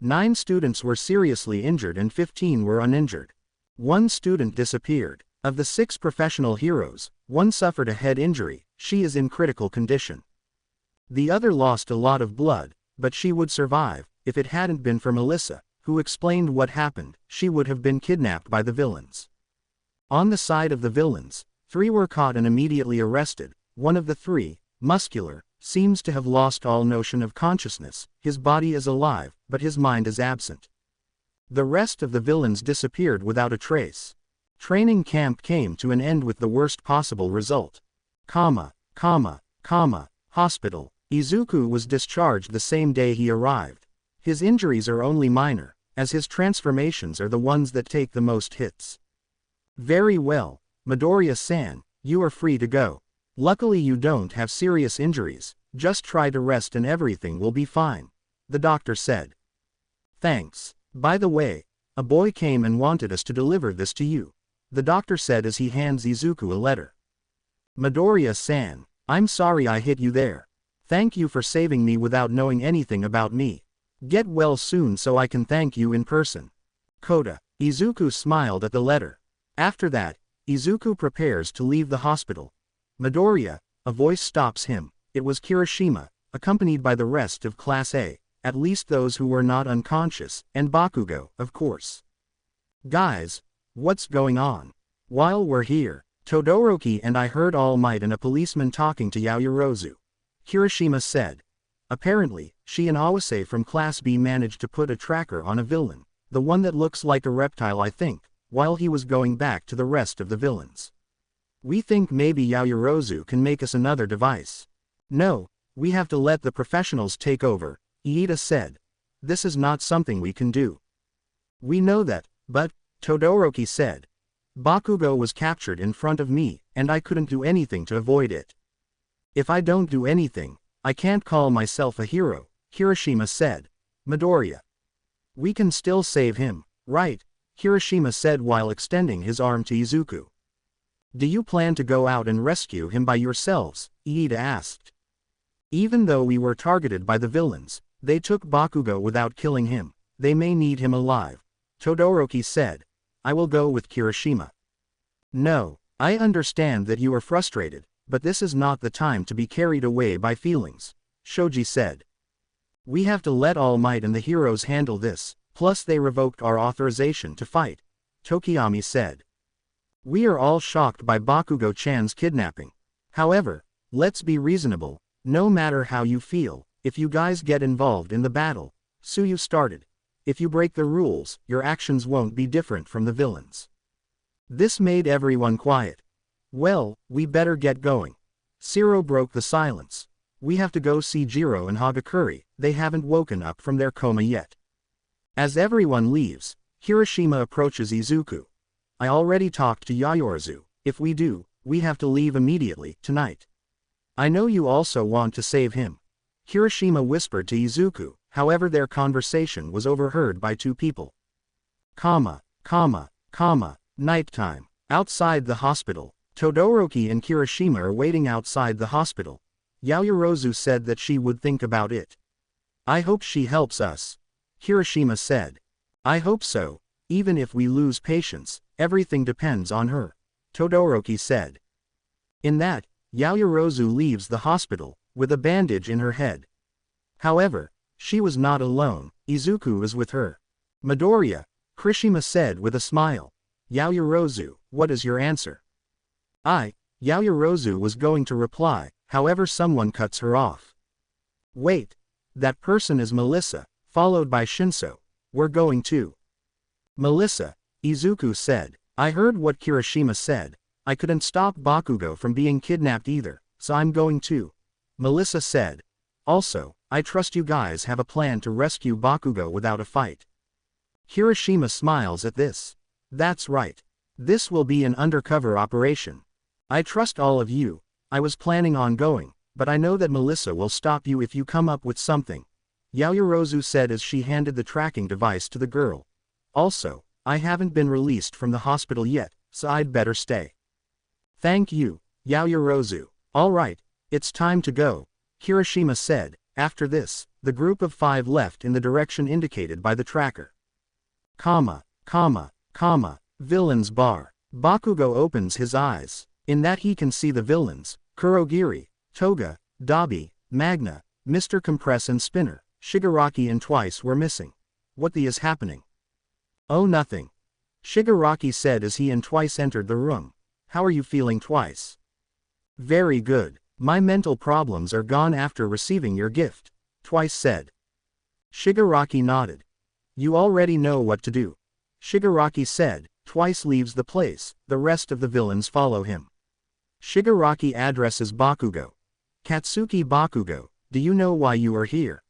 9 students were seriously injured and 15 were uninjured. 1 student disappeared. Of the 6 professional heroes, 1 suffered a head injury, she is in critical condition. The other lost a lot of blood, but she would survive. If it hadn't been for Melissa, who explained what happened, she would have been kidnapped by the villains. On the side of the villains, 3 were caught and immediately arrested. One of the 3, Muscular, seems to have lost all notion of consciousness. His body is alive, but his mind is absent. The rest of the villains disappeared without a trace. Training camp came to an end with the worst possible result. Hospital. Izuku was discharged the same day he arrived. His injuries are only minor, as his transformations are the ones that take the most hits. Very well, Midoriya-san, you are free to go. Luckily you don't have serious injuries, just try to rest and everything will be fine, the doctor said. Thanks. By the way, a boy came and wanted us to deliver this to you, the doctor said as he hands Izuku a letter. Midoriya-san, I'm sorry I hit you there. Thank you for saving me without knowing anything about me. Get well soon so I can thank you in person. Kota. Izuku smiled at the letter. After that, Izuku prepares to leave the hospital. Midoriya, a voice stops him. It was Kirishima, accompanied by the rest of Class A, at least those who were not unconscious, and Bakugo, of course. Guys, what's going on? While we're here, Todoroki and I heard All Might and a policeman talking to Yaoyorozu. Kirishima said. Apparently, she and Awase from Class B managed to put a tracker on a villain, the one that looks like a reptile I think, while he was going back to the rest of the villains. We think maybe Yaoyorozu can make us another device. No, we have to let the professionals take over, Iida said. This is not something we can do. We know that, but, Todoroki said. Bakugo was captured in front of me, and I couldn't do anything to avoid it. If I don't do anything, I can't call myself a hero, Kirishima said. Midoriya. We can still save him, right? Kirishima said while extending his arm to Izuku. Do you plan to go out and rescue him by yourselves? Iida asked. Even though we were targeted by the villains, they took Bakugo without killing him. They may need him alive. Todoroki said. I will go with Kirishima. No, I understand that you are frustrated, but this is not the time to be carried away by feelings, Shoji said. We have to let All Might and the heroes handle this, plus they revoked our authorization to fight, Tokiyami said. We are all shocked by Bakugo-chan's kidnapping. However, let's be reasonable, no matter how you feel, if you guys get involved in the battle, Tsuyu started. If you break the rules, your actions won't be different from the villains. This made everyone quiet. Well, we better get going. Shiro broke the silence. We have to go see Jiro and Hagakure, they haven't woken up from their coma yet. As everyone leaves, Hiroshima approaches Izuku. I already talked to Yaoyorozu, if we do, we have to leave immediately, tonight. I know you also want to save him. Hiroshima whispered to Izuku, however their conversation was overheard by two people. Nighttime. Outside the hospital, Todoroki and Kirishima are waiting outside the hospital. Yaoyorozu said that she would think about it. I hope she helps us. Kirishima said. I hope so, even if we lose patience, everything depends on her, Todoroki said. In that, Yaoyorozu leaves the hospital, with a bandage in her head. However, she was not alone, Izuku is with her. Midoriya, Kirishima said with a smile. Yaoyorozu, what is your answer? Yaoyorozu was going to reply, however someone cuts her off. Wait. That person is Melissa, followed by Shinso. We're going to. Melissa, Izuku said. I heard what Kirishima said. I couldn't stop Bakugo from being kidnapped either, so I'm going to. Melissa said. Also, I trust you guys have a plan to rescue Bakugo without a fight. Kirishima smiles at this. That's right. This will be an undercover operation. I trust all of you. I was planning on going, but I know that Melissa will stop you if you come up with something, Yaoyorozu said as she handed the tracking device to the girl. Also, I haven't been released from the hospital yet, so I'd better stay. Thank you, Yaoyorozu. All right, it's time to go, Kirishima said. After this, the group of 5 left in the direction indicated by the tracker. Villains bar. Bakugo opens his eyes. In that he can see the villains, Kurogiri, Toga, Dabi, Magna, Mr. Compress and Spinner. Shigaraki and Twice were missing. What the is happening? Oh, nothing. Shigaraki said as he and Twice entered the room. How are you feeling, Twice? Very good. My mental problems are gone after receiving your gift, Twice said. Shigaraki nodded. You already know what to do. Shigaraki said. Twice leaves the place, the rest of the villains follow him. Shigaraki addresses Bakugo. Katsuki Bakugo, do you know why you are here?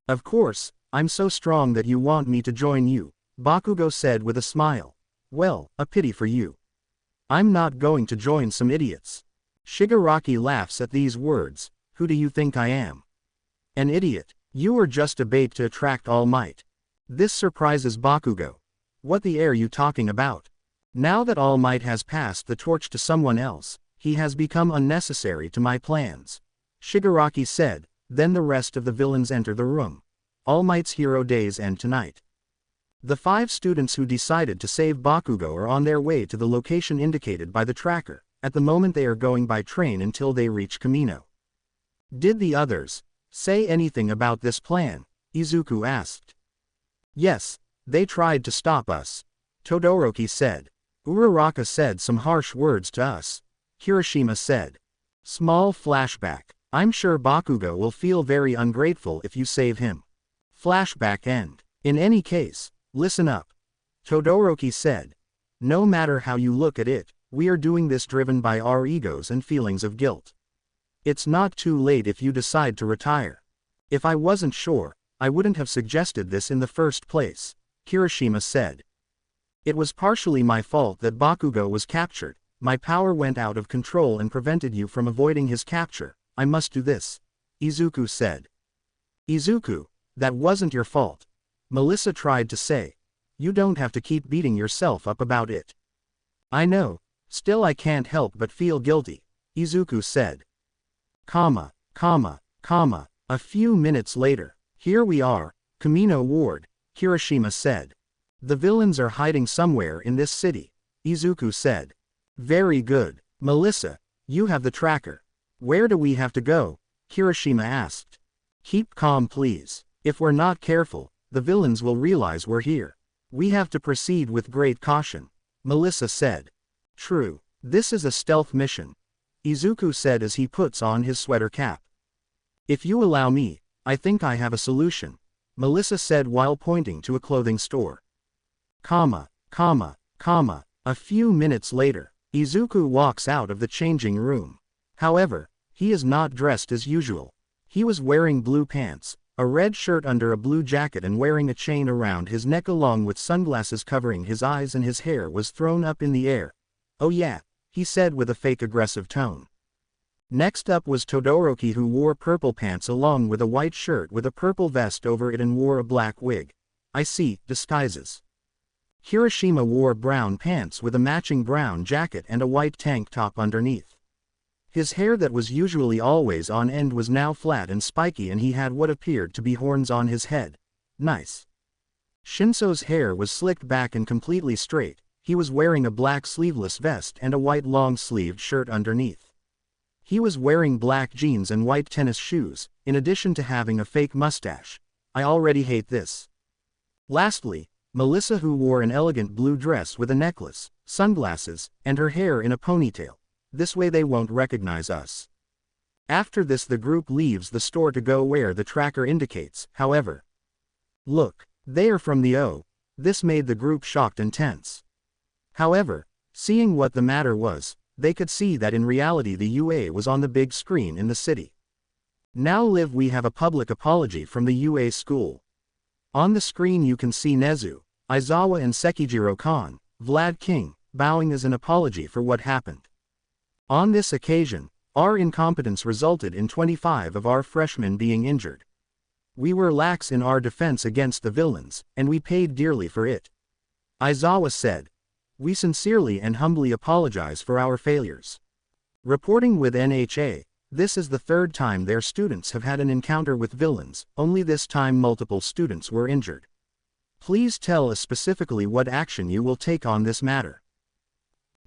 Of course, I'm so strong that you want me to join you, Bakugo said with a smile. Well, a pity for you. I'm not going to join some idiots. Shigaraki laughs at these words. Who do you think I am? An idiot. You are just a bait to attract All Might. This surprises Bakugo. What the are you talking about? Now that All Might has passed the torch to someone else, he has become unnecessary to my plans. Shigaraki said. Then the rest of the villains enter the room. All Might's hero days end tonight. The 5 students who decided to save Bakugo are on their way to the location indicated by the tracker. At the moment they are going by train until they reach Kamino. Did the others say anything about this plan? Izuku asked. Yes, they tried to stop us, Todoroki said. Uraraka said some harsh words to us, Kirishima said. Small flashback. I'm sure Bakugo will feel very ungrateful if you save him. Flashback end. In any case, listen up, Todoroki said. No matter how you look at it, we are doing this driven by our egos and feelings of guilt. It's not too late if you decide to retire. If I wasn't sure, I wouldn't have suggested this in the first place, Kirishima said. It was partially my fault that Bakugo was captured. My power went out of control and prevented you from avoiding his capture. I must do this, Izuku said. Izuku, that wasn't your fault. Melissa tried to say. You don't have to keep beating yourself up about it. I know, still I can't help but feel guilty, Izuku said. A few minutes later. Here we are, Kamino Ward, Kirishima said. The villains are hiding somewhere in this city, Izuku said. Very good, Melissa, You have the tracker. Where do we have to go? Kirishima asked. Keep calm please. If we're not careful, the villains will realize we're here. We have to proceed with great caution, Melissa said. True. This is a stealth mission, Izuku said as he puts on his sweater cap. If you allow me, I think I have a solution, Melissa said while pointing to a clothing store. A few minutes later, Izuku walks out of the changing room. However, he is not dressed as usual. He was wearing blue pants, a red shirt under a blue jacket and wearing a chain around his neck along with sunglasses covering his eyes, and his hair was thrown up in the air. Oh yeah, he said with a fake aggressive tone. Next up was Todoroki, who wore purple pants along with a white shirt with a purple vest over it and wore a black wig. I see, disguises. Kirishima wore brown pants with a matching brown jacket and a white tank top underneath. His hair that was usually always on end was now flat and spiky, and he had what appeared to be horns on his head. Nice. Shinso's hair was slicked back and completely straight. He was wearing a black sleeveless vest and a white long-sleeved shirt underneath. He was wearing black jeans and white tennis shoes, in addition to having a fake mustache. I already hate this. Lastly, Melissa, who wore an elegant blue dress with a necklace, sunglasses, and her hair in a ponytail. This way they won't recognize us. After this, the group leaves the store to go where the tracker indicates. However, look, they are from the O. This made the group shocked and tense. However, seeing what the matter was, they could see that in reality the UA was on the big screen in the city. Now live, we have a public apology from the UA school. On the screen you can see Nezu, Aizawa and Sekijiro-kan, Vlad King, bowing as an apology for what happened. On this occasion, our incompetence resulted in 25 of our freshmen being injured. We were lax in our defense against the villains, and we paid dearly for it. Aizawa said. We sincerely and humbly apologize for our failures. Reporting with NHA, this is the third time their students have had an encounter with villains, only this time multiple students were injured. Please tell us specifically what action you will take on this matter.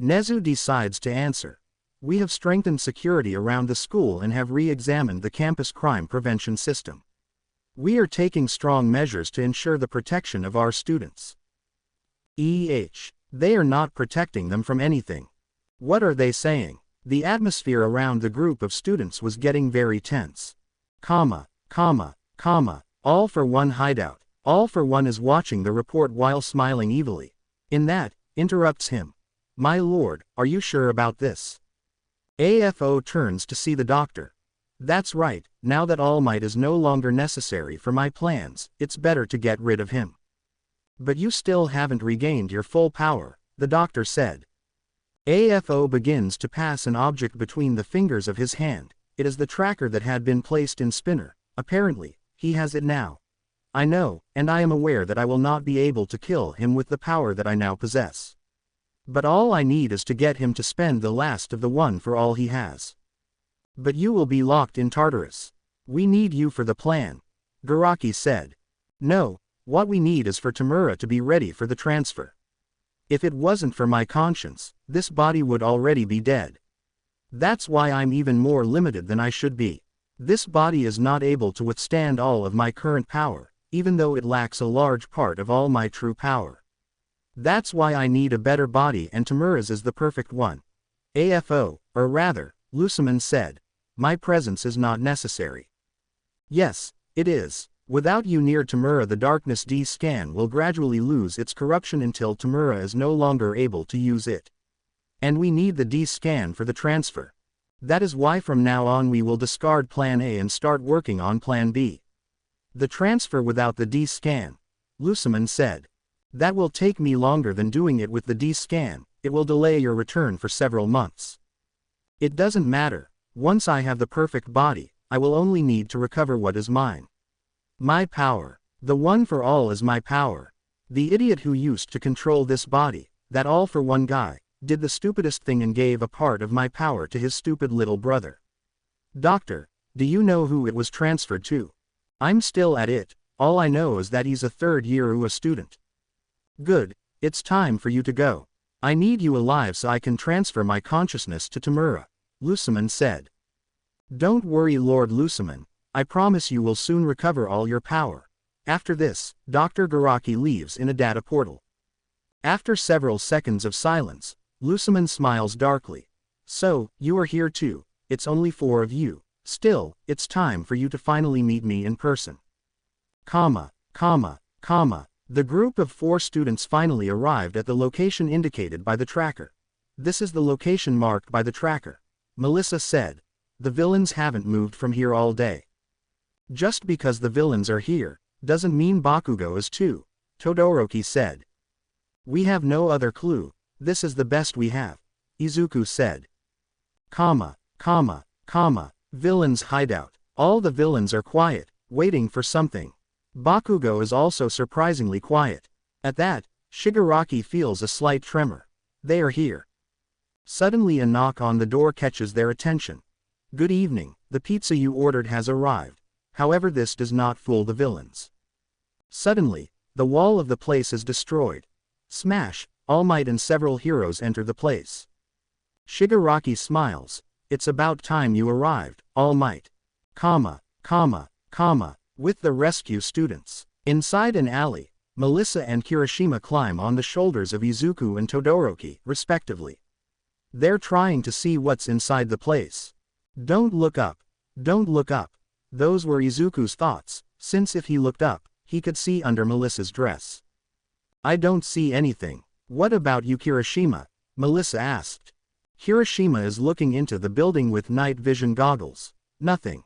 Nezu decides to answer. We have strengthened security around the school and have re-examined the campus crime prevention system. We are taking strong measures to ensure the protection of our students. They are not protecting them from anything. What are they saying? The atmosphere around the group of students was getting very tense. All for One hideout. All for One is watching the report while smiling evilly. In that, interrupts him. My lord, are you sure about this? AFO turns to see the doctor. That's right, now that All Might is no longer necessary for my plans, it's better to get rid of him. But you still haven't regained your full power, the doctor said. AFO begins to pass an object between the fingers of his hand. It is the tracker that had been placed in Spinner. Apparently, he has it now. I know, and I am aware that I will not be able to kill him with the power that I now possess. But all I need is to get him to spend the last of the one for all he has. But you will be locked in Tartarus. We need you for the plan, Garaki said. No, what we need is for Tamura to be ready for the transfer. If it wasn't for my conscience, this body would already be dead. That's why I'm even more limited than I should be. This body is not able to withstand all of my current power, even though it lacks a large part of all my true power. That's why I need a better body, and Tamura's is the perfect one. AFO, or rather, Luciman said. My presence is not necessary. Yes, it is. Without you near Tamura, the Darkness D-scan will gradually lose its corruption until Tamura is no longer able to use it. And we need the D-scan for the transfer. That is why from now on we will discard Plan A and start working on Plan B. The transfer without the D-scan, Luciman said. That will take me longer than doing it with the D-scan. It will delay your return for several months. It doesn't matter. Once I have the perfect body, I will only need to recover what is mine. My power. The one for all is my power. The idiot who used to control this body, that all for one guy, did the stupidest thing and gave a part of my power to his stupid little brother. Doctor, do you know who it was transferred to? I'm still at it. All I know is that he's a third-year UA student. Good, it's time for you to go. I need you alive so I can transfer my consciousness to Tamura. Lusamon said. Don't worry, Lord Lusamon, I promise you will soon recover all your power. After this, Dr. Garaki leaves in a data portal. After several seconds of silence, Lusamon smiles darkly. So, you are here too, it's only 4 of you. Still, it's time for you to finally meet me in person. The group of 4 students finally arrived at the location indicated by the tracker. This is the location marked by the tracker. Melissa said. The villains haven't moved from here all day. Just because the villains are here, doesn't mean Bakugo is too, Todoroki said. We have no other clue, this is the best we have, Izuku said. Villains hideout. All the villains are quiet, waiting for something. Bakugo is also surprisingly quiet. At that, Shigaraki feels a slight tremor. They are here. Suddenly a knock on the door catches their attention. Good evening, the pizza you ordered has arrived. However, this does not fool the villains. Suddenly, the wall of the place is destroyed. Smash, All Might and several heroes enter the place. Shigaraki smiles. It's about time you arrived, All Might. With the rescue students. Inside an alley, Melissa and Kirishima climb on the shoulders of Izuku and Todoroki, respectively. They're trying to see what's inside the place. Don't look up. Don't look up. Those were Izuku's thoughts, since if he looked up, he could see under Melissa's dress. I don't see anything. What about you, Kirishima? Melissa asked. Kirishima is looking into the building with night vision goggles. Nothing.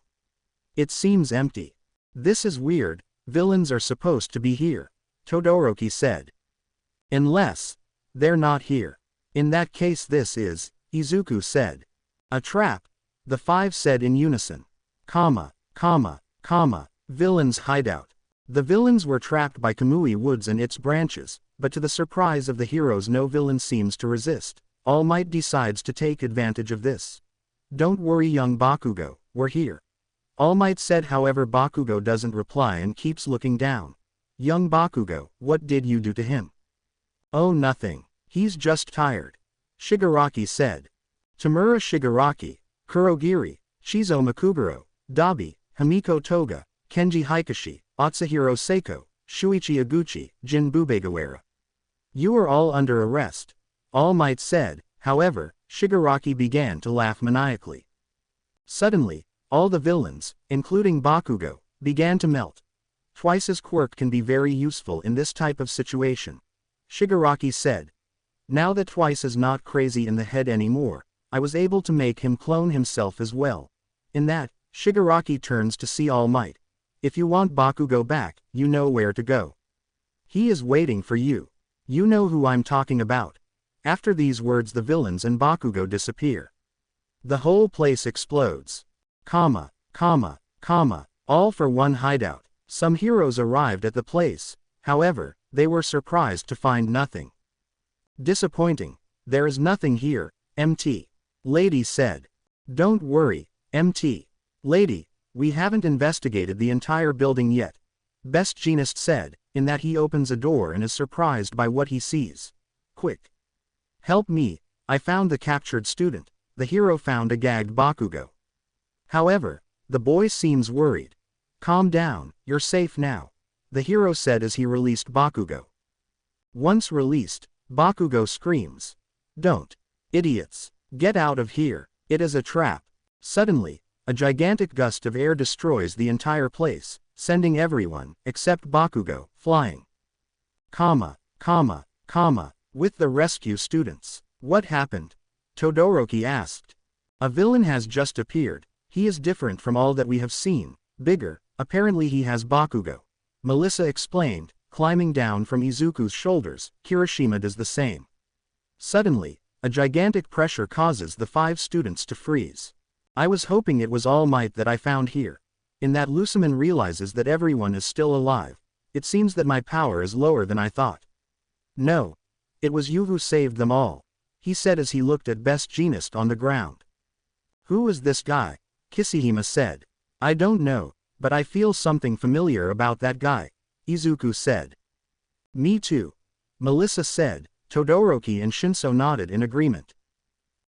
It seems empty. This is weird, villains are supposed to be here, Todoroki said. Unless they're not here. In that case this is, Izuku said. A trap, the 5 said in unison. Villains hideout. The villains were trapped by Kamui Woods and its branches, but to the surprise of the heroes no villain seems to resist. All Might decides to take advantage of this. Don't worry, young Bakugo, we're here. All Might said, however Bakugo doesn't reply and keeps looking down. Young Bakugo, what did you do to him? Oh, nothing. He's just tired. Shigaraki said. Tamura Shigaraki, Kurogiri, Shizo Makuguro, Dabi, Himiko Toga, Kenji Hikashi, Atsuhiro Seiko, Shuichi Iguchi, Jin Bubegawara. You are all under arrest. All Might said, however, Shigaraki began to laugh maniacally. Suddenly, all the villains, including Bakugo, began to melt. Twice's quirk can be very useful in this type of situation. Shigaraki said. Now that Twice is not crazy in the head anymore, I was able to make him clone himself as well. In that, Shigaraki turns to see All Might. If you want Bakugo back, you know where to go. He is waiting for you. You know who I'm talking about. After these words the villains and Bakugo disappear. The whole place explodes. All for one hideout. Some heroes arrived at the place, however, they were surprised to find nothing. Disappointing. There is nothing here, MT. Lady said. Don't worry, MT. Lady, we haven't investigated the entire building yet. Best Jeanist said, in that he opens a door and is surprised by what he sees. Quick. Help me, I found the captured student. The hero found a gagged Bakugo. However, the boy seems worried. Calm down, you're safe now, the hero said as he released Bakugo. Once released, Bakugo screams. Don't. Idiots. Get out of here, it is a trap. Suddenly, a gigantic gust of air destroys the entire place, sending everyone, except Bakugo, flying. With the rescue students. What happened? Todoroki asked. A villain has just appeared. He is different from all that we have seen, bigger, apparently he has Bakugo. Melissa explained, climbing down from Izuku's shoulders. Kirishima does the same. Suddenly, a gigantic pressure causes the 5 students to freeze. I was hoping it was All Might that I found here. In that Lusamon realizes that everyone is still alive. It seems that my power is lower than I thought. No. It was you who saved them all, he said as he looked at Best Jeanist on the ground. Who is this guy? Kisihima said. I don't know, but I feel something familiar about that guy, Izuku said. Me too. Melissa said. Todoroki and Shinso nodded in agreement.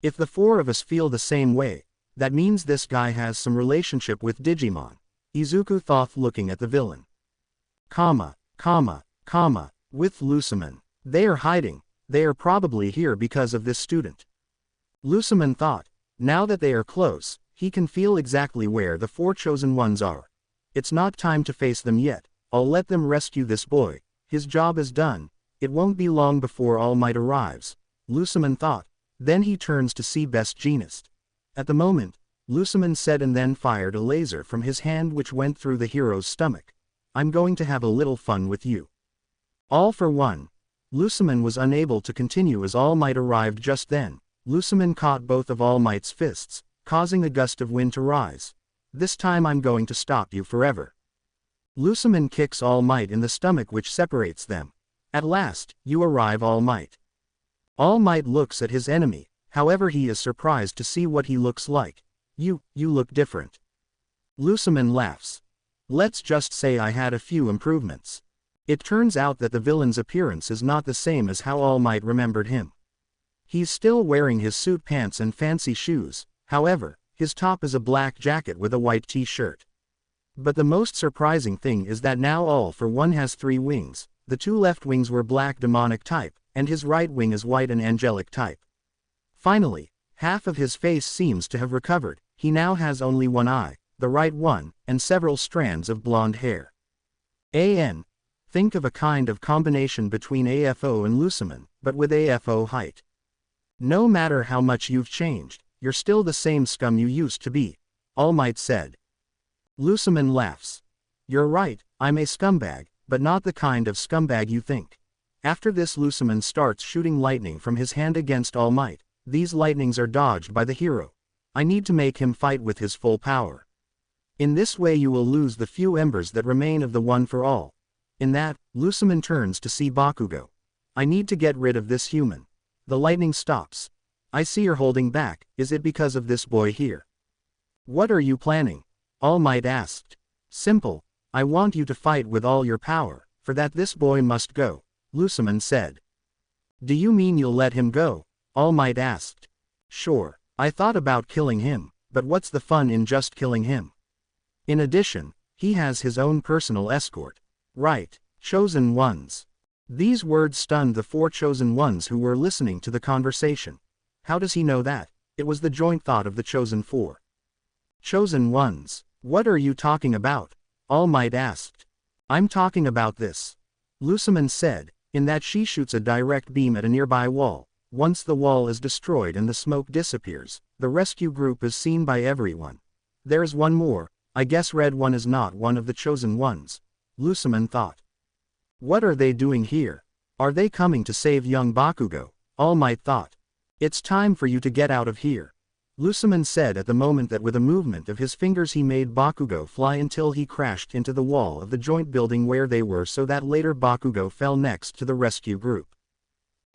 If the four of us feel the same way, that means this guy has some relationship with Digimon, Izuku thought looking at the villain. With Luciman. They are hiding, they are probably here because of this student. Luciman thought, now that they are close, he can feel exactly where the four chosen ones are. It's not time to face them yet, I'll let them rescue this boy, his job is done, it won't be long before All Might arrives, Luciman thought, then he turns to see Best Jeanist. At the moment, Luciman said and then fired a laser from his hand which went through the hero's stomach. I'm going to have a little fun with you. All for one. Luciman was unable to continue as All Might arrived just then. Luciman caught both of All Might's fists, causing a gust of wind to rise. This time I'm going to stop you forever. Luciman kicks All Might in the stomach which separates them. At last, you arrive All Might. All Might looks at his enemy, however he is surprised to see what he looks like. You look different. Luciman laughs. Let's just say I had a few improvements. It turns out that the villain's appearance is not the same as how All Might remembered him. He's still wearing his suit pants and fancy shoes, however, his top is a black jacket with a white t-shirt. But the most surprising thing is that now All for One has 3 wings, the 2 left wings were black demonic type, and his right wing is white and angelic type. Finally, half of his face seems to have recovered, he now has only one eye, the right one, and several strands of blonde hair. Think of a kind of combination between AFO and Luciman, but with AFO height. No matter how much you've changed, you're still the same scum you used to be, All Might said. Luciman laughs. You're right, I'm a scumbag, but not the kind of scumbag you think. After this Luciman starts shooting lightning from his hand against All Might. These lightnings are dodged by the hero. I need to make him fight with his full power. In this way you will lose the few embers that remain of the One for All. In that, Luciman turns to see Bakugo. I need to get rid of this human. The lightning stops. I see you're holding back, is it because of this boy here? What are you planning? All Might asked. Simple, I want you to fight with all your power, for that this boy must go, Luciman said. Do you mean you'll let him go? All Might asked. Sure, I thought about killing him, but what's the fun in just killing him? In addition, he has his own personal escort. Right, chosen ones. These words stunned the 4 chosen ones who were listening to the conversation. How does he know that? It was the joint thought of the chosen 4. Chosen ones. What are you talking about? All Might asked. I'm talking about this. Luciman said, in that she shoots a direct beam at a nearby wall. Once the wall is destroyed and the smoke disappears, the rescue group is seen by everyone. There's one more, I guess Red One is not one of the chosen ones, Luciman thought. What are they doing here? Are they coming to save young Bakugo? All Might thought. It's time for you to get out of here. Luciman said at the moment that with a movement of his fingers he made Bakugo fly until he crashed into the wall of the joint building where they were so that later Bakugo fell next to the rescue group.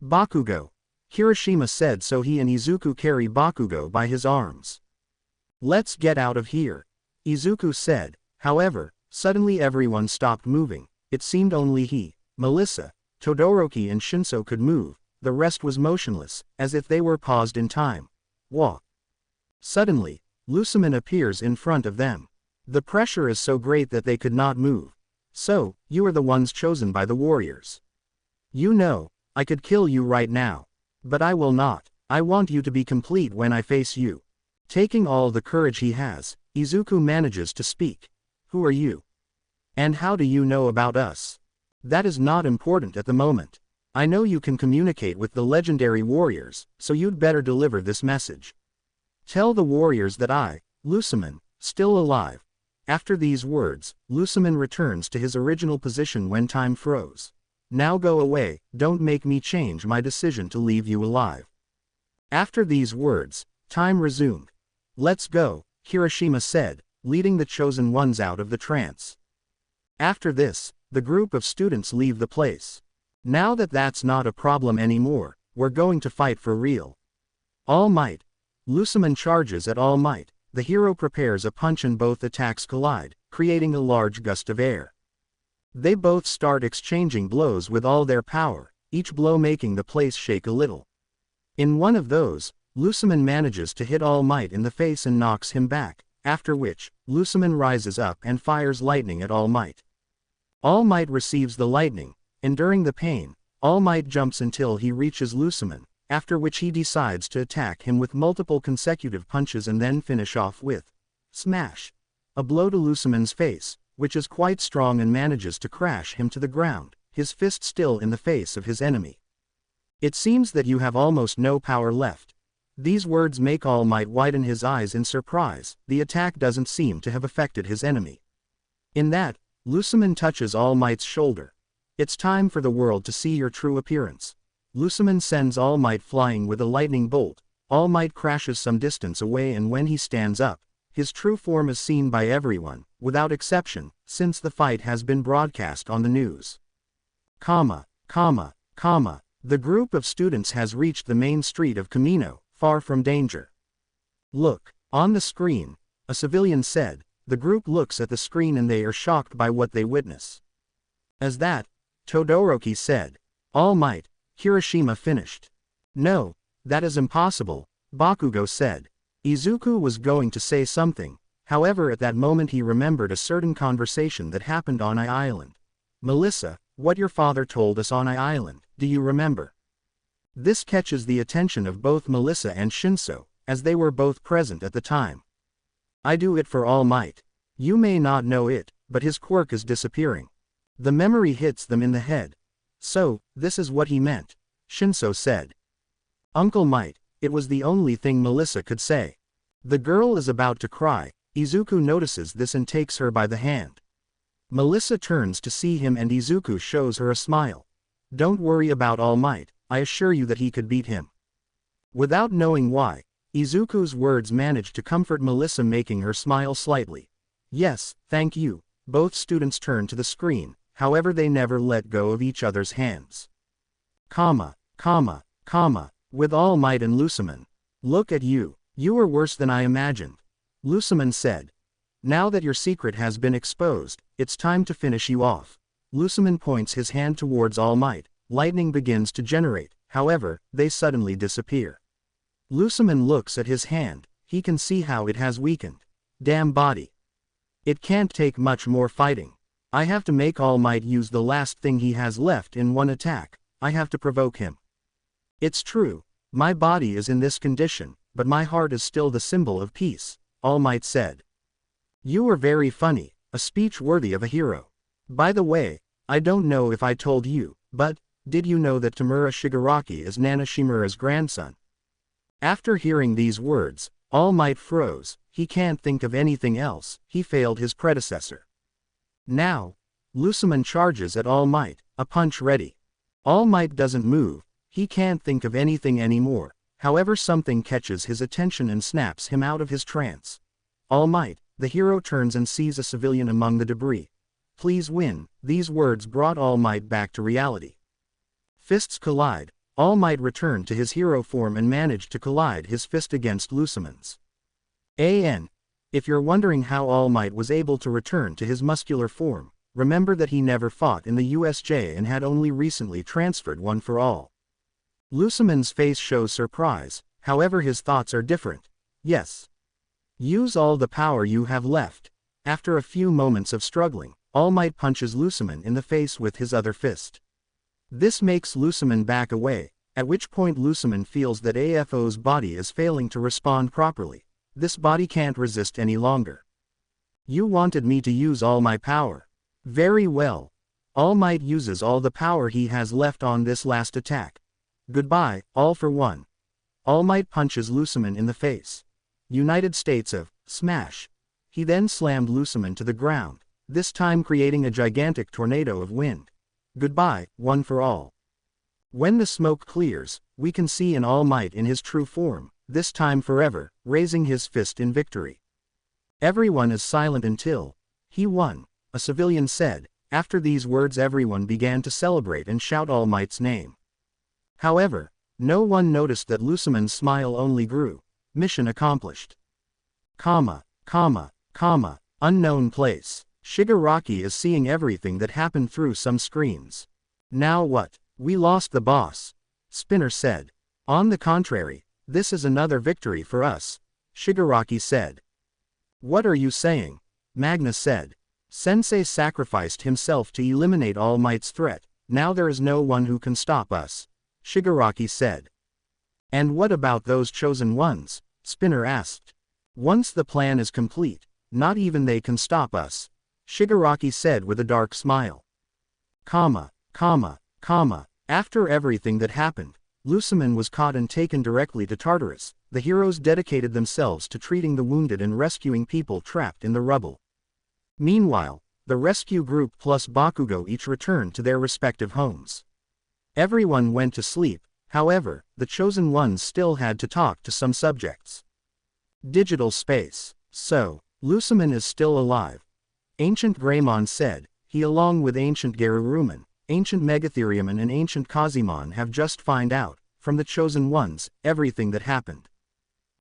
Bakugo. Kirishima said so he and Izuku carry Bakugo by his arms. Let's get out of here. Izuku said, however, suddenly everyone stopped moving, it seemed only he, Melissa, Todoroki and Shinso could move, the rest was motionless, as if they were paused in time. Walk. Suddenly, Luciman appears in front of them. The pressure is so great that they could not move. So, you are the ones chosen by the warriors. You know, I could kill you right now. But I will not, I want you to be complete when I face you. Taking all the courage he has, Izuku manages to speak. Who are you? And how do you know about us? That is not important at the moment. I know you can communicate with the legendary warriors, so you'd better deliver this message. Tell the warriors that I, Luciman, still alive. After these words, Luciman returns to his original position when time froze. Now go away, don't make me change my decision to leave you alive. After these words, time resumed. Let's go, Kirishima said, leading the chosen ones out of the trance. After this, the group of students leave the place. Now that that's not a problem anymore, we're going to fight for real. All Might. Luciman charges at All Might, the hero prepares a punch and both attacks collide, creating a large gust of air. They both start exchanging blows with all their power, each blow making the place shake a little. In one of those, Luciman manages to hit All Might in the face and knocks him back, after which, Luciman rises up and fires lightning at All Might. All Might receives the lightning, enduring the pain. All Might jumps until he reaches Luciman, after which he decides to attack him with multiple consecutive punches and then finish off with smash, a blow to Luciman's face, which is quite strong and manages to crash him to the ground, his fist still in the face of his enemy. It seems that you have almost no power left. These words make All Might widen his eyes in surprise. The attack doesn't seem to have affected his enemy. In that, Luciman touches All Might's shoulder. It's time for the world to see your true appearance. Luciman sends All Might flying with a lightning bolt. All Might crashes some distance away, and when he stands up, his true form is seen by everyone, without exception, since the fight has been broadcast on the news. The group of students has reached the main street of Camino, far from danger. Look, on the screen, a civilian said. The group looks at the screen and they are shocked by what they witness. As that, Todoroki said, All Might, Kirishima finished. No, that is impossible, Bakugo said. Izuku was going to say something, however at that moment he remembered a certain conversation that happened on Ai Island. Melissa, what your father told us on Ai Island, do you remember? This catches the attention of both Melissa and Shinso, as they were both present at the time. I do it for All Might. You may not know it, but his quirk is disappearing. The memory hits them in the head. So, this is what he meant, Shinso said. Uncle Might, it was the only thing Melissa could say. The girl is about to cry. Izuku notices this and takes her by the hand. Melissa turns to see him and Izuku shows her a smile. Don't worry about All Might, I assure you that he could beat him. Without knowing why, Izuku's words managed to comfort Melissa, making her smile slightly. Yes, thank you. Both students turn to the screen, however they never let go of each other's hands. With All Might and Luciman. Look at you, you are worse than I imagined. Luciman said. Now that your secret has been exposed, it's time to finish you off. Luciman points his hand towards All Might. Lightning begins to generate, however, they suddenly disappear. Luciman looks at his hand. He can see how it has weakened. Damn body. It can't take much more fighting. I have to make All Might use the last thing he has left in one attack. I have to provoke him. It's true, my body is in this condition, but my heart is still the symbol of peace, All Might said. You are very funny, a speech worthy of a hero. By the way, I don't know if I told you, but, did you know that Tamura Shigaraki is Nana Shimura's grandson? After hearing these words, All Might froze. He can't think of anything else. He failed his predecessor. Now, Luciman charges at All Might, a punch ready. All Might doesn't move. He can't think of anything anymore. However, something catches his attention and snaps him out of his trance. All Might, the hero, turns and sees a civilian among the debris. Please win. These words brought All Might back to reality. Fists collide. All Might returned to his hero form and managed to collide his fist against Luciman's. If you're wondering how All Might was able to return to his muscular form, remember that he never fought in the USJ and had only recently transferred one for all. Luciman's face shows surprise, however his thoughts are different. Yes. Use all the power you have left. After a few moments of struggling, All Might punches Luciman in the face with his other fist. This makes Luciman back away, at which point Luciman feels that AFO's body is failing to respond properly. This body can't resist any longer. You wanted me to use all my power. Very well. All Might uses all the power he has left on this last attack. Goodbye, all for one. All Might punches Luciman in the face. United States of smash. He then slammed Luciman to the ground, this time creating a gigantic tornado of wind. Goodbye, one for all. When the smoke clears, we can see an All Might in his true form, this time forever, raising his fist in victory. Everyone is silent until he won, a civilian said. After these words, everyone began to celebrate and shout All Might's name. However, no one noticed that Luciman's smile only grew. Mission accomplished. Unknown place. Shigaraki is seeing everything that happened through some screens. Now what? We lost the boss, Spinner said. On the contrary, This is another victory for us, Shigaraki said. What are you saying? Magnus said. Sensei sacrificed himself to eliminate All Might's threat, now there is no one who can stop us, Shigaraki said. And what about those chosen ones? Spinner asked. Once the plan is complete, not even they can stop us, Shigaraki said with a dark smile. After everything that happened, Luciman was caught and taken directly to Tartarus. The heroes dedicated themselves to treating the wounded and rescuing people trapped in the rubble. Meanwhile, the rescue group plus Bakugo each returned to their respective homes. Everyone went to sleep, however, the chosen ones still had to talk to some subjects. Digital space. So, Luciman is still alive. Ancient Greymon said, he along with Ancient Geruruman, Ancient Megatheriumon and Ancient Kazimon have just find out, from the chosen ones, everything that happened.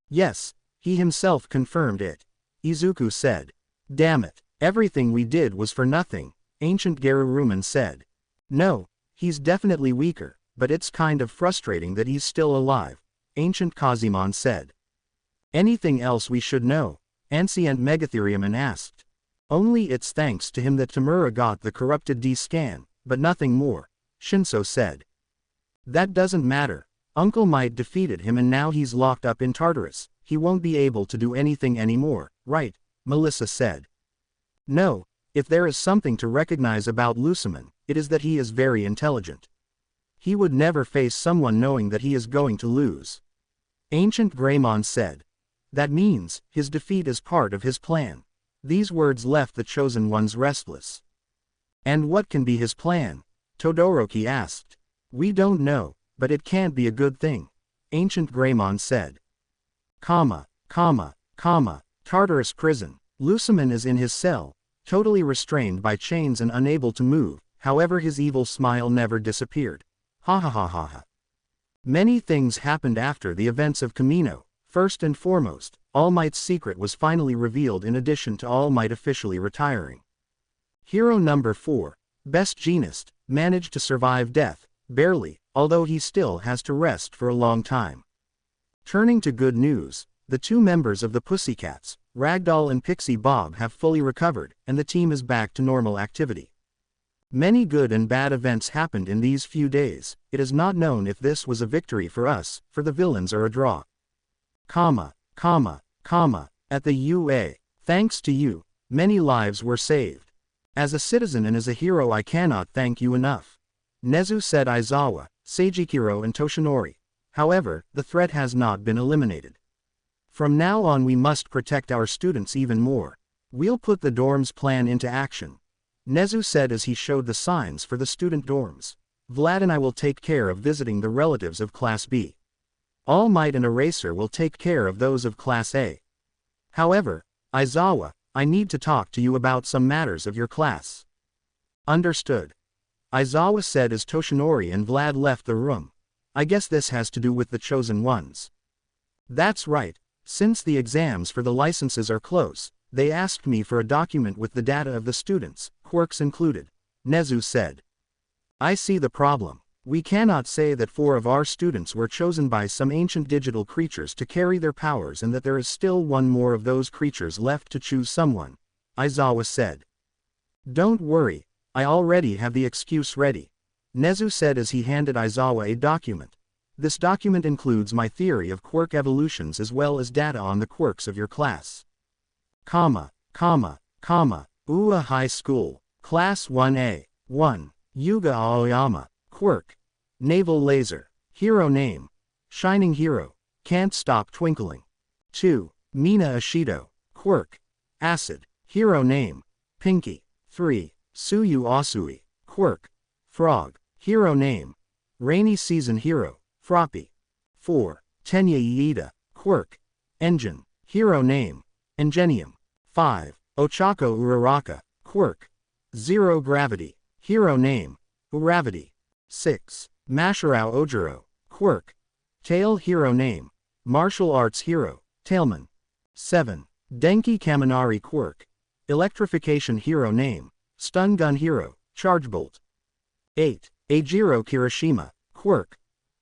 Yes, he himself confirmed it. Izuku said. Damn it, everything we did was for nothing, Ancient Geruruman said. No, he's definitely weaker, but it's kind of frustrating that he's still alive, Ancient Kazimon said. Anything else we should know? Ancient Megatheriumon asked. Only it's thanks to him that Tamura got the corrupted D-scan, but nothing more, Shinso said. That doesn't matter. Uncle Might defeated him and now he's locked up in Tartarus. He won't be able to do anything anymore, right? Melissa said. No, if there is something to recognize about Luciman, it is that he is very intelligent. He would never face someone knowing that he is going to lose. Ancient Greymon said. That means, his defeat is part of his plan. These words left the chosen ones restless. And what can be his plan? Todoroki asked. We don't know, but it can't be a good thing, Ancient Greymon said. Tartarus prison. Luciman is in his cell, totally restrained by chains and unable to move, however his evil smile never disappeared. Ha ha ha ha ha. Many things happened after the events of Kamino. First and foremost, All Might's secret was finally revealed in addition to All Might officially retiring. Hero number 4, Best Jeanist, managed to survive death, barely, although he still has to rest for a long time. Turning to good news, the 2 members of the Pussycats, Ragdoll and Pixie Bob have fully recovered, and the team is back to normal activity. Many good and bad events happened in these few days. It is not known if this was a victory for us, for the villains or a draw. At the UA. Thanks to you, many lives were saved. As a citizen and as a hero I cannot thank you enough. Nezu said Aizawa, Seijikiro and Toshinori. However, the threat has not been eliminated. From now on we must protect our students even more. We'll put the dorms plan into action, Nezu said as he showed the signs for the student dorms. Vlad and I will take care of visiting the relatives of Class B. All Might and Eraser will take care of those of Class A. However, Aizawa, I need to talk to you about some matters of your class. Understood. Aizawa said as Toshinori and Vlad left the room. I guess this has to do with the chosen ones. That's right, since the exams for the licenses are close, they asked me for a document with the data of the students, quirks included, Nezu said. I see the problem. We cannot say that 4 of our students were chosen by some ancient digital creatures to carry their powers and that there is still 1 more of those creatures left to choose someone, Aizawa said. Don't worry, I already have the excuse ready, Nezu said as he handed Aizawa a document. This document includes my theory of quirk evolutions as well as data on the quirks of your class. Ua High School, Class 1A, 1, Yuga Aoyama. Quirk. Naval Laser. Hero name. Shining Hero. Can't Stop Twinkling. 2. Mina Ashido. Quirk. Acid. Hero name. Pinky. 3. Suyu Asui. Quirk. Frog. Hero name. Rainy Season Hero. Froppy. 4. Tenya Iida. Quirk. Engine. Hero name. Ingenium. 5. Ochako Uraraka. Quirk. Zero Gravity. Hero name. Uravity. 6. Masharao Ojiro. Quirk. Tail Hero name. Martial Arts Hero. Tailman. 7. Denki Kaminari Quirk. Electrification Hero name. Stun Gun Hero. Chargebolt. 8. Eijiro Kirishima. Quirk.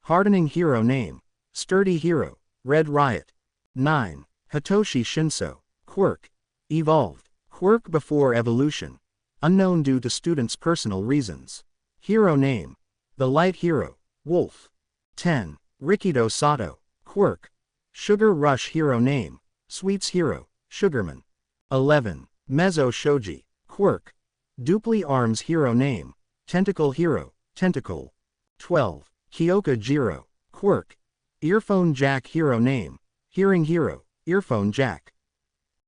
Hardening Hero name. Sturdy Hero. Red Riot. 9. Hitoshi Shinso. Quirk. Evolved. Quirk before evolution. Unknown due to student's personal reasons. Hero name. The Light Hero. Wolf. 10. Rikido Sato. Quirk. Sugar Rush hero name. Sweets hero. Sugarman. 11. Mezzo Shoji. Quirk. Dupli Arms hero name. Tentacle hero. Tentacle. 12. Kyoka Jiro. Quirk. Earphone Jack hero name. Hearing hero. Earphone Jack.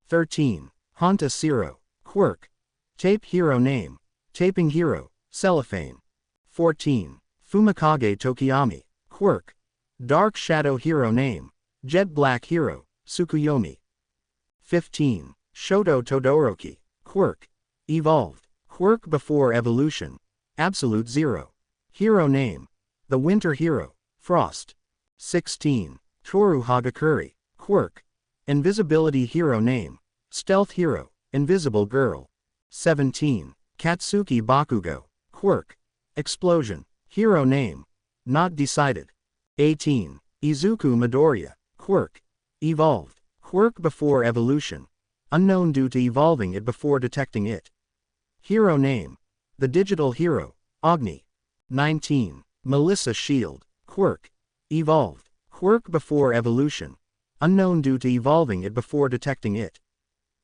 13. Honta Siro. Quirk. Tape hero name. Taping hero. Cellophane. 14. Fumikage Tokiyami. Quirk. Dark Shadow hero name. Jet Black hero. Tsukuyomi. 15. Shoto Todoroki. Quirk. Evolved. Quirk before evolution. Absolute Zero. Hero name. The Winter hero. Frost. 16. Toru Hagakure. Quirk. Invisibility hero name. Stealth hero. Invisible girl. 17. Katsuki Bakugo. Quirk. Explosion. Hero name. Not decided. 18. Izuku Midoriya. Quirk. Evolved. Quirk before evolution. Unknown due to evolving it before detecting it. Hero name. The digital hero. Agni. 19. Melissa Shield. Quirk. Evolved. Quirk before evolution. Unknown due to evolving it before detecting it.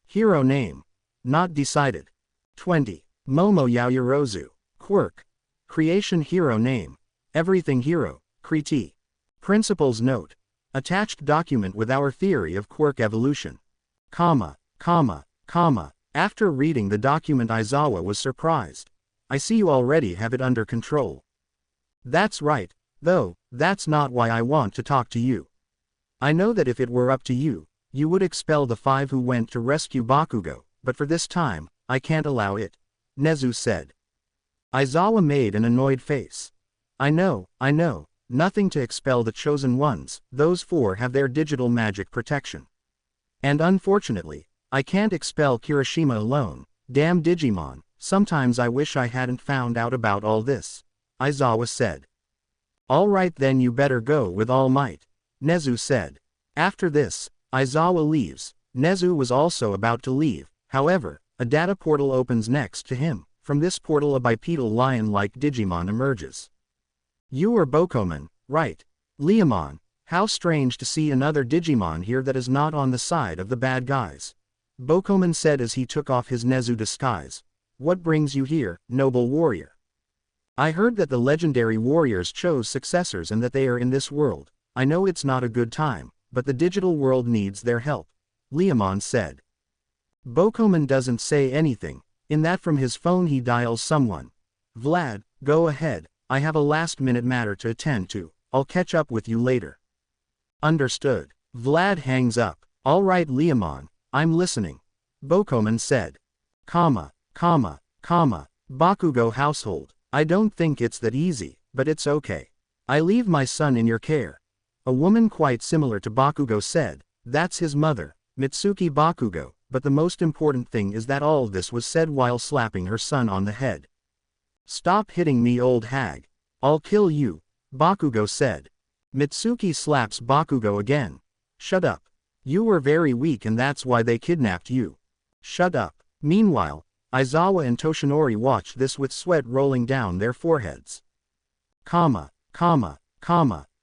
Hero name. Not decided. 20. Momo Yaoyorozu. Quirk. Creation hero name. Everything hero. Kriti. Principal's note. Attached document with our theory of quirk evolution. Comma. After reading the document, Aizawa was surprised. I see you already have it under control. That's right, though, that's not why I want to talk to you. I know that if it were up to you, you would expel the 5 who went to rescue Bakugo, but for this time, I can't allow it. Nezu said. Aizawa made an annoyed face. I know, nothing to expel the chosen ones, those 4 have their digital magic protection. And unfortunately, I can't expel Kirishima alone. Damn Digimon, sometimes I wish I hadn't found out about all this. Aizawa said. Alright then, you better go with all might. Nezu said. After this, Aizawa leaves. Nezu was also about to leave, however, a data portal opens next to him. From this portal a bipedal lion-like Digimon emerges. You are Bokomon, right? Leomon, how strange to see another Digimon here that is not on the side of the bad guys. Bokomon said as he took off his Nezu disguise. What brings you here, noble warrior? I heard that the legendary warriors chose successors and that they are in this world. I know it's not a good time, but the digital world needs their help. Leomon said. Bokomon doesn't say anything, in that from his phone he dials someone. Vlad, go ahead, I have a last-minute matter to attend to, I'll catch up with you later. Understood. Vlad hangs up. Alright Leomon, I'm listening. Bokomon said. Bakugo household, I don't think it's that easy, but it's okay. I leave my son in your care. A woman quite similar to Bakugo said, that's his mother, Mitsuki Bakugo, but the most important thing is that all this was said while slapping her son on the head. Stop hitting me, old hag. I'll kill you, Bakugo said. Mitsuki slaps Bakugo again. Shut up. You were very weak and that's why they kidnapped you. Shut up. Meanwhile, Aizawa and Toshinori watched this with sweat rolling down their foreheads.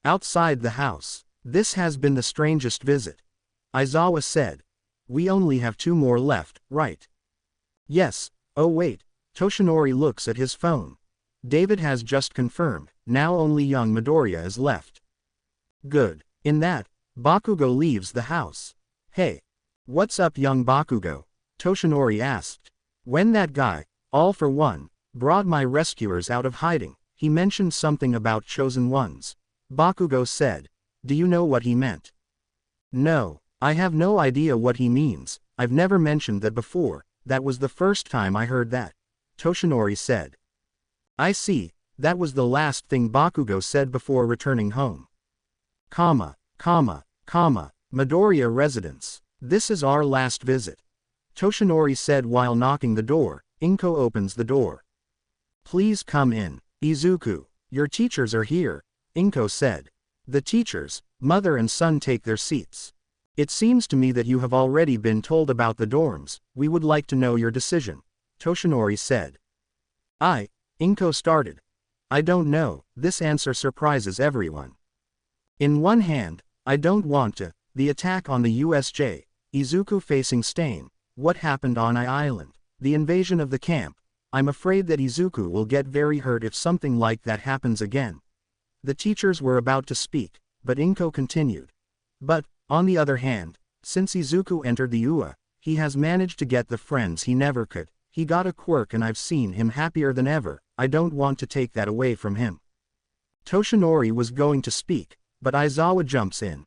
Outside the house. This has been the strangest visit. Aizawa said. We only have 2 more left, right? Yes. Oh wait. Toshinori looks at his phone. David has just confirmed, now only young Midoriya is left. Good. In that, Bakugo leaves the house. Hey. What's up, young Bakugo? Toshinori asked. When that guy, all for one, brought my rescuers out of hiding, he mentioned something about chosen ones. Bakugo said. Do you know what he meant? No, I have no idea what he means, I've never mentioned that before, that was the first time I heard that. Toshinori said. I see, that was the last thing Bakugo said before returning home. Midoriya residence. This is our last visit. Toshinori said while knocking the door. Inko opens the door. Please come in. Izuku, your teachers are here, Inko said. The teachers, Mother and son take their seats. It seems to me that you have already been told about the dorms. We would like to know your decision, Toshinori said. Inko started. I don't know. This answer surprises everyone. In one hand, I don't want to. The attack on the USJ, Izuku facing Stain, what happened on Island, the invasion of the camp. I'm afraid that Izuku will get very hurt if something like that happens again. The teachers were about to speak, but Inko continued. But, on the other hand, since Izuku entered the UA, he has managed to get the friends he never could. He got a quirk and I've seen him happier than ever. I don't want to take that away from him. Toshinori was going to speak, but Aizawa jumps in.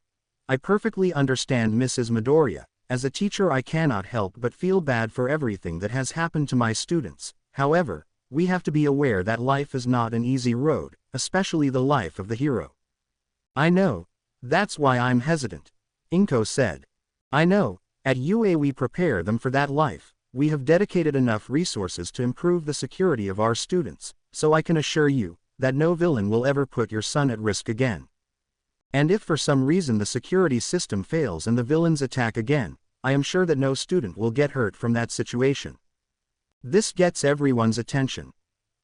I perfectly understand Mrs. Midoriya. As a teacher I cannot help but feel bad for everything that has happened to my students. However, we have to be aware that life is not an easy road, especially the life of the hero. I know. That's why I'm hesitant, Inko said. I know. At UA we prepare them for that life. We have dedicated enough resources to improve the security of our students, so I can assure you that no villain will ever put your son at risk again. And if for some reason the security system fails and the villains attack again, I am sure that no student will get hurt from that situation. This gets everyone's attention.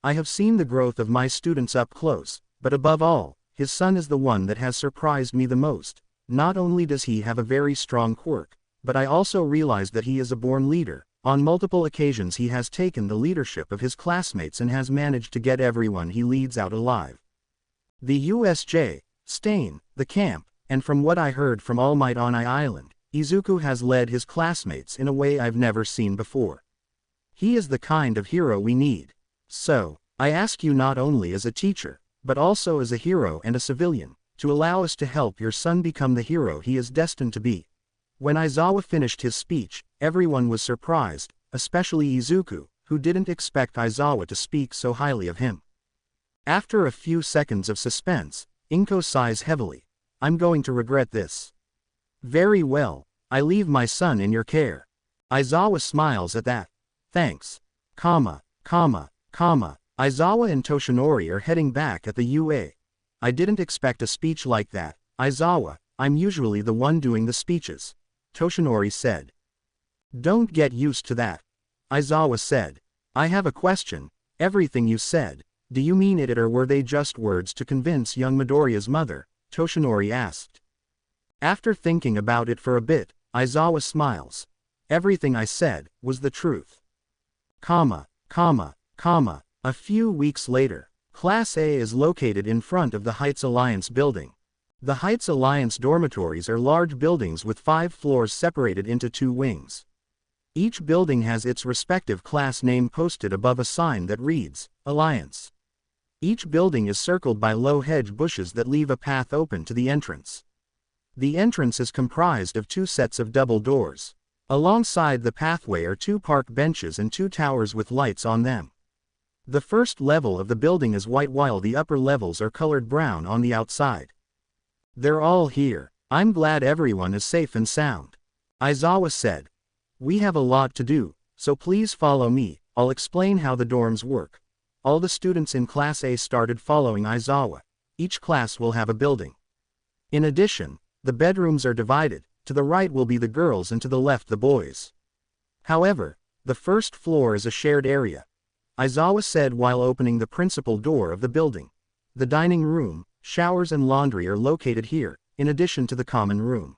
I have seen the growth of my students up close, but above all, his son is the one that has surprised me the most. Not only does he have a very strong quirk, but I also realize that he is a born leader. On multiple occasions he has taken the leadership of his classmates and has managed to get everyone he leads out alive. The USJ, Stain, the camp, and from what I heard from All Might on Island, Izuku has led his classmates in a way I've never seen before. He is the kind of hero we need. So, I ask you not only as a teacher, but also as a hero and a civilian, to allow us to help your son become the hero he is destined to be. When Aizawa finished his speech, everyone was surprised, especially Izuku, who didn't expect Aizawa to speak so highly of him. After a few seconds of suspense, Inko sighs heavily. I'm going to regret this. Very well, I leave my son in your care. Aizawa smiles at that. Thanks. Aizawa and Toshinori are heading back at the UA. I didn't expect a speech like that, Aizawa. I'm usually the one doing the speeches, Toshinori said. Don't get used to that, Aizawa said. I have a question. Everything you said, do you mean it or were they just words to convince young Midoriya's mother? Toshinori asked. After thinking about it for a bit, Aizawa smiles. Everything I said was the truth. A few weeks later, Class A is located in front of the Heights Alliance building. The Heights Alliance dormitories are large buildings with 5 floors separated into 2 wings. Each building has its respective class name posted above a sign that reads, Alliance. Each building is circled by low hedge bushes that leave a path open to the entrance. The entrance is comprised of 2 sets of double doors. Alongside the pathway are 2 park benches and 2 towers with lights on them. The first level of the building is white while the upper levels are colored brown on the outside. They're all here. I'm glad everyone is safe and sound, Aizawa said. We have a lot to do, so please follow me. I'll explain how the dorms work. All the students in Class A started following Aizawa. Each class will have a building. In addition, the bedrooms are divided. To the right will be the girls and to the left the boys. However, the first floor is a shared area, Aizawa said while opening the principal door of the building. The dining room, showers and laundry are located here, in addition to the common room.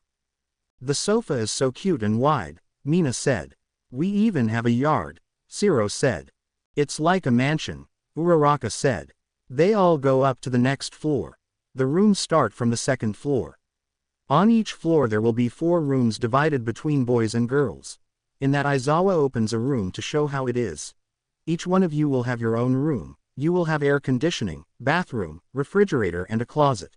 The sofa is so cute and wide, Mina said. We even have a yard, Shiro said. It's like a mansion, Uraraka said. They all go up to the next floor. The rooms start from the second floor. On each floor there will be 4 rooms divided between boys and girls. In that Aizawa opens a room to show how it is. Each one of you will have your own room. You will have air conditioning, bathroom, refrigerator and a closet.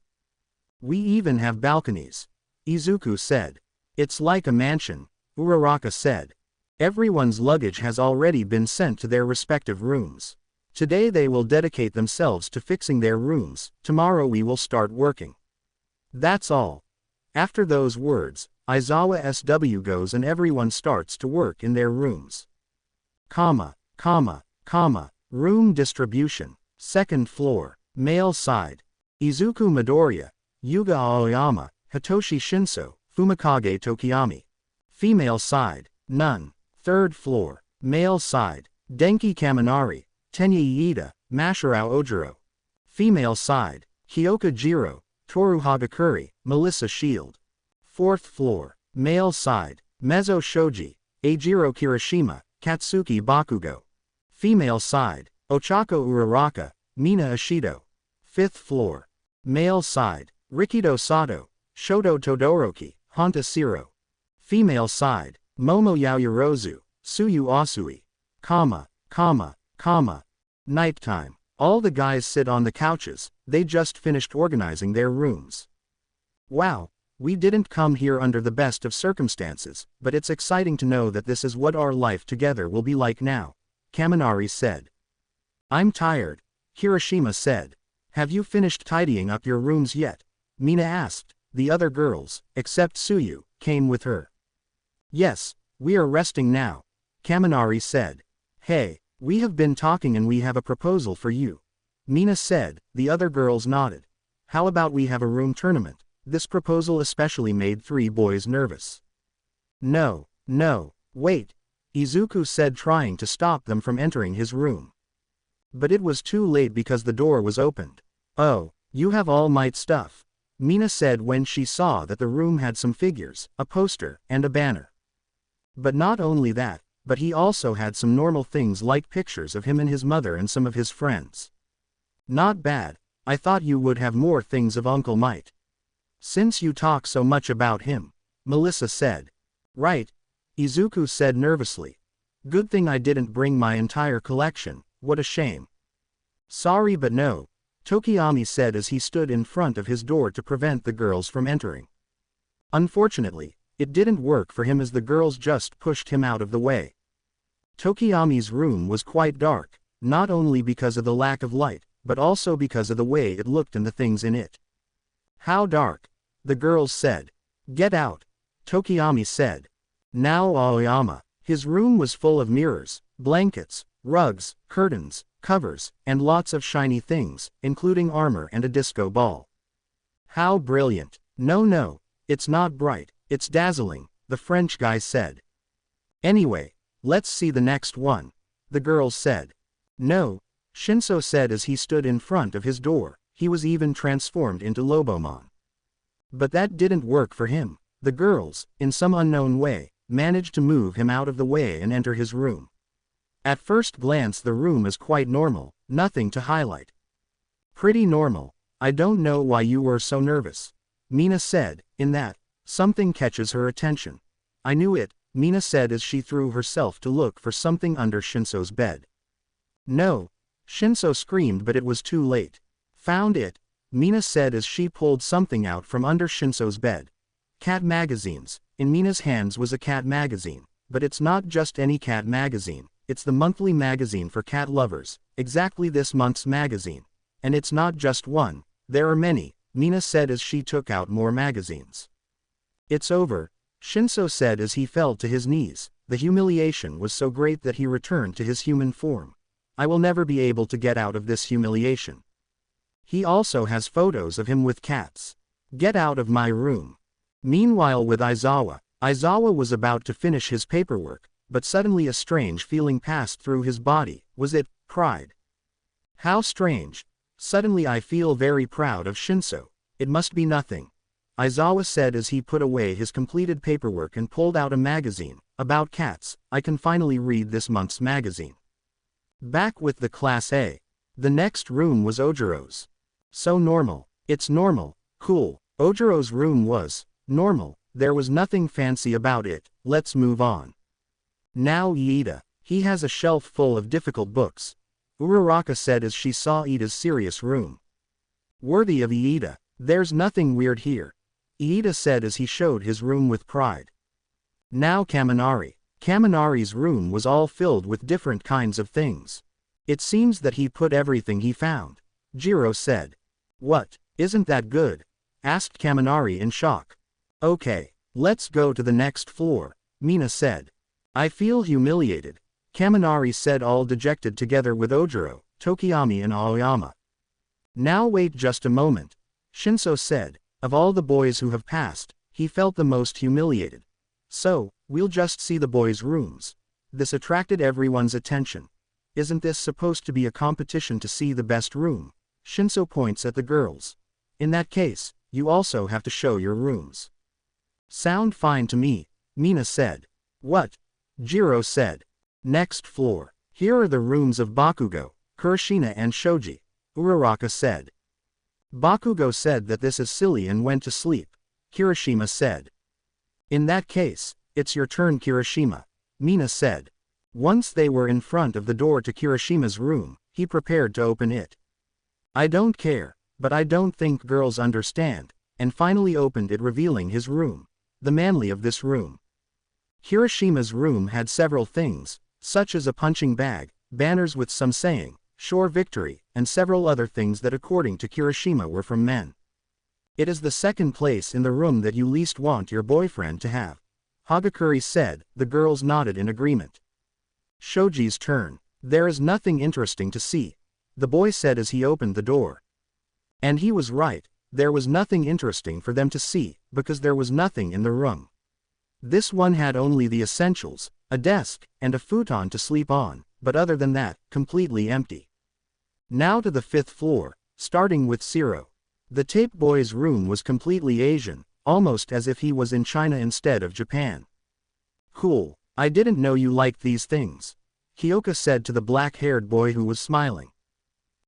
We even have balconies, Izuku said. It's like a mansion, Uraraka said. Everyone's luggage has already been sent to their respective rooms. Today they will dedicate themselves to fixing their rooms. Tomorrow we will start working. That's all. After those words, Aizawa SW goes and everyone starts to work in their rooms. Room distribution. Second floor. Male side. Izuku Midoriya, Yuga Aoyama, Hitoshi Shinso, Fumikage Tokiyami. Female side, none. Third floor, male side, Denki Kaminari, Tenya Iida, Masharao Ojiro. Female side, Hyoka Jiro, Toru Hagakuri, Melissa Shield. Fourth floor, male side, Mezzo Shoji, Eijiro Kirishima, Katsuki Bakugo. Female side, Ochako Uraraka, Mina Ishido. Fifth floor, male side, Rikido Sato, Shoto Todoroki, Honta Siro. Female side, Momo Yaoyorozu, Suyu Asui. Nighttime. All the guys sit on the couches, they just finished organizing their rooms. Wow, we didn't come here under the best of circumstances, but it's exciting to know that this is what our life together will be like now, Kaminari said. I'm tired, Kirishima said. Have you finished tidying up your rooms yet? Mina asked. The other girls, except Suyu, came with her. Yes, we are resting now, Kaminari said. Hey, we have been talking and we have a proposal for you. Mina said. The other girls nodded. How about we have a room tournament? This proposal especially made 3 boys nervous. No, wait, Izuku said, trying to stop them from entering his room. But it was too late because the door was opened. Oh, you have All Might stuff, Mina said when she saw that the room had some figures, a poster, and a banner. But not only that, but he also had some normal things like pictures of him and his mother and some of his friends. Not bad. I thought you would have more things of Uncle Might. Since you talk so much about him, Melissa said. Right, Izuku said nervously. Good thing I didn't bring my entire collection, what a shame. Sorry but no, Tokiyami said as he stood in front of his door to prevent the girls from entering. Unfortunately, it didn't work for him as the girls just pushed him out of the way. Tokiyami's room was quite dark, not only because of the lack of light, but also because of the way it looked and the things in it. How dark? The girls said. Get out, Tokiyami said. Now Aoyama. His room was full of mirrors, blankets, rugs, curtains, covers, and lots of shiny things, including armor and a disco ball. How brilliant. No, it's not bright, it's dazzling, the French guy said. Anyway, let's see the next one, the girls said. No, Shinso said as he stood in front of his door. He was even transformed into Lobomon. But that didn't work for him. The girls, in some unknown way, managed to move him out of the way and enter his room. At first glance the room is quite normal, nothing to highlight. Pretty normal. I don't know why you were so nervous, Mina said, in that, something catches her attention. I knew it, Mina said as she threw herself to look for something under Shinso's bed. No, Shinso screamed but it was too late. Found it, Mina said as she pulled something out from under Shinso's bed. Cat magazines. In Mina's hands was a cat magazine, but it's not just any cat magazine, it's the monthly magazine for cat lovers, exactly this month's magazine. And it's not just one, there are many, Mina said as she took out more magazines. It's over, Shinso said as he fell to his knees. The humiliation was so great that he returned to his human form. I will never be able to get out of this humiliation. He also has photos of him with cats. Get out of my room. Meanwhile with Aizawa was about to finish his paperwork, but suddenly a strange feeling passed through his body. Was it pride? How strange. Suddenly I feel very proud of Shinso. It must be nothing, Aizawa said as he put away his completed paperwork and pulled out a magazine. About cats, I can finally read this month's magazine. Back with the Class A. The next room was Ojiro's. So normal. It's normal. Cool. Ojiro's room was normal. There was nothing fancy about it. Let's move on. Now Iida. He has a shelf full of difficult books, Uraraka said as she saw Iida's serious room. Worthy of Iida. There's nothing weird here, Iida said as he showed his room with pride. Now Kaminari. Kaminari's room was all filled with different kinds of things. It seems that he put everything he found, Jiro said. What, isn't that good? Asked Kaminari in shock. Okay, let's go to the next floor, Mina said. I feel humiliated, Kaminari said, all dejected together with Ojiro, Tokiyami and Aoyama. Now wait just a moment, Shinso said. Of all the boys who have passed, he felt the most humiliated. So, we'll just see the boys' rooms. This attracted everyone's attention. Isn't this supposed to be a competition to see the best room? Shinso points at the girls. In that case, you also have to show your rooms. Sound fine to me, Mina said. What? Jiro said. Next floor. Here are the rooms of Bakugo, Kurashina and Shoji, Uraraka said. Bakugo said that this is silly and went to sleep, Kirishima said. In that case, it's your turn, Kirishima, Mina said. Once they were in front of the door to Kirishima's room, he prepared to open it. I don't care, but I don't think girls understand, and finally opened it, revealing his room, the manly of this room. Kirishima's room had several things, such as a punching bag, banners with some saying, "Sure victory," and several other things that according to Kirishima were from men. It is the second place in the room that you least want your boyfriend to have, Hagakure said. The girls nodded in agreement. Shoji's turn. There is nothing interesting to see, the boy said as he opened the door. And he was right, there was nothing interesting for them to see, because there was nothing in the room. This one had only the essentials, a desk, and a futon to sleep on, but other than that, completely empty. Now to the 5th floor, starting with Zero. The tape boy's room was completely Asian, almost as if he was in China instead of Japan. Cool, I didn't know you liked these things, Kyoka said to the black-haired boy who was smiling.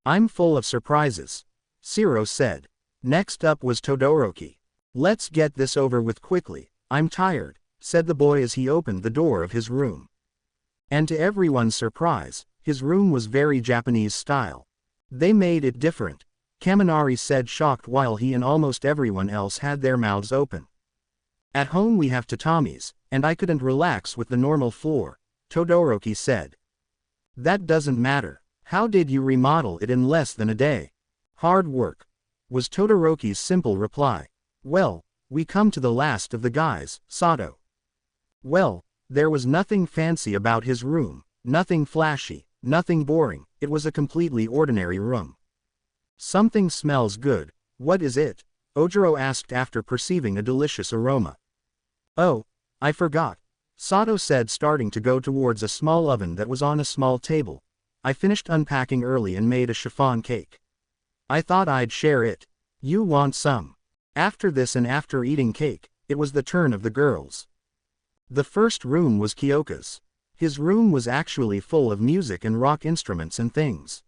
I'm full of surprises, Zero said. Next up was Todoroki. Let's get this over with quickly, I'm tired, said the boy as he opened the door of his room. And to everyone's surprise, his room was very Japanese style. They made it different, Kaminari said, shocked, while he and almost everyone else had their mouths open. At home we have tatamis, and I couldn't relax with the normal floor, Todoroki said. That doesn't matter. How did you remodel it in less than a day? Hard work, was Todoroki's simple reply. Well, we come to the last of the guys, Sato. Well, there was nothing fancy about his room, nothing flashy, nothing boring, it was a completely ordinary room. Something smells good. What is it? Ojiro asked after perceiving a delicious aroma. Oh, I forgot, Sato said, starting to go towards a small oven that was on a small table. I finished unpacking early and made a chiffon cake. I thought I'd share it. You want some? After this and after eating cake, it was the turn of the girls. The first room was Kyoka's. His room was actually full of music and rock instruments and things.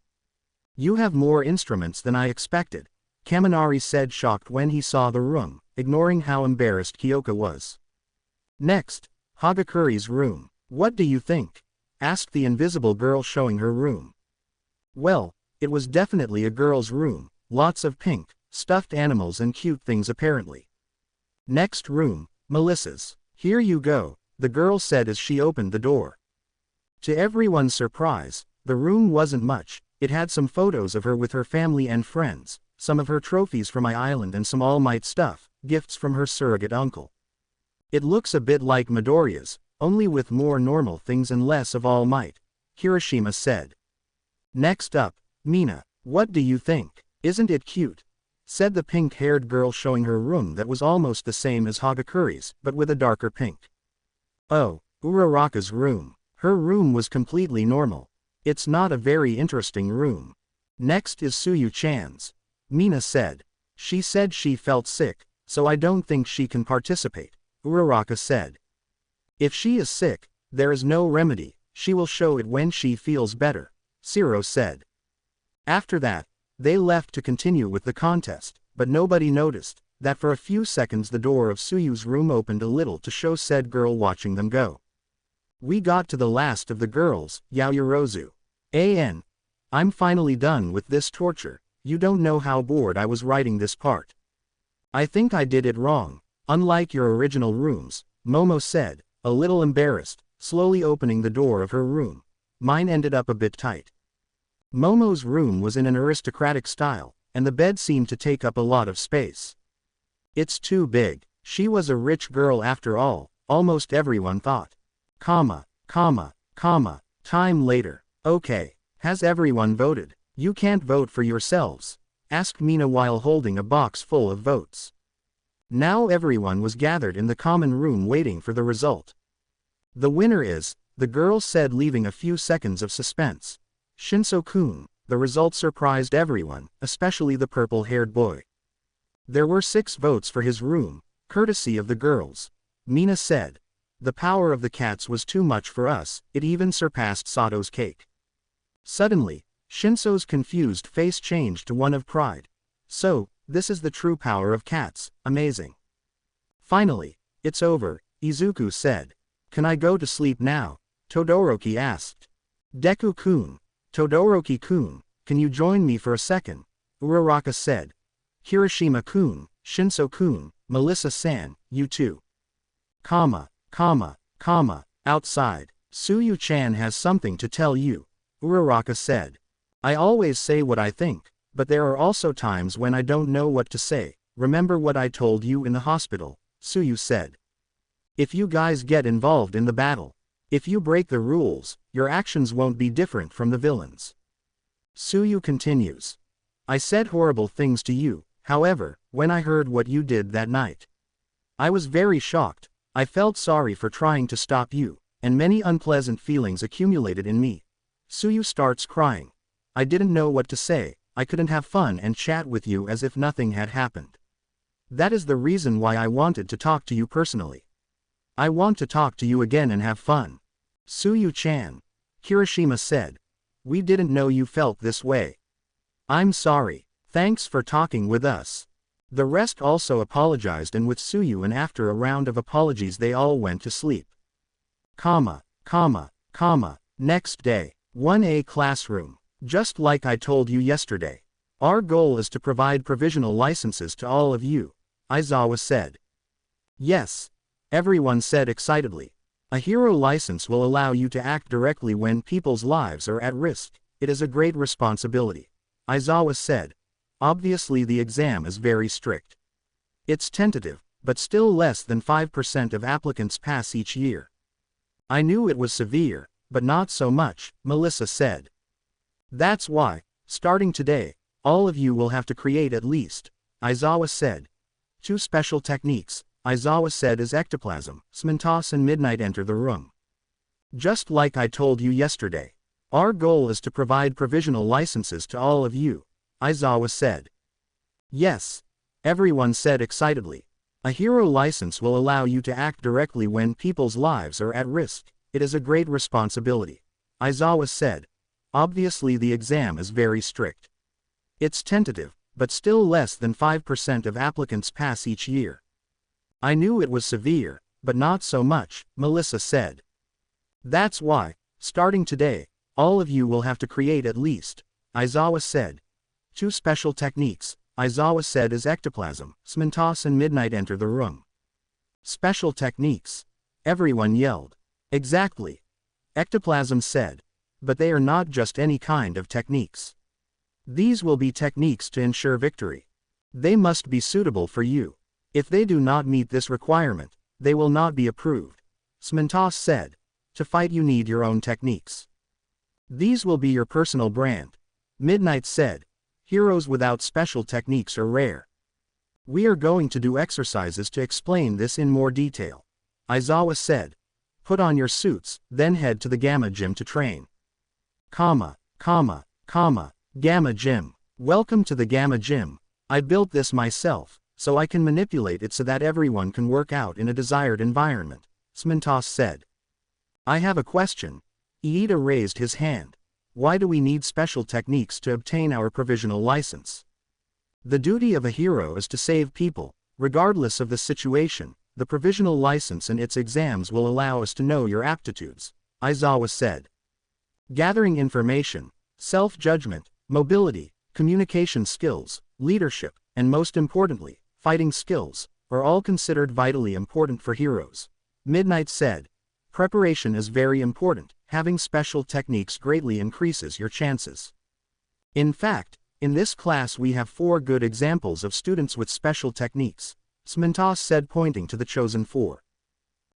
You have more instruments than I expected, Kaminari said, shocked when he saw the room, ignoring how embarrassed Kyoka was. Next, Hagakure's room. What do you think? Asked the invisible girl, showing her room. Well, it was definitely a girl's room, lots of pink, stuffed animals and cute things apparently. Next room, Melissa's. Here you go, the girl said as she opened the door. To everyone's surprise, the room wasn't much. It had some photos of her with her family and friends, some of her trophies from my island and some All Might stuff, gifts from her surrogate uncle. It looks a bit like Midoriya's, only with more normal things and less of All Might, Kirishima said. Next up, Mina. What do you think? Isn't it cute? Said the pink-haired girl, showing her room that was almost the same as Hagakure's, but with a darker pink. Oh, Uraraka's room. Her room was completely normal. It's not a very interesting room. Next is Suyu-chan's, Mina said. She said she felt sick, so I don't think she can participate, Uraraka said. If she is sick, there is no remedy, she will show it when she feels better, Zero said. After that, they left to continue with the contest, but nobody noticed that for a few seconds the door of Suyu's room opened a little to show said girl watching them go. We got to the last of the girls, Yaoyorozu. I'm finally done with this torture. You don't know how bored I was writing this part. I think I did it wrong, unlike your original rooms, Momo said, a little embarrassed, slowly opening the door of her room. Mine ended up a bit tight. Momo's room was in an aristocratic style, and the bed seemed to take up a lot of space. It's too big. She was a rich girl after all, almost everyone thought. Time later. Okay, has everyone voted? You can't vote for yourselves, asked Mina while holding a box full of votes. Now everyone was gathered in the common room waiting for the result. The winner is, the girl said, leaving a few seconds of suspense. Shinso-kun. The result surprised everyone, especially the purple-haired boy. There were 6 votes for his room, courtesy of the girls. Mina said. The power of the cats was too much for us, it even surpassed Sato's cake. Suddenly, Shinso's confused face changed to one of pride. So, this is the true power of cats, amazing. Finally, it's over, Izuku said. Can I go to sleep now? Todoroki asked. Deku-kun. Todoroki-kun, can you join me for a second? Uraraka said. Kirishima-kun, Shinso-kun, Melissa-san, you too. Outside. Suyu-chan has something to tell you. Uraraka said. I always say what I think, but there are also times when I don't know what to say. Remember what I told you in the hospital, Suyu said. If you guys get involved in the battle, if you break the rules, your actions won't be different from the villains. Suyu continues. I said horrible things to you, however, when I heard what you did that night. I was very shocked. I felt sorry for trying to stop you, and many unpleasant feelings accumulated in me. Suyu starts crying. I didn't know what to say, I couldn't have fun and chat with you as if nothing had happened. That is the reason why I wanted to talk to you personally. I want to talk to you again and have fun. Suyu-chan. Kirishima said. We didn't know you felt this way. I'm sorry. Thanks for talking with us. The rest also apologized, and with Suyu, and after a round of apologies they all went to sleep. Next day. 1A classroom. Just like I told you yesterday. Our goal is to provide provisional licenses to all of you, Aizawa said. Yes. Everyone said excitedly. A hero license will allow you to act directly when people's lives are at risk. It is a great responsibility, Aizawa said. Obviously the exam is very strict. It's tentative, but still less than 5% of applicants pass each year. I knew it was severe, but not so much, Melissa said. That's why, starting today, all of you will have to create at least, Aizawa said. 2 special techniques, Aizawa said as ectoplasm, Smintos and Midnight enter the room. Just like I told you yesterday. Our goal is to provide provisional licenses to all of you, Aizawa said. Yes. Everyone said excitedly. A hero license will allow you to act directly when people's lives are at risk. It is a great responsibility, Aizawa said. Obviously the exam is very strict. It's tentative, but still less than 5% of applicants pass each year. I knew it was severe, but not so much, Melissa said. That's why, starting today, all of you will have to create at least, Aizawa said. 2 special techniques, Aizawa said as ectoplasm, Smintos and Midnight enter the room. Special techniques. Everyone yelled. Exactly. Ectoplasm said. But they are not just any kind of techniques. These will be techniques to ensure victory. They must be suitable for you. If they do not meet this requirement, they will not be approved, Smintos said. To fight you need your own techniques. These will be your personal brand. Midnight said. Heroes without special techniques are rare. We are going to do exercises to explain this in more detail, Aizawa said. Put on your suits, then head to the Gamma Gym to train. Gamma Gym. Welcome to the Gamma Gym. I built this myself, so I can manipulate it so that everyone can work out in a desired environment, Smintos said. I have a question. Iida raised his hand. Why do we need special techniques to obtain our provisional license? The duty of a hero is to save people, regardless of the situation. The provisional license and its exams will allow us to know your aptitudes, Aizawa said. Gathering information, self-judgment, mobility, communication skills, leadership, and most importantly, fighting skills, are all considered vitally important for heroes. Midnight said. Preparation is very important. Having special techniques greatly increases your chances. In fact, in this class we have 4 good examples of students with special techniques, Smintos said, pointing to the chosen 4.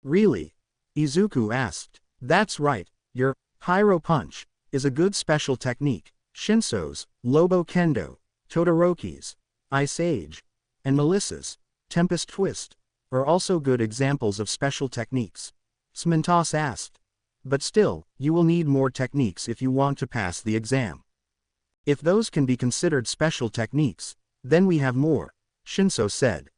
Really? Izuku asked. That's right, your Pyro Punch is a good special technique. Shinso's, Lobo Kendo, Todoroki's, Ice Age, and Melissa's, Tempest Twist, are also good examples of special techniques. Smintos asked. But still, you will need more techniques if you want to pass the exam. If those can be considered special techniques, then we have more, Shinso said.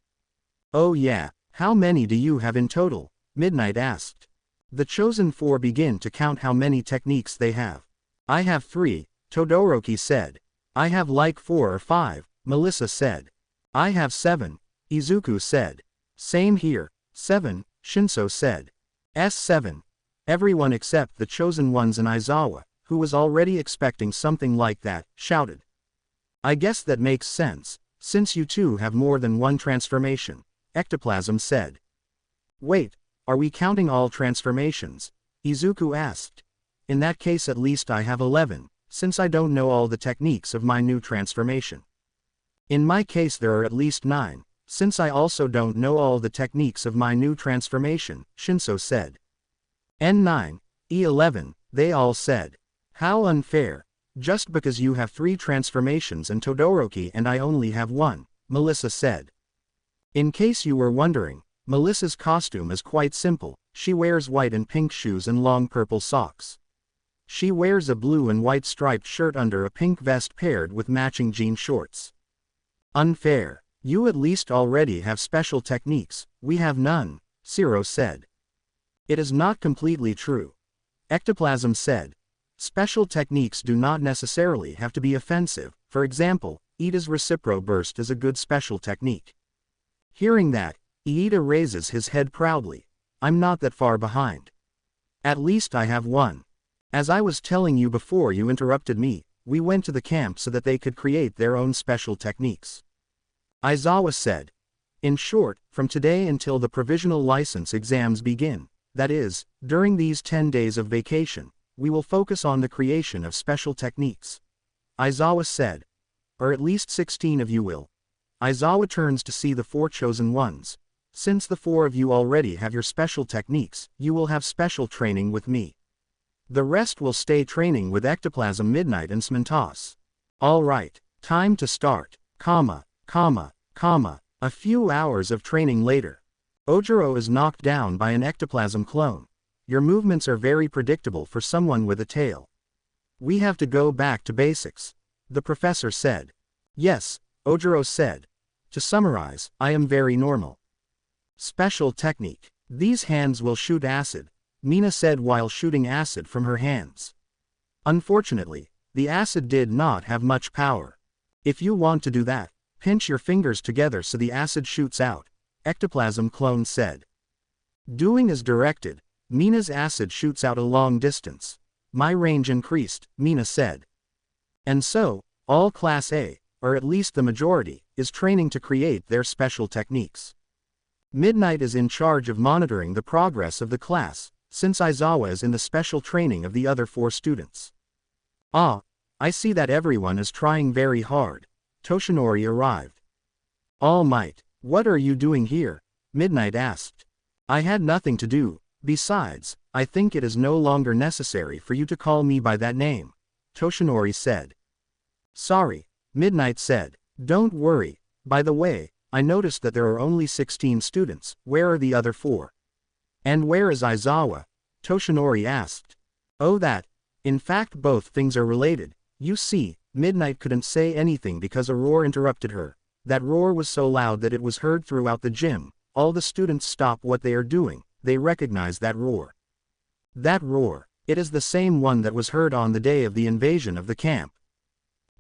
Oh yeah, how many do you have in total? Midnight asked. The chosen four begin to count how many techniques they have. I have 3, Todoroki said. I have like 4 or 5, Melissa said. I have 7, Izuku said. Same here, 7, Shinso said. S7. Everyone except the chosen ones and Aizawa, who was already expecting something like that, shouted. I guess that makes sense, since you two have more than one transformation, Ectoplasm said. Wait, are we counting all transformations? Izuku asked. In that case at least I have 11, since I don't know all the techniques of my new transformation. In my case there are at least 9, since I also don't know all the techniques of my new transformation, Shinso said. N9, E11, they all said. How unfair, just because you have 3 transformations and Todoroki and I only have 1, Melissa said. In case you were wondering, Melissa's costume is quite simple, she wears white and pink shoes and long purple socks. She wears a blue and white striped shirt under a pink vest paired with matching jean shorts. Unfair, you at least already have special techniques, we have none, Zero said. It is not completely true. Ectoplasm said. Special techniques do not necessarily have to be offensive, for example, Iida's Recipro Burst is a good special technique. Hearing that, Iida raises his head proudly. I'm not that far behind. At least I have 1. As I was telling you before you interrupted me, we went to the camp so that they could create their own special techniques. Aizawa said. In short, from today until the provisional license exams begin, that is, during these 10 days of vacation, we will focus on the creation of special techniques. Aizawa said. Or at least 16 of you will. Aizawa turns to see the 4 chosen ones. Since the 4 of you already have your special techniques, you will have special training with me. The rest will stay training with Ectoplasm, Midnight and Smintos. Alright, time to start, A few hours of training later. Ojiro is knocked down by an Ectoplasm clone. Your movements are very predictable for someone with a tail. We have to go back to basics, the professor said. Yes, Ojiro said. To summarize, I am very normal. Special technique. These hands will shoot acid, Mina said while shooting acid from her hands. Unfortunately, the acid did not have much power. If you want to do that, pinch your fingers together so the acid shoots out, Ectoplasm clone said. Doing as directed, Mina's acid shoots out a long distance. My range increased, Mina said. And so, all Class A, or at least the majority, is training to create their special techniques. Midnight is in charge of monitoring the progress of the class, since Aizawa is in the special training of the other 4 students. Ah, I see that everyone is trying very hard. Toshinori arrived. All Might, what are you doing here? Midnight asked. I had nothing to do, besides, I think it is no longer necessary for you to call me by that name, Toshinori said. Sorry, Midnight said. Don't worry, by the way, I noticed that there are only 16 students, where are the other 4? And where is Aizawa? Toshinori asked. Oh that, in fact both things are related, you see, Midnight couldn't say anything because a roar interrupted her. That roar was so loud that it was heard throughout the gym, all the students stop what they are doing, they recognize that roar. That roar, it is the same one that was heard on the day of the invasion of the camp.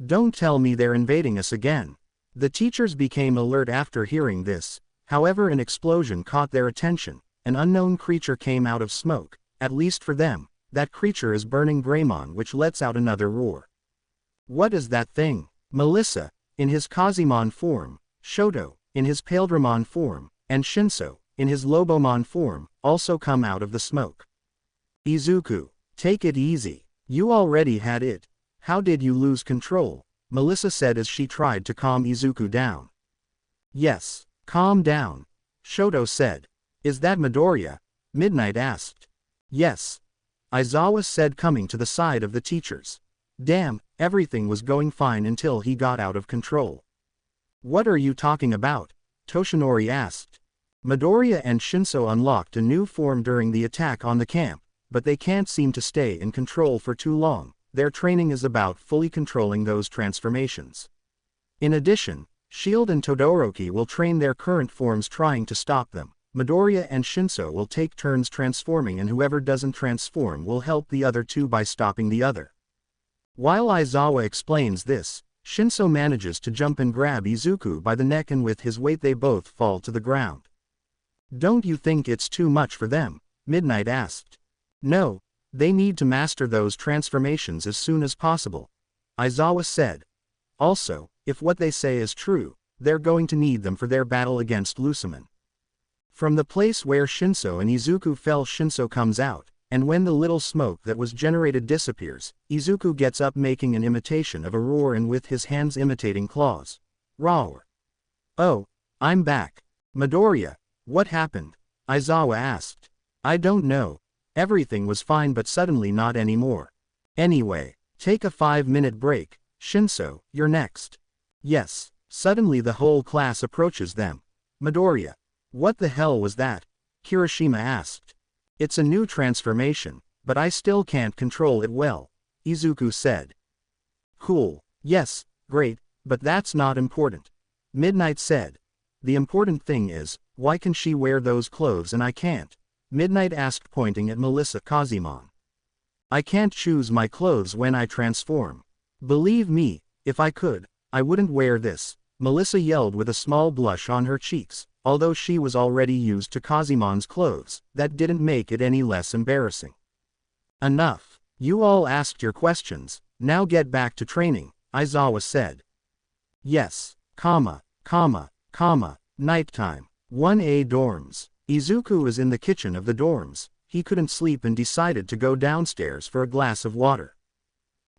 Don't tell me they're invading us again. The teachers became alert after hearing this, however an explosion caught their attention, an unknown creature came out of smoke, at least for them, that creature is burning Greymon which lets out another roar. What is that thing? Melissa, in his Kazimon form, Shoto, in his Paledramon form, and Shinso, in his Lobomon form, also come out of the smoke. Izuku, take it easy, you already had it, how did you lose control? Melissa said as she tried to calm Izuku down. Yes, calm down, Shoto said. Is that Midoriya? Midnight asked. Yes. Aizawa said coming to the side of the teachers. Damn, everything was going fine until he got out of control. What are you talking about? Toshinori asked. Midoriya and Shinso unlocked a new form during the attack on the camp, but they can't seem to stay in control for too long. Their training is about fully controlling those transformations. In addition, Shield and Todoroki will train their current forms trying to stop them. Midoriya and Shinso will take turns transforming, and whoever doesn't transform will help the other two by stopping the other. While Aizawa explains this, Shinso manages to jump and grab Izuku by the neck, and with his weight they both fall to the ground. Don't you think it's too much for them? Midnight asked. No, they need to master those transformations as soon as possible, Aizawa said. Also, if what they say is true, they're going to need them for their battle against Lusamon. From the place where Shinso and Izuku fell, Shinso comes out, and when the little smoke that was generated disappears, Izuku gets up making an imitation of a roar and with his hands imitating claws. Roar. Oh, I'm back. Midoriya, what happened? Aizawa asked. I don't know. Everything was fine, but suddenly not anymore. Anyway, take a 5-minute break. Shinso, you're next. Yes. Suddenly the whole class approaches them. Midoriya. What the hell was that? Kirishima asked. It's a new transformation, but I still can't control it well, Izuku said. Cool. Yes, great, but that's not important. Midnight said. The important thing is, why can she wear those clothes and I can't? Midnight asked, pointing at Melissa Kazimon. I can't choose my clothes when I transform. Believe me, if I could, I wouldn't wear this, Melissa yelled with a small blush on her cheeks. Although she was already used to Kazimon's clothes, that didn't make it any less embarrassing. Enough. You all asked your questions, now get back to training, Aizawa said. Yes, nighttime. 1A dorms. Izuku is in the kitchen of the dorms. He couldn't sleep and decided to go downstairs for a glass of water.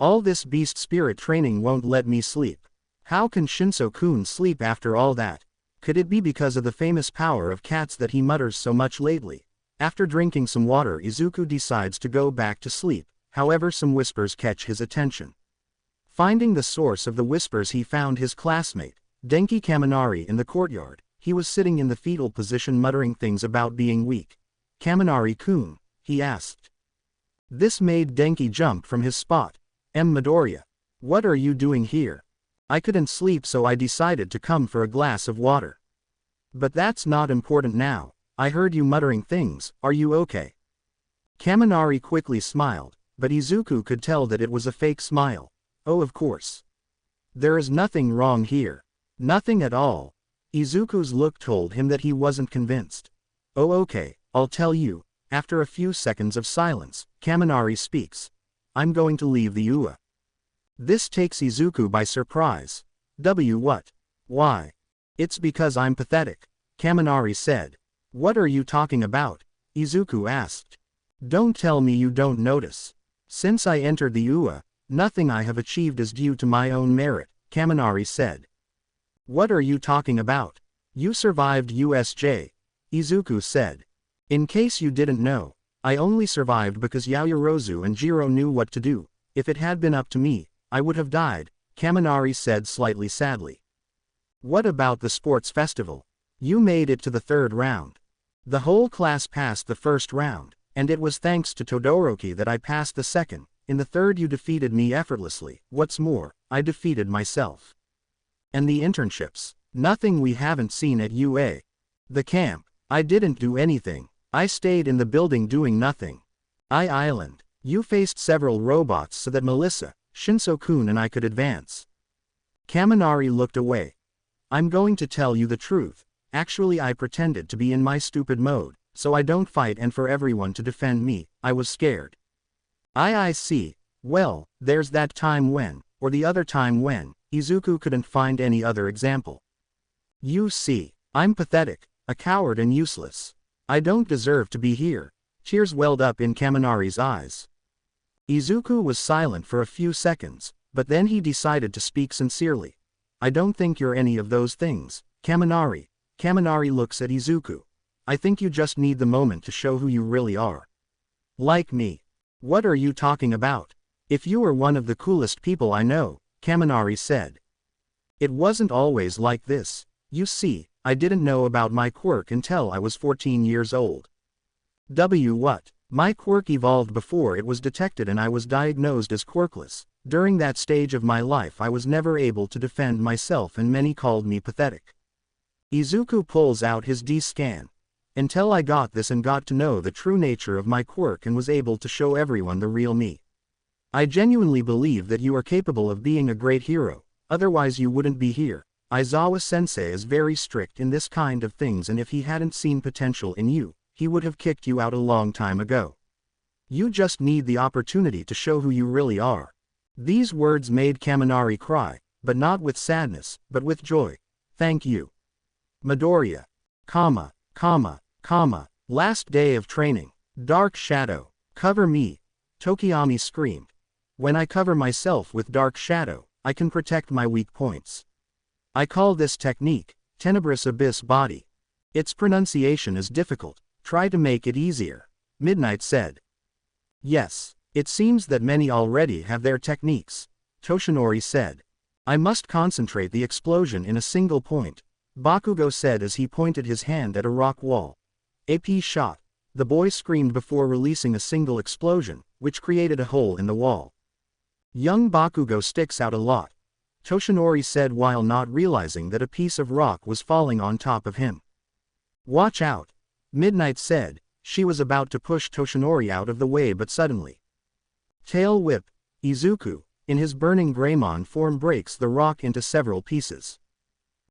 All this beast spirit training won't let me sleep. How can Shinso-kun sleep after all that? Could it be because of the famous power of cats that he mutters so much lately? After drinking some water, Izuku decides to go back to sleep, however some whispers catch his attention. Finding the source of the whispers, he found his classmate, Denki Kaminari, in the courtyard. He was sitting in the fetal position muttering things about being weak. Kaminari-kun, he asked. This made Denki jump from his spot. Midoriya. What are you doing here? I couldn't sleep, so I decided to come for a glass of water. But that's not important now. I heard you muttering things. Are you okay? Kaminari quickly smiled, but Izuku could tell that it was a fake smile. Oh, of course. There is nothing wrong here. Nothing at all. Izuku's look told him that he wasn't convinced. Oh, okay, I'll tell you. After a few seconds of silence, Kaminari speaks. I'm going to leave the UA. This takes Izuku by surprise. What? Why? It's because I'm pathetic, Kaminari said. What are you talking about? Izuku asked. Don't tell me you don't notice. Since I entered the UA, nothing I have achieved is due to my own merit, Kaminari said. What are you talking about? You survived USJ, Izuku said. In case you didn't know, I only survived because Yaoyorozu and Jiro knew what to do. If it had been up to me, I would have died, Kaminari said slightly sadly. What about the sports festival? You made it to the 3rd round. The whole class passed the 1st round, and it was thanks to Todoroki that I passed the 2nd. In the 3rd you defeated me effortlessly. What's more, I defeated myself. And the internships? Nothing we haven't seen at UA. The camp? I didn't do anything. I stayed in the building doing nothing. Island. You faced several robots so that Melissa, Shinso-kun and I could advance. Kaminari looked away. I'm going to tell you the truth. Actually, I pretended to be in my stupid mode, so I don't fight, and for everyone to defend me, I was scared. I see. Well, there's that time when, or the other time when, Izuku couldn't find any other example. You see, I'm pathetic, a coward and useless. I don't deserve to be here. Tears welled up in Kaminari's eyes. Izuku was silent for a few seconds, but then he decided to speak sincerely. I don't think you're any of those things, Kaminari. Kaminari looks at Izuku. I think you just need the moment to show who you really are. Like me. What are you talking about? If you were one of the coolest people I know, Kaminari said. It wasn't always like this. You see, I didn't know about my quirk until I was 14 years old. What? My quirk evolved before it was detected and I was diagnosed as quirkless. During that stage of my life I was never able to defend myself and many called me pathetic. Izuku pulls out his D-scan. Until I got this and got to know the true nature of my quirk and was able to show everyone the real me. I genuinely believe that you are capable of being a great hero, otherwise you wouldn't be here. Aizawa-sensei is very strict in this kind of things and if he hadn't seen potential in you, he would have kicked you out a long time ago. You just need the opportunity to show who you really are. These words made Kaminari cry, but not with sadness, but with joy. Thank you. Midoriya. Last day of training. Dark shadow. Cover me. Tokiyami screamed. When I cover myself with dark shadow, I can protect my weak points. I call this technique, Tenebrous Abyss Body. Its pronunciation is difficult, try to make it easier. Midnight said. Yes, it seems that many already have their techniques. Toshinori said. I must concentrate the explosion in a single point. Bakugo said as he pointed his hand at a rock wall. AP shot. The boy screamed before releasing a single explosion, which created a hole in the wall. Young Bakugo sticks out a lot. Toshinori said while not realizing that a piece of rock was falling on top of him. Watch out. Midnight said. She was about to push Toshinori out of the way but suddenly. Tail whip. Izuku, in his burning Greymon form breaks the rock into several pieces.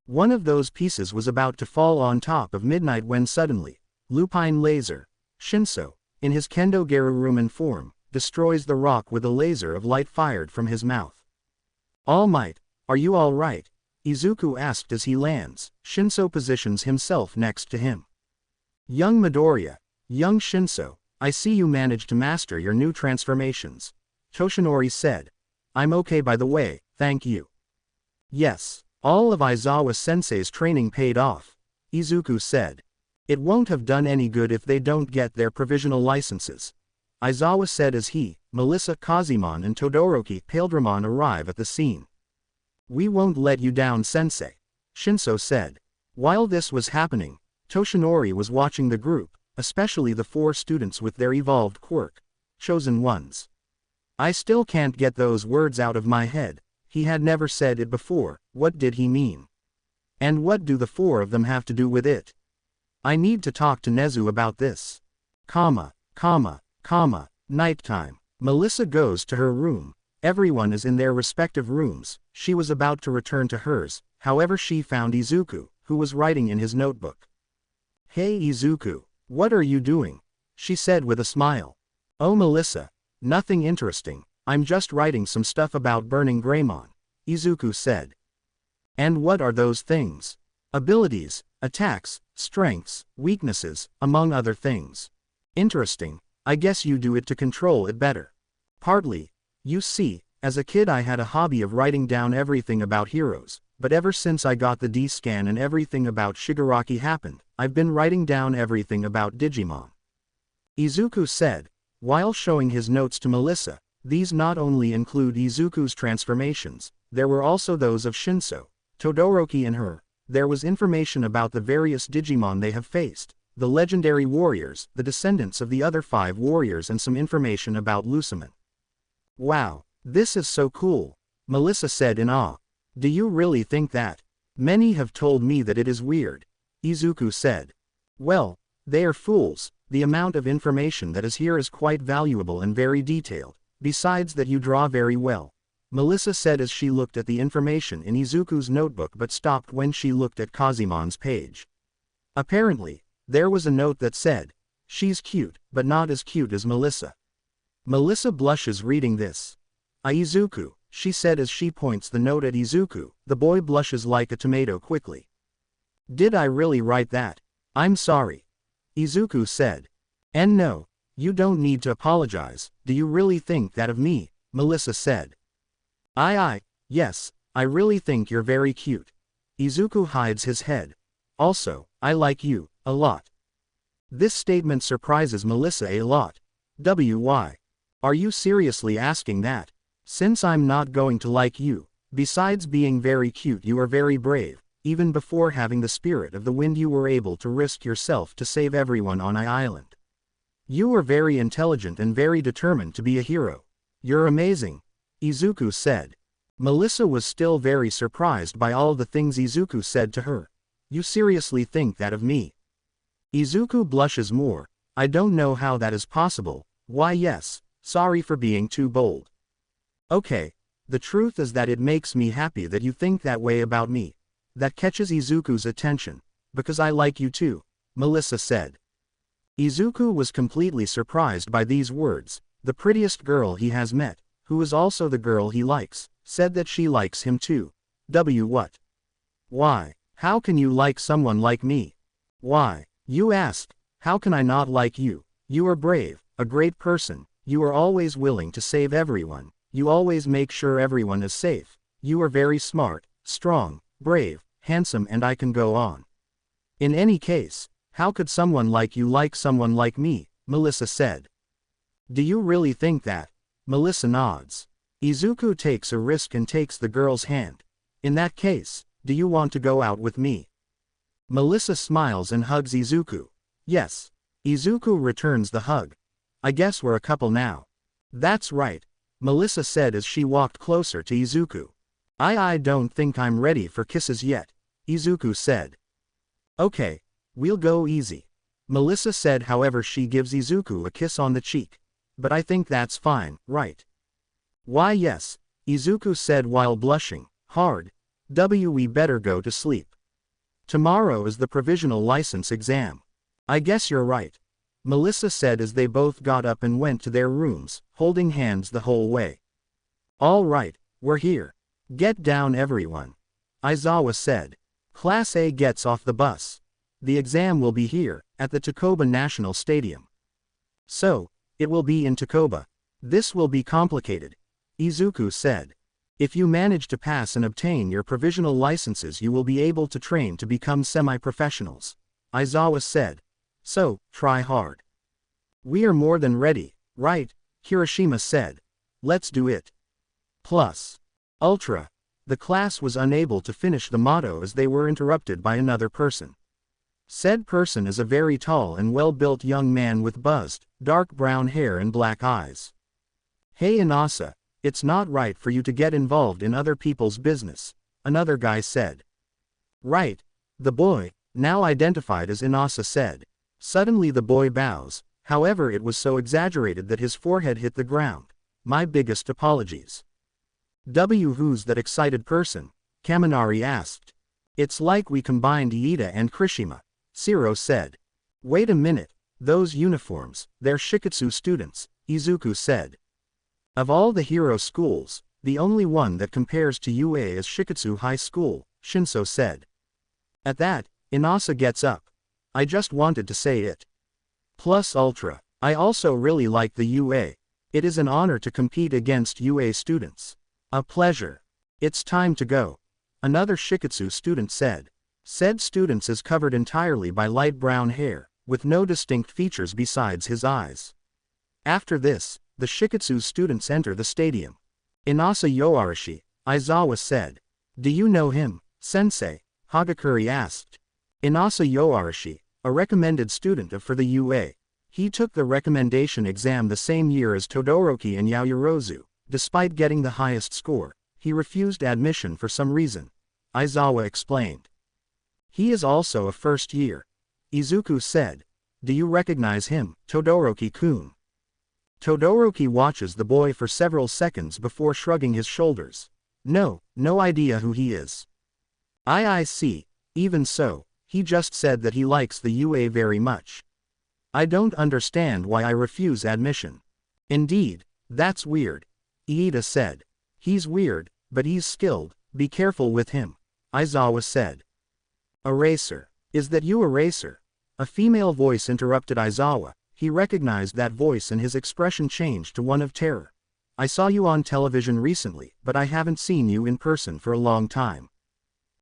One of those pieces was about to fall on top of Midnight when suddenly, Lupine Laser. Shinso, in his Kendo Geruruman form, destroys the rock with a laser of light fired from his mouth. All Might, are you all right? Izuku asked as he lands. Shinso positions himself next to him. Young Midoriya, young Shinso, I see you managed to master your new transformations. Toshinori said. I'm okay by the way, thank you. Yes, all of Aizawa-sensei's training paid off, Izuku said. It won't have done any good if they don't get their provisional licenses. Aizawa said as he, Melissa, Kazemon and Todoroki Paildramon arrive at the scene. We won't let you down, sensei, Shinso said. While this was happening, Toshinori was watching the group, especially the 4 students with their evolved quirk, chosen ones. I still can't get those words out of my head. He had never said it before. What did he mean? And what do the 4 of them have to do with it? I need to talk to Nezu about this. Nighttime. Melissa goes to her room. Everyone is in their respective rooms. She was about to return to hers, however she found Izuku, who was writing in his notebook. Hey Izuku, what are you doing? She said with a smile. Oh Melissa, nothing interesting, I'm just writing some stuff about burning Greymon, Izuku said. And what are those things? Abilities, attacks, strengths, weaknesses, among other things. Interesting, I guess you do it to control it better. Partly. You see, as a kid I had a hobby of writing down everything about heroes, but ever since I got the D-scan and everything about Shigaraki happened, I've been writing down everything about Digimon. Izuku said, while showing his notes to Melissa. These not only include Izuku's transformations, there were also those of Shinso, Todoroki and her. There was information about the various Digimon they have faced, the legendary warriors, the descendants of the other 5 warriors and some information about Luciman. Wow, this is so cool, Melissa said in awe. Do you really think that? Many have told me that it is weird, Izuku said. Well, they are fools, the amount of information that is here is quite valuable and very detailed, besides that you draw very well, Melissa said as she looked at the information in Izuku's notebook but stopped when she looked at Kazemon's page. Apparently, there was a note that said, she's cute, but not as cute as Melissa. Melissa blushes reading this. Izuku, she said as she points the note at Izuku. The boy blushes like a tomato quickly. Did I really write that? I'm sorry, Izuku said. And no, you don't need to apologize. Do you really think that of me? Melissa said. Yes, I really think you're very cute. Izuku hides his head. Also, I like you, a lot. This statement surprises Melissa a lot. Why? Are you seriously asking that? Since I'm not going to like you, besides being very cute you are very brave, even before having the spirit of the wind you were able to risk yourself to save everyone on I Island. You were very intelligent and very determined to be a hero. You're amazing, Izuku said. Melissa was still very surprised by all the things Izuku said to her. You seriously think that of me? Izuku blushes more. I don't know how that is possible. Why yes, sorry for being too bold. Okay, the truth is that it makes me happy that you think that way about me. That catches Izuku's attention, because I like you too, Melissa said. Izuku was completely surprised by these words. The prettiest girl he has met, who is also the girl he likes, said that she likes him too. What? Why? How can you like someone like me? Why? You asked. How can I not like you? You are brave, a great person, you are always willing to save everyone, you always make sure everyone is safe, you are very smart, strong, brave, handsome, and I can go on. In any case, how could someone like you like someone like me? Melissa said. Do you really think that? Melissa nods. Izuku takes a risk and takes the girl's hand. In that case, do you want to go out with me? Melissa smiles and hugs Izuku. Yes. Izuku returns the hug. I guess we're a couple now. That's right, Melissa said as she walked closer to Izuku. I don't think I'm ready for kisses yet, Izuku said. Okay, we'll go easy. Melissa said, however she gives Izuku a kiss on the cheek. But I think that's fine, right? Why yes, Izuku said while blushing hard. We better go to sleep. Tomorrow is the provisional license exam. I guess you're right, Melissa said as they both got up and went to their rooms, holding hands the whole way. All right, we're here. Get down everyone, Aizawa said. Class A gets off the bus. The exam will be here, at the Takoba National Stadium. So, it will be in Takoba. This will be complicated, Izuku said. If you manage to pass and obtain your provisional licenses, you will be able to train to become semi-professionals, Aizawa said. So, try hard. We are more than ready, right? Kirishima said. Let's do it. Plus. Ultra. The class was unable to finish the motto as they were interrupted by another person. Said person is a very tall and well-built young man with buzzed, dark brown hair and black eyes. Hey Inasa, it's not right for you to get involved in other people's business, another guy said. Right, the boy, now identified as Inasa said. Suddenly the boy bows, however it was so exaggerated that his forehead hit the ground. My biggest apologies. Who's that excited person? Kaminari asked. It's like we combined Iida and Kirishima, Siro said. Wait a minute, those uniforms, they're Shiketsu students, Izuku said. Of all the hero schools, the only one that compares to UA is Shiketsu High School, Shinso said. At that, Inasa gets up. I just wanted to say it. Plus Ultra, I also really like the UA. It is an honor to compete against UA students. A pleasure. It's time to go. Another Shiketsu student said. Said students is covered entirely by light brown hair, with no distinct features besides his eyes. After this, the Shiketsu students enter the stadium. Inasa Yoarashi, Aizawa said. Do you know him, sensei? Hagakure asked. Inasa Yoarashi, a recommended student for the UA. He took the recommendation exam the same year as Todoroki and Yaoyorozu. Despite getting the highest score, he refused admission for some reason, Aizawa explained. He is also a first year. Izuku said. Do you recognize him, Todoroki-kun? Todoroki watches the boy for several seconds before shrugging his shoulders. No idea who he is. I see, even so, he just said that he likes the UA very much. I don't understand why I refuse admission. Indeed, that's weird, Iida said. He's weird, but he's skilled, be careful with him, Aizawa said. Eraser. Is that you, Eraser? A female voice interrupted Aizawa. He recognized that voice and his expression changed to one of terror. I saw you on television recently, but I haven't seen you in person for a long time.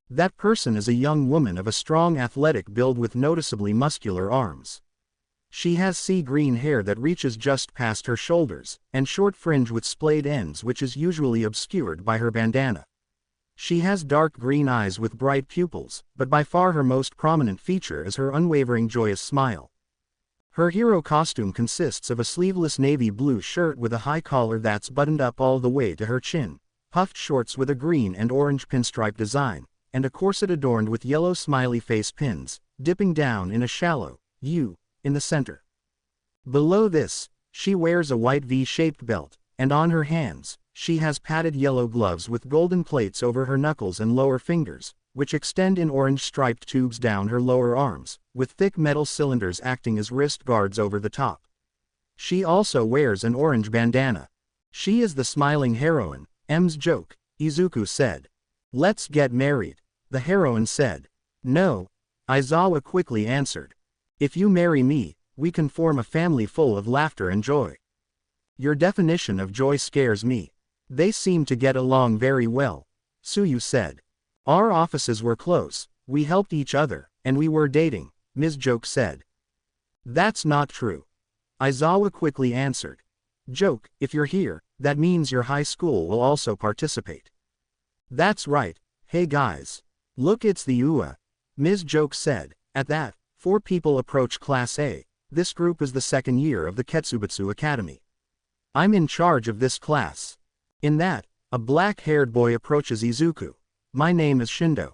That person is a young woman of a strong athletic build with noticeably muscular arms. She has sea green hair that reaches just past her shoulders, and short fringe with splayed ends which is usually obscured by her bandana. She has dark green eyes with bright pupils, but by far her most prominent feature is her unwavering joyous smile. Her hero costume consists of a sleeveless navy blue shirt with a high collar that's buttoned up all the way to her chin, puffed shorts with a green and orange pinstripe design, and a corset adorned with yellow smiley face pins, dipping down in a shallow U in the center. Below this, she wears a white V-shaped belt, and on her hands, she has padded yellow gloves with golden plates over her knuckles and lower fingers, which extend in orange striped tubes down her lower arms, with thick metal cylinders acting as wrist guards over the top. She also wears an orange bandana. She is the smiling heroine, M's joke, Izuku said. Let's get married, the heroine said. No, Aizawa quickly answered. If you marry me, we can form a family full of laughter and joy. Your definition of joy scares me. They seem to get along very well, Tsuyu said. Our offices were close, we helped each other, and we were dating, Ms. Joke said. That's not true, Aizawa quickly answered. Joke, if you're here, that means your high school will also participate. That's right, hey guys. Look, it's the UA, Ms. Joke said. At that, 4 people approach Class A. This group is the second year of the Ketsubutsu Academy. I'm in charge of this class. In that, a black-haired boy approaches Izuku. My name is Shindo.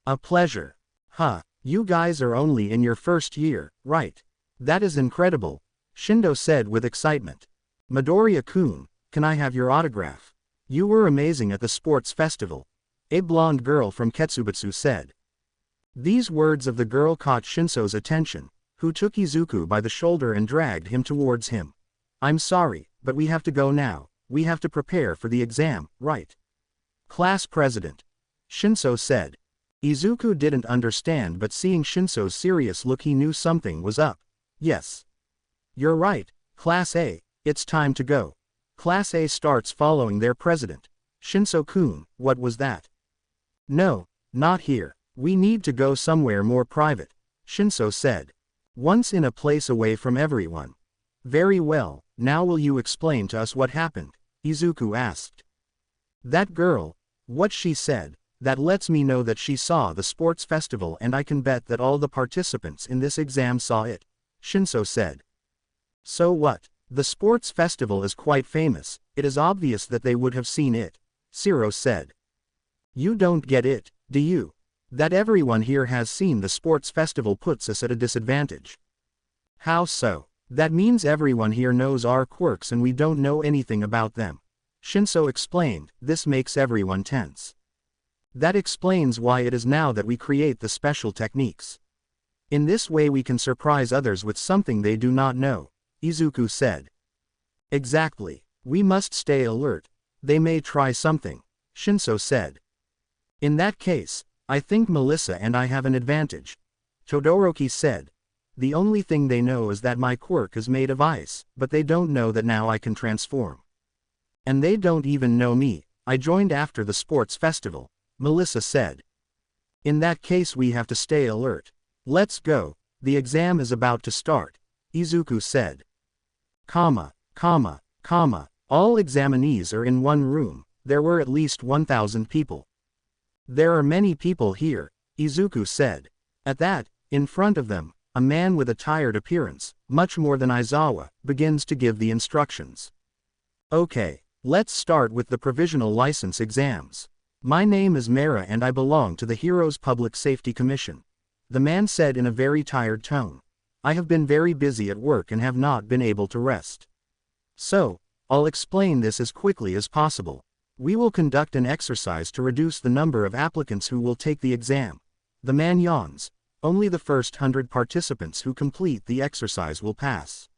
A pleasure. Huh, you guys are only in your first year, right? That is incredible, Shindo said with excitement. Midoriya-kun, can I have your autograph? You were amazing at the sports festival, a blonde girl from Ketsubutsu said. These words of the girl caught Shinso's attention, who took Izuku by the shoulder and dragged him towards him. I'm sorry, but we have to go now. We have to prepare for the exam, right? Class president, Shinso said. Izuku didn't understand, but seeing Shinso's serious look he knew something was up. Yes. You're right, Class A, it's time to go. Class A starts following their president. Shinso-kun, what was that? No, not here. We need to go somewhere more private, Shinso said. Once in a place away from everyone. Very well, now will you explain to us what happened? Izuku asked. That girl, what she said, that lets me know that she saw the sports festival, and I can bet that all the participants in this exam saw it, Shinso said. So what? The sports festival is quite famous, it is obvious that they would have seen it, Shiro said. You don't get it, do you? That everyone here has seen the sports festival puts us at a disadvantage. How so? That means everyone here knows our quirks and we don't know anything about them. Shinso explained, this makes everyone tense. That explains why it is now that we create the special techniques. In this way we can surprise others with something they do not know, Izuku said. Exactly. We must stay alert. They may try something, Shinso said. In that case, I think Melissa and I have an advantage, Todoroki said. The only thing they know is that my quirk is made of ice, but they don't know that now I can transform. And they don't even know me, I joined after the sports festival, Melissa said. In that case we have to stay alert. Let's go, the exam is about to start, Izuku said. All examinees are in one room, there were at least 1,000 people. There are many people here, Izuku said. At that, in front of them, a man with a tired appearance, much more than Aizawa, begins to give the instructions. Okay, let's start with the provisional license exams. My name is Mara and I belong to the Heroes Public Safety Commission, the man said in a very tired tone. I have been very busy at work and have not been able to rest. So, I'll explain this as quickly as possible. We will conduct an exercise to reduce the number of applicants who will take the exam. The man yawns. Only the first 100 participants who complete the exercise will pass.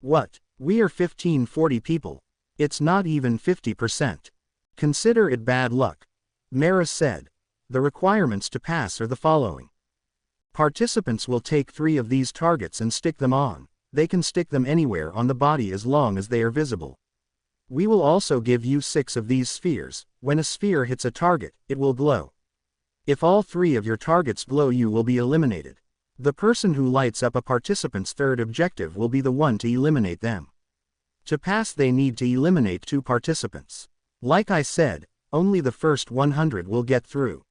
What? We are 1540 people. It's not even 50%. Consider it bad luck. Mara said. The requirements to pass are the following. Participants will take 3 of these targets and stick them on. They can stick them anywhere on the body as long as they are visible. We will also give you 6 of these spheres. When a sphere hits a target, it will glow. If all 3 of your targets glow, you will be eliminated. The person who lights up a participant's third objective will be the one to eliminate them. To pass they need to eliminate 2 participants. Like I said, only the first 100 will get through.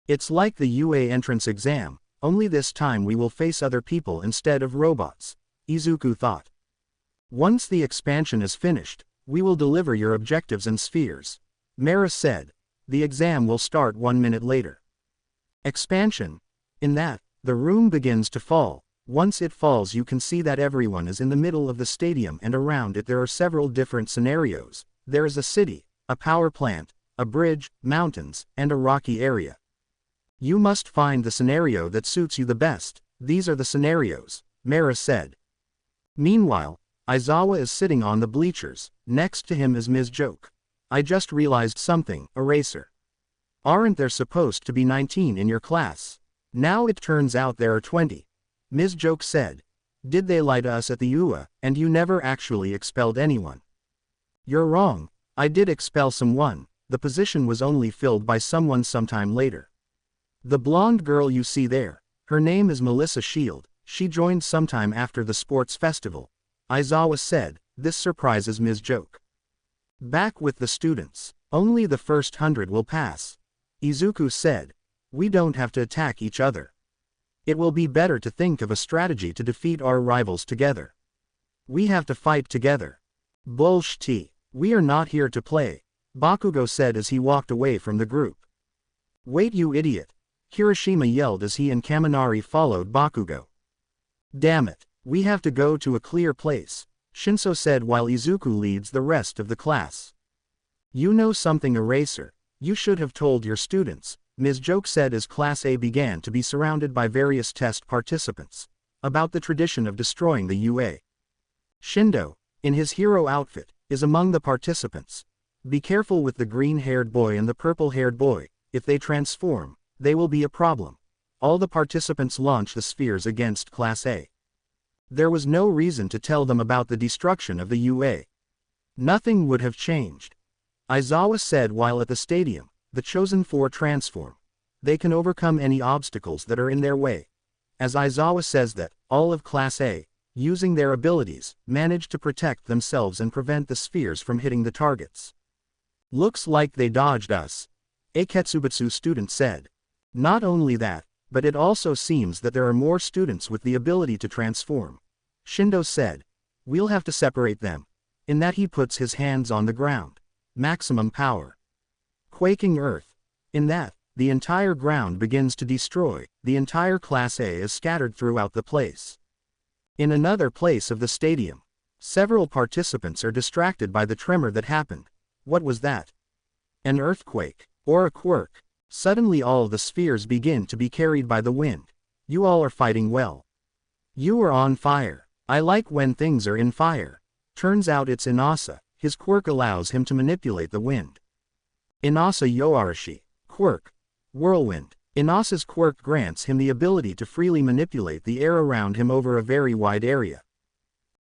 It's like the UA entrance exam, only this time we will face other people instead of robots, Izuku thought. Once the expansion is finished, we will deliver your objectives and spheres, Mara said. The exam will start 1 minute later. Expansion. In that, the room begins to fall. Once it falls you can see that everyone is in the middle of the stadium and around it there are several different scenarios. There is a city, a power plant, a bridge, mountains, and a rocky area. You must find the scenario that suits you the best. These are the scenarios, Mara said. Meanwhile, Aizawa is sitting on the bleachers. Next to him is Ms. Joke. I just realized something, Eraser. Aren't there supposed to be 19 in your class? Now it turns out there are 20. Ms. Joke said. Did they lie to us at the UA, and you never actually expelled anyone? You're wrong. I did expel someone. The position was only filled by someone sometime later. The blonde girl you see there, her name is Melissa Shield. She joined sometime after the sports festival, Aizawa said. This surprises Ms. Joke. Back with the students. Only the first 100 will pass, Izuku said. We don't have to attack each other. It will be better to think of a strategy to defeat our rivals together. We have to fight together. Bullshit. We are not here to play, Bakugo said as he walked away from the group. Wait, you idiot, Kirishima yelled as he and Kaminari followed Bakugo. Damn it, we have to go to a clear place, Shinso said while Izuku leads the rest of the class. You know something, Eraser, you should have told your students, Ms. Joke said as Class A began to be surrounded by various test participants, about the tradition of destroying the UA. Shindo, in his hero outfit, is among the participants. Be careful with the green-haired boy and the purple-haired boy. If they transform, they will be a problem. All the participants launch the spheres against Class A. There was no reason to tell them about the destruction of the UA. Nothing would have changed, Aizawa said while at the stadium. The chosen four transform. They can overcome any obstacles that are in their way. As Aizawa says that, all of Class A, using their abilities, managed to protect themselves and prevent the spheres from hitting the targets. Looks like they dodged us, a Ketsubutsu student said. Not only that, but it also seems that there are more students with the ability to transform, Shindo said. We'll have to separate them. In that he puts his hands on the ground. Maximum power. Quaking earth. In that, the entire ground begins to destroy. The entire Class A is scattered throughout the place. In another place of the stadium, several participants are distracted by the tremor that happened. What was that? An earthquake, or a quirk? Suddenly all the spheres begin to be carried by the wind. You all are fighting well. You are on fire. I like when things are in fire. Turns out it's Inasa. His quirk allows him to manipulate the wind. Inasa Yoarashi. Quirk. Whirlwind. Inasa's quirk grants him the ability to freely manipulate the air around him over a very wide area.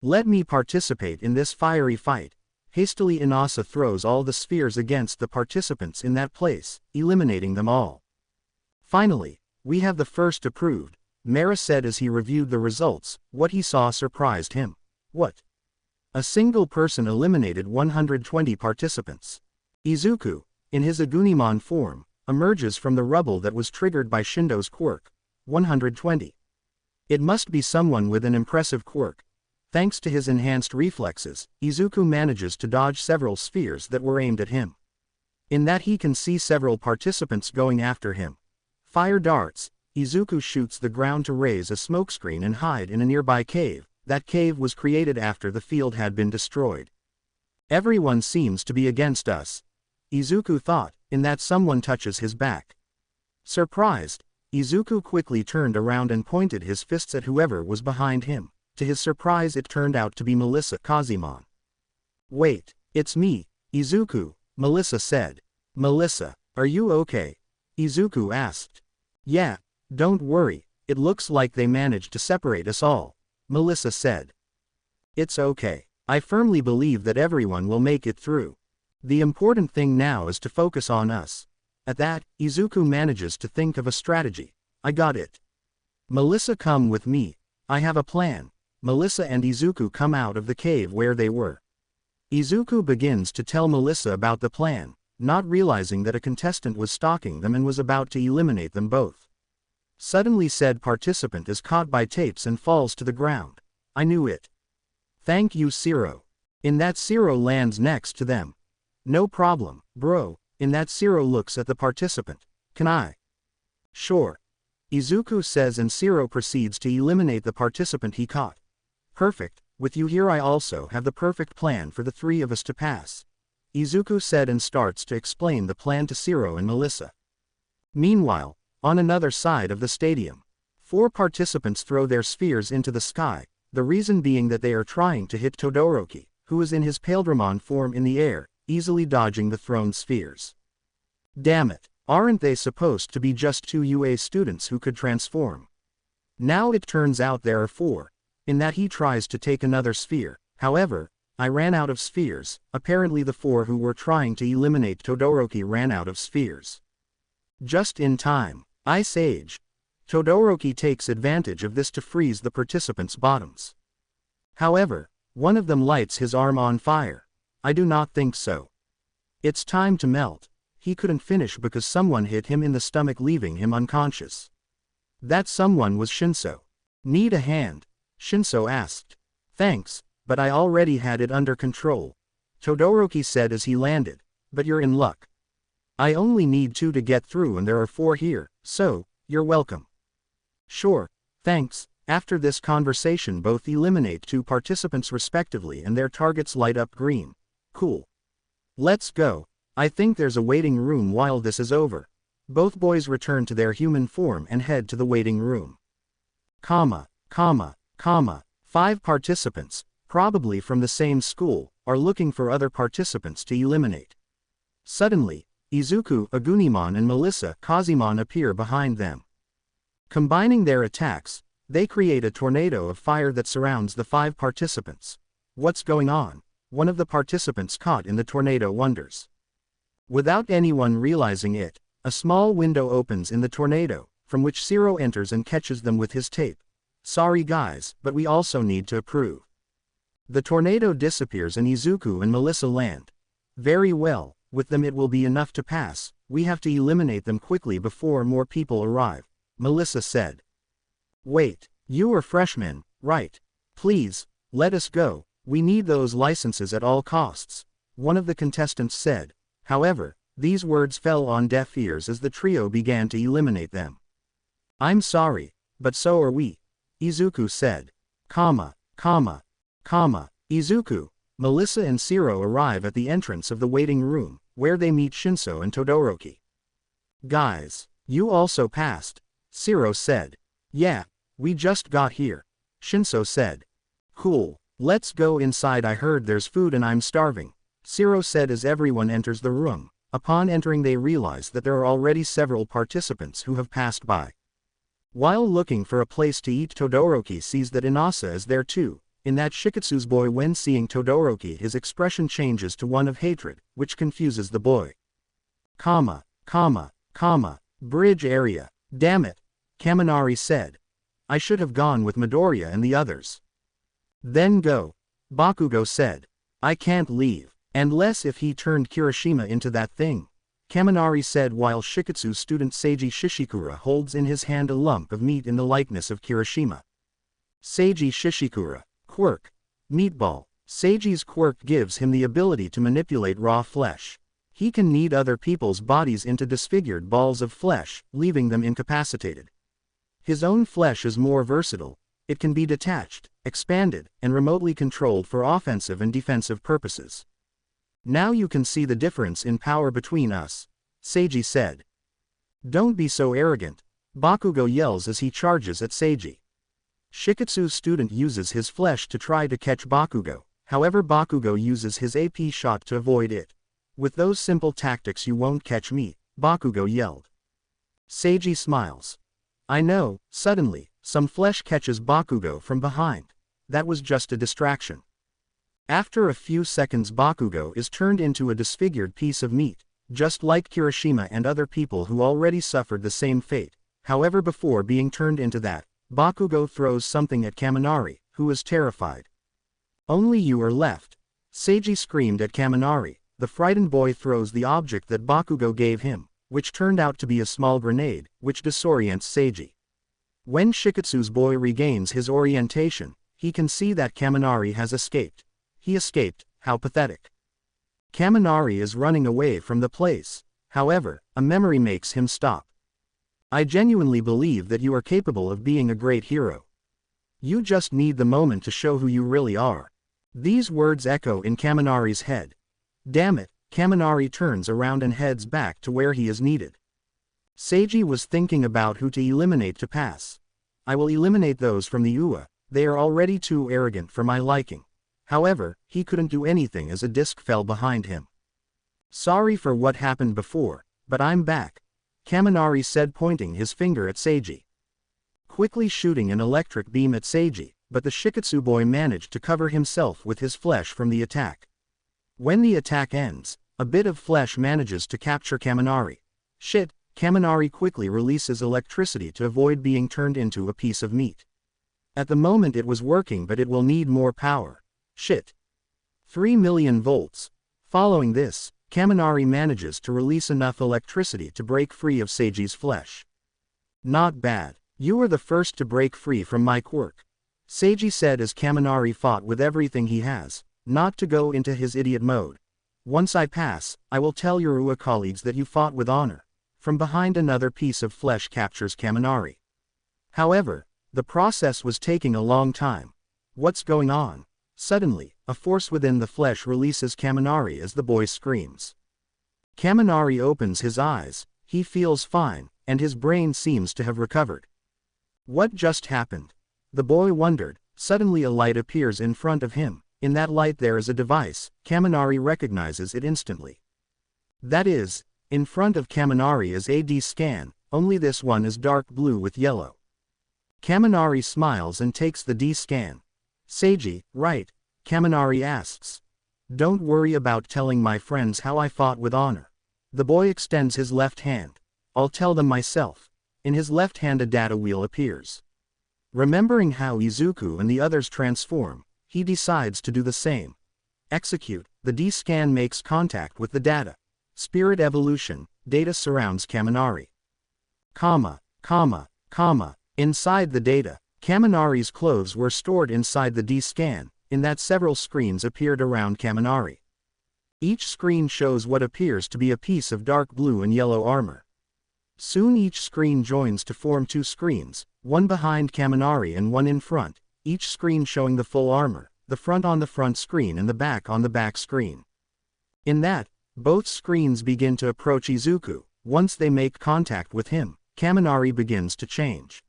Let me participate in this fiery fight. Hastily Inasa throws all the spheres against the participants in that place, eliminating them all. Finally, we have the first approved, Mara said as he reviewed the results. What he saw surprised him. What? A single person eliminated 120 participants. Izuku, in his Agunimon form, emerges from the rubble that was triggered by Shindo's quirk. 120. It must be someone with an impressive quirk. Thanks to his enhanced reflexes, Izuku manages to dodge several spheres that were aimed at him. In that he can see several participants going after him. Fire darts. Izuku shoots the ground to raise a smokescreen and hide in a nearby cave. That cave was created after the field had been destroyed. Everyone seems to be against us, Izuku thought, in that someone touches his back. Surprised, Izuku quickly turned around and pointed his fists at whoever was behind him. To his surprise it turned out to be Melissa Kazimon. Wait, it's me, Izuku, Melissa said. Melissa, are you okay? Izuku asked. Yeah, don't worry, it looks like they managed to separate us all, Melissa said. It's okay, I firmly believe that everyone will make it through. The important thing now is to focus on us. At that, Izuku manages to think of a strategy. I got it. Melissa, come with me. I have a plan. Melissa and Izuku come out of the cave where they were. Izuku begins to tell Melissa about the plan. not realizing that a contestant was stalking them and was about to eliminate them both. Suddenly said participant is caught by tapes and falls to the ground. I knew it. Thank you, Zero. In that Zero lands next to them. No problem, bro. In that Zero looks at the participant. Can I? Sure. Izuku says and Zero proceeds to eliminate the participant he caught. Perfect, with you here I also have the perfect plan for the three of us to pass. Izuku said and starts to explain the plan to Zero and Melissa. Meanwhile, on another side of the stadium, 4 participants throw their spheres into the sky, the reason being that they are trying to hit Todoroki, who is in his Paildramon form in the air, easily dodging the thrown spheres. Damn it, aren't they supposed to be just 2 UA students who could transform? Now it turns out there are 4, in that he tries to take another sphere. However, I ran out of spheres. Apparently the 4 who were trying to eliminate Todoroki ran out of spheres. Just in time. Ice Age. Todoroki takes advantage of this to freeze the participants' bottoms. However, one of them lights his arm on fire. I do not think so. It's time to melt. He couldn't finish because someone hit him in the stomach, leaving him unconscious. That someone was Shinso. Need a hand? Shinso asked. Thanks, but I already had it under control, Todoroki said as he landed, but you're in luck. I only need 2 to get through and there are 4 here, so, you're welcome. Sure, thanks. After this conversation both eliminate 2 participants respectively and their targets light up green. Cool. Let's go. I think there's a waiting room while this is over. Both boys return to their human form and head to the waiting room. 5 participants, probably from the same school, are looking for other participants to eliminate. Suddenly, Izuku, Agunimon and Melissa Kazimon appear behind them. Combining their attacks, they create a tornado of fire that surrounds the 5 participants. What's going on? One of the participants caught in the tornado wonders. Without anyone realizing it, a small window opens in the tornado, from which Zero enters and catches them with his tape. Sorry guys, but we also need to approve. The tornado disappears and Izuku and Melissa land. Very well, with them it will be enough to pass. We have to eliminate them quickly before more people arrive, Melissa said. Wait, you are freshmen, right? Please, let us go, we need those licenses at all costs, one of the contestants said. However, these words fell on deaf ears as the trio began to eliminate them. I'm sorry, but so are we, Izuku said. Izuku, Melissa and Zero arrive at the entrance of the waiting room, where they meet Shinso and Todoroki. Guys, you also passed, Zero said. Yeah, we just got here, Shinso said. Cool, let's go inside, I heard there's food and I'm starving, Zero said as everyone enters the room. Upon entering they realize that there are already several participants who have passed by. While looking for a place to eat, Todoroki sees that Inasa is there too. In that Shikatsu's boy, when seeing Todoroki his expression changes to one of hatred, which confuses the boy. Bridge area. Damn it, Kaminari said. I should have gone with Midoriya and the others. Then go, Bakugo said. I can't leave, unless if he turned Kirishima into that thing, Kaminari said while Shikatsu's student Seiji Shishikura holds in his hand a lump of meat in the likeness of Kirishima. Seiji Shishikura. Quirk. Meatball. Seiji's quirk gives him the ability to manipulate raw flesh. He can knead other people's bodies into disfigured balls of flesh, leaving them incapacitated. His own flesh is more versatile. It can be detached, expanded, and remotely controlled for offensive and defensive purposes. Now you can see the difference in power between us, Seiji said. Don't be so arrogant, Bakugo yells as he charges at Seiji. Shikatsu's student uses his flesh to try to catch Bakugo, however Bakugo uses his AP shot to avoid it. With those simple tactics you won't catch me, Bakugo yelled. Seiji smiles. I know. Suddenly, some flesh catches Bakugo from behind. That was just a distraction. After a few seconds Bakugo is turned into a disfigured piece of meat, just like Kirishima and other people who already suffered the same fate. However, before being turned into that, Bakugo throws something at Kaminari, who is terrified. Only you are left, Seiji screamed at Kaminari. the frightened boy throws the object that Bakugo gave him, which turned out to be a small grenade, which disorients Seiji. When Shikatsu's boy regains his orientation, he can see that Kaminari has escaped. He escaped, how pathetic. Kaminari is running away from the place. However, a memory makes him stop. I genuinely believe that you are capable of being a great hero. You just need the moment to show who you really are. These words echo in Kaminari's head. Damn it, Kaminari turns around and heads back to where he is needed. Seiji was thinking about who to eliminate to pass. I will eliminate those from the UA, they are already too arrogant for my liking. However, he couldn't do anything as a disc fell behind him. Sorry for what happened before, but I'm back, Kaminari said, pointing his finger at Seiji. Quickly shooting an electric beam at Seiji, but the Shikatsu boy managed to cover himself with his flesh from the attack. When the attack ends, a bit of flesh manages to capture Kaminari. Shit, Kaminari quickly releases electricity to avoid being turned into a piece of meat. At the moment it was working, but it will need more power. Shit. 3 million volts. Following this, Kaminari manages to release enough electricity to break free of Seiji's flesh. Not bad. You were the first to break free from my quirk, Seiji said as Kaminari fought with everything he has, not to go into his idiot mode. Once I pass, I will tell your UA colleagues that you fought with honor. From behind, another piece of flesh captures Kaminari. However, the process was taking a long time. What's going on? Suddenly, a force within the flesh releases Kaminari as the boy screams. Kaminari opens his eyes, he feels fine, and his brain seems to have recovered. What just happened? The boy wondered. Suddenly a light appears in front of him. In that light there is a device. Kaminari recognizes it instantly. That is, in front of Kaminari is a D-scan, only this one is dark blue with yellow. Kaminari smiles and takes the D-scan. Seiji, right? Kaminari asks. Don't worry about telling my friends how I fought with honor. The boy extends his left hand. I'll tell them myself. In his left hand a data wheel appears. Remembering how Izuku and the others transform, he decides to do the same. Execute. The D-scan makes contact with the data. Spirit evolution. Data surrounds Kaminari. Inside the data, Kaminari's clothes were stored inside the D-scan, in that several screens appeared around Kaminari. Each screen shows what appears to be a piece of dark blue and yellow armor. Soon each screen joins to form two screens, one behind Kaminari and one in front, each screen showing the full armor, the front on the front screen and the back on the back screen. In that, both screens begin to approach Izuku. Once they make contact with him, Kaminari begins to change.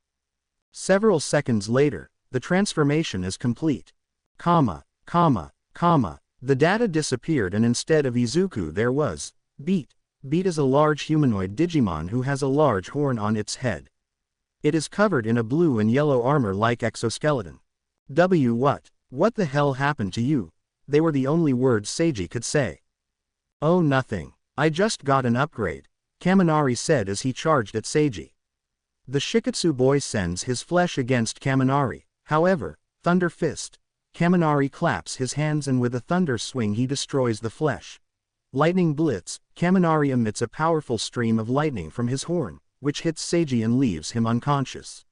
Several seconds later, the transformation is complete. The data disappeared and instead of Izuku there was Beat. Beat is a large humanoid Digimon who has a large horn on its head. It is covered in a blue and yellow armor-like exoskeleton. What the hell happened to you? They were the only words Seiji could say. Oh, nothing. I just got an upgrade, Kaminari said as he charged at Seiji. The Shikatsu boy sends his flesh against Kaminari. However, Thunder Fist. Kaminari claps his hands and with a thunder swing he destroys the flesh. Lightning Blitz. Kaminari emits a powerful stream of lightning from his horn, which hits Seiji and leaves him unconscious.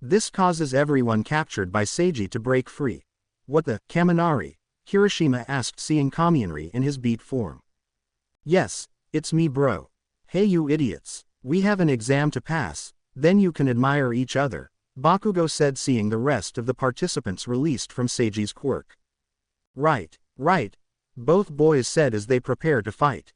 This causes everyone captured by Seiji to break free. What the, Kaminari? Kirishima asked, seeing Kaminari in his beat form. Yes, it's me, bro. Hey you idiots, we have an exam to pass, then you can admire each other, Bakugo said, seeing the rest of the participants released from Seiji's quirk. Right. Both boys said as they prepare to fight.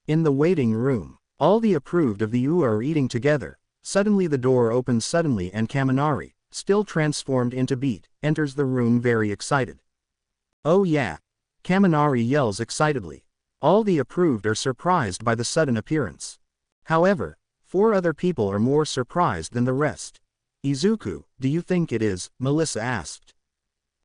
In the waiting room, all the approved of the UA are eating together. Suddenly the door opens suddenly and Kaminari, still transformed into Beat, enters the room very excited. Oh yeah! Kaminari yells excitedly. All the approved are surprised by the sudden appearance. However, 4 other people are more surprised than the rest. Izuku, do you think it is? Melissa asked.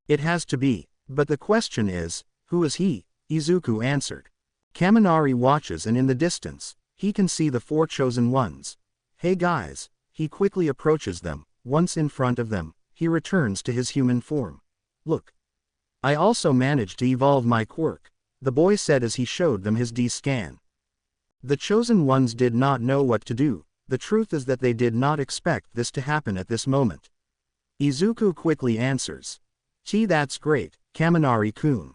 It has to be, but the question is, who is he? Izuku answered. Kaminari watches and in the distance, he can see the 4 chosen ones. Hey guys, he quickly approaches them. Once in front of them, he returns to his human form. Look. I also managed to evolve my quirk, the boy said as he showed them his D-scan. The chosen ones did not know what to do. The truth is that they did not expect this to happen at this moment. Izuku quickly answers. Gee, that's great, Kaminari-kun.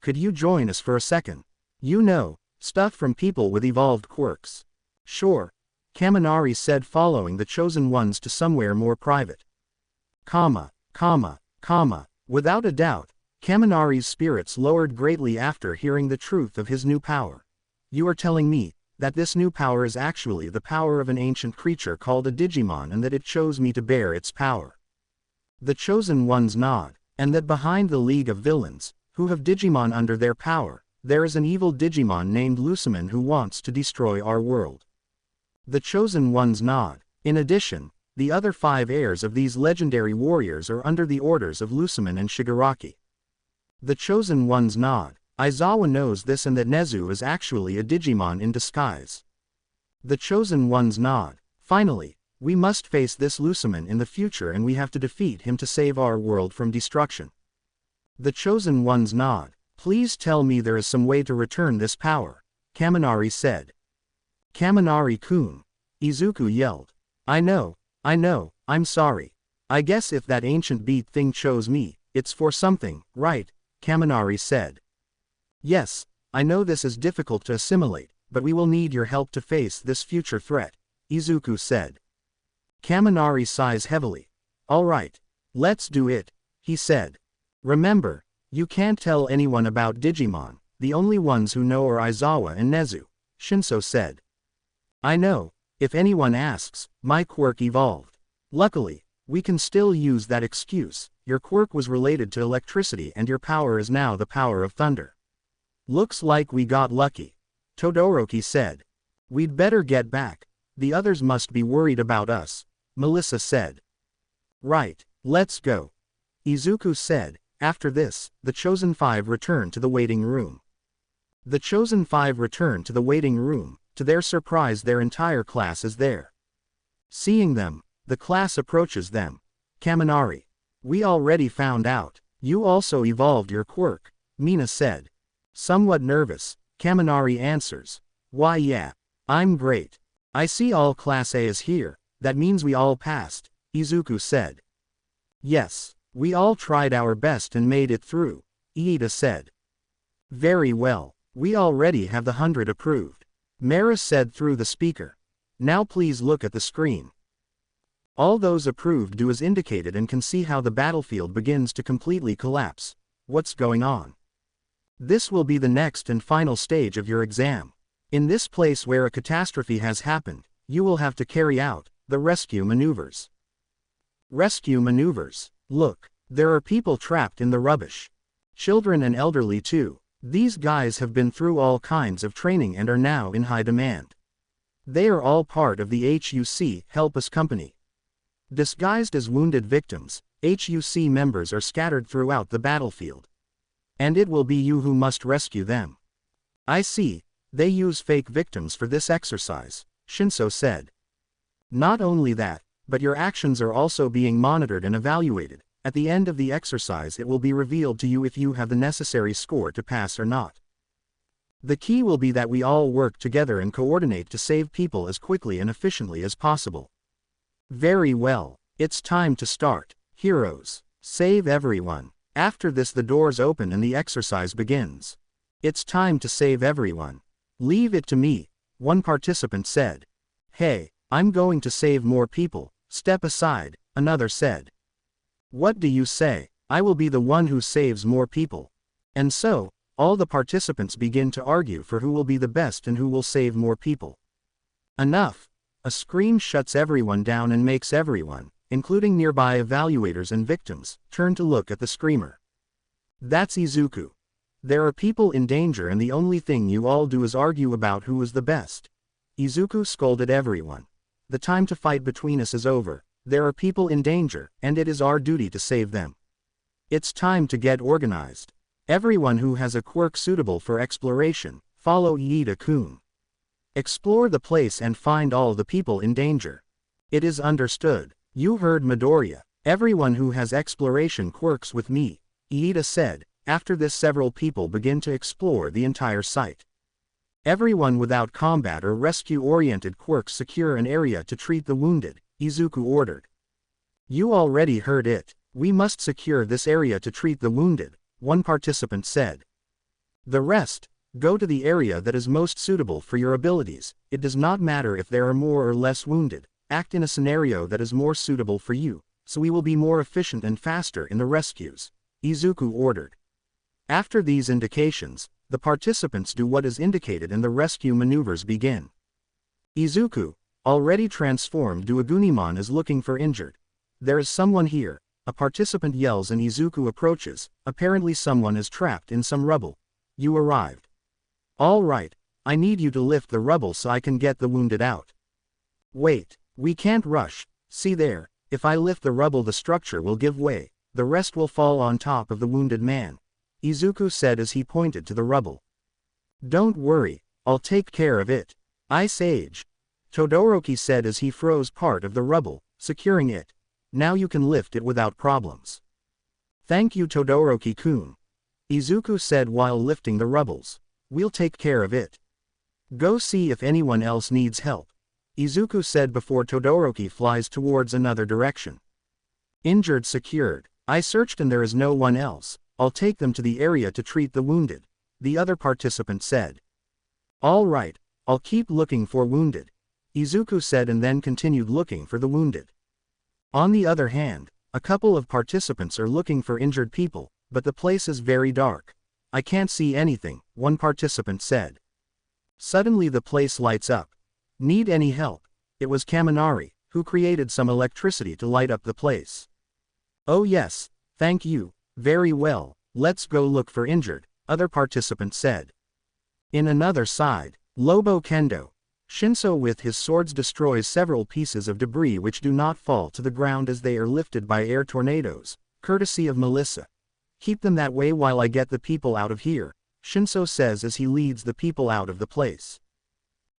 Could you join us for a second? You know, stuff from people with evolved quirks. Sure, Kaminari said, following the chosen ones to somewhere more private. Without a doubt, Kaminari's spirits lowered greatly after hearing the truth of his new power. You are telling me that this new power is actually the power of an ancient creature called a Digimon, and that it chose me to bear its power. The chosen ones nod, and that behind the League of Villains, who have Digimon under their power, there is an evil Digimon named Luciman who wants to destroy our world. The chosen ones nod. In addition, the other 5 heirs of these legendary warriors are under the orders of Luciman and Shigaraki. The chosen ones nod. Aizawa knows this and that Nezu is actually a Digimon in disguise. The chosen ones nod. Finally, we must face this Luciman in the future, and we have to defeat him to save our world from destruction. The chosen ones nod. Please tell me there is some way to return this power, Kaminari said. Kaminari-kun, Izuku yelled. I know, I'm sorry. I guess if that ancient beat thing chose me, it's for something, right? Kaminari said. Yes, I know this is difficult to assimilate, but we will need your help to face this future threat, Izuku said. Kaminari sighs heavily. All right, let's do it, he said. Remember, you can't tell anyone about Digimon. The only ones who know are Aizawa and Nezu, Shinso said. I know, if anyone asks, my quirk evolved. Luckily, we can still use that excuse. Your quirk was related to electricity and your power is now the power of thunder. Looks like we got lucky, Todoroki said. We'd better get back. The others must be worried about us, Melissa said. Right, let's go, Izuku said. After this, the Chosen 5 returned to the waiting room. The Chosen 5 returned to the waiting room. To their surprise, their entire class is there. Seeing them, the class approaches them. Kaminari. We already found out. You also evolved your quirk, Mina said. Somewhat nervous, Kaminari answers. Why yeah. I'm great. I see all Class A is here. That means we all passed, Izuku said. Yes, we all tried our best and made it through, Iida said. Very well, we already have the 100 approved, Mara said through the speaker. Now please look at the screen. All those approved do as indicated and can see how the battlefield begins to completely collapse. What's going on? This will be the next and final stage of your exam. In this place where a catastrophe has happened, you will have to carry out the rescue maneuvers. Rescue maneuvers. Look, there are people trapped in the rubbish. Children and elderly too. These guys have been through all kinds of training and are now in high demand. They are all part of the HUC Help Us Company. Disguised as wounded victims, HUC members are scattered throughout the battlefield. And it will be you who must rescue them. I see, they use fake victims for this exercise, Shinso said. Not only that, but your actions are also being monitored and evaluated. At the end of the exercise it will be revealed to you if you have the necessary score to pass or not. The key will be that we all work together and coordinate to save people as quickly and efficiently as possible. Very well, it's time to start. Heroes, save everyone. After this the doors open and the exercise begins. It's time to save everyone. Leave it to me, one participant said. Hey, I'm going to save more people, step aside, another said. What do you say? I will be the one who saves more people. And so, all the participants begin to argue for who will be the best and who will save more people. Enough! A scream shuts everyone down and makes everyone, including nearby evaluators and victims, turn to look at the screamer. That's Izuku. There are people in danger and the only thing you all do is argue about who is the best. Izuku scolded everyone. The time to fight between us is over. There are people in danger, and it is our duty to save them. It's time to get organized. Everyone who has a quirk suitable for exploration, follow Iida-kun. Explore the place and find all the people in danger. It is understood. You heard Midoriya. Everyone who has exploration quirks with me, Iida said. After this several people begin to explore the entire site. Everyone without combat or rescue-oriented quirks secure an area to treat the wounded, Izuku ordered. You already heard it. We must secure this area to treat the wounded, one participant said. The rest, go to the area that is most suitable for your abilities. It does not matter if there are more or less wounded. Act in a scenario that is more suitable for you, so we will be more efficient and faster in the rescues, Izuku ordered. After these indications, the participants do what is indicated and the rescue maneuvers begin. Izuku, already transformed to a Gunimon, is looking for injured. There is someone here, a participant yells and Izuku approaches. Apparently someone is trapped in some rubble. You arrived. All right, I need you to lift the rubble so I can get the wounded out. Wait, we can't rush. See there, if I lift the rubble the structure will give way, the rest will fall on top of the wounded man, Izuku said as he pointed to the rubble. Don't worry, I'll take care of it. Ice Age, Todoroki said as he froze part of the rubble, securing it. Now you can lift it without problems. Thank you Todoroki-kun, Izuku said while lifting the rubbles. We'll take care of it. Go see if anyone else needs help, Izuku said before Todoroki flies towards another direction. Injured secured. I searched and there is no one else. I'll take them to the area to treat the wounded, the other participant said. All right, I'll keep looking for wounded, Izuku said and then continued looking for the wounded. On the other hand, a couple of participants are looking for injured people, but the place is very dark. I can't see anything, one participant said. Suddenly the place lights up. Need any help? It was Kaminari, who created some electricity to light up the place. Oh yes, thank you. Very well, let's go look for injured, other participants said. In another side, Lobo Kendo, Shinso with his swords destroys several pieces of debris which do not fall to the ground as they are lifted by air tornadoes, courtesy of Melissa. Keep them that way while I get the people out of here, Shinso says as he leads the people out of the place.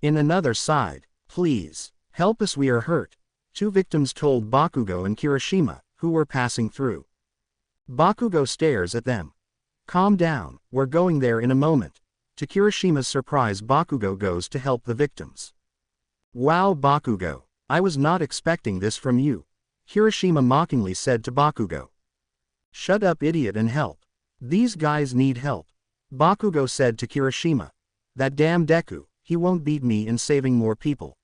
In another side, please, help us, we are hurt, two victims told Bakugo and Kirishima, who were passing through. Bakugo stares at them. Calm down, we're going there in a moment. To Kirishima's surprise Bakugo goes to help the victims. Wow Bakugo, I was not expecting this from you, Kirishima mockingly said to Bakugo. Shut up idiot and help. These guys need help, Bakugo said to Kirishima. That damn Deku, he won't beat me in saving more people.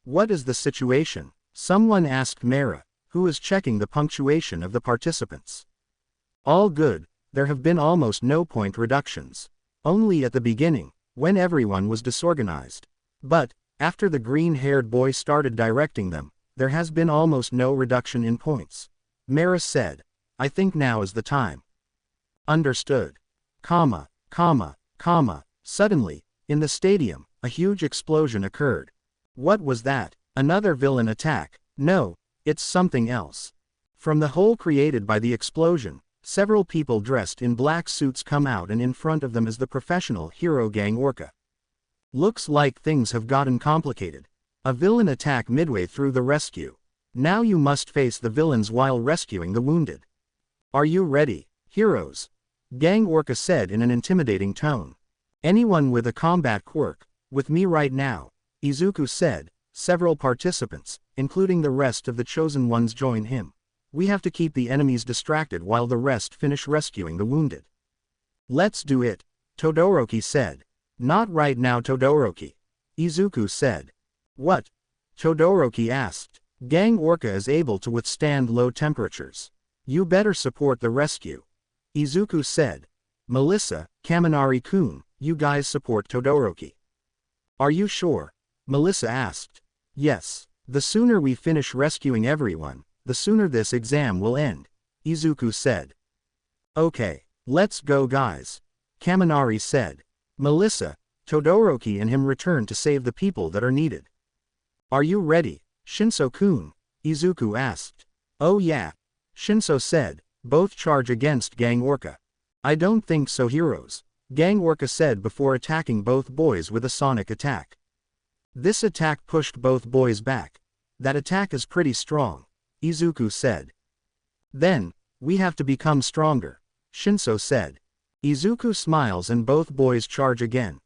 What is the situation? Someone asked Mera, who is checking the punctuation of the participants. All good, there have been almost no point reductions. Only at the beginning, when everyone was disorganized. But, after the green-haired boy started directing them, there has been almost no reduction in points. Mera said, I think now is the time. Understood. Suddenly, in the stadium, a huge explosion occurred. What was that? Another villain attack? No, it's something else. From the hole created by the explosion, several people dressed in black suits come out and in front of them is the professional hero gang Orca. Looks like things have gotten complicated. A villain attack midway through the rescue. Now you must face the villains while rescuing the wounded. Are you ready, heroes? Gang Orca said in an intimidating tone. Anyone with a combat quirk, with me right now, Izuku said. Several participants, including the rest of the chosen ones, join him. We have to keep the enemies distracted while the rest finish rescuing the wounded. Let's do it, Todoroki said. Not right now Todoroki, Izuku said. What? Todoroki asked. Gang Orca is able to withstand low temperatures. You better support the rescue, Izuku said. Melissa, Kaminari-kun, you guys support Todoroki. Are you sure? Melissa asked. Yes, the sooner we finish rescuing everyone, the sooner this exam will end, Izuku said. Okay, let's go guys, Kaminari said. Melissa, Todoroki and him return to save the people that are needed. Are you ready, Shinso-kun? Izuku asked. Oh yeah, Shinso said, both charge against Gang Orca. I don't think so heroes, Gang Orca said before attacking both boys with a sonic attack. This attack pushed both boys back. That attack is pretty strong, Izuku said. Then, we have to become stronger, Shinso said. Izuku smiles and both boys charge again.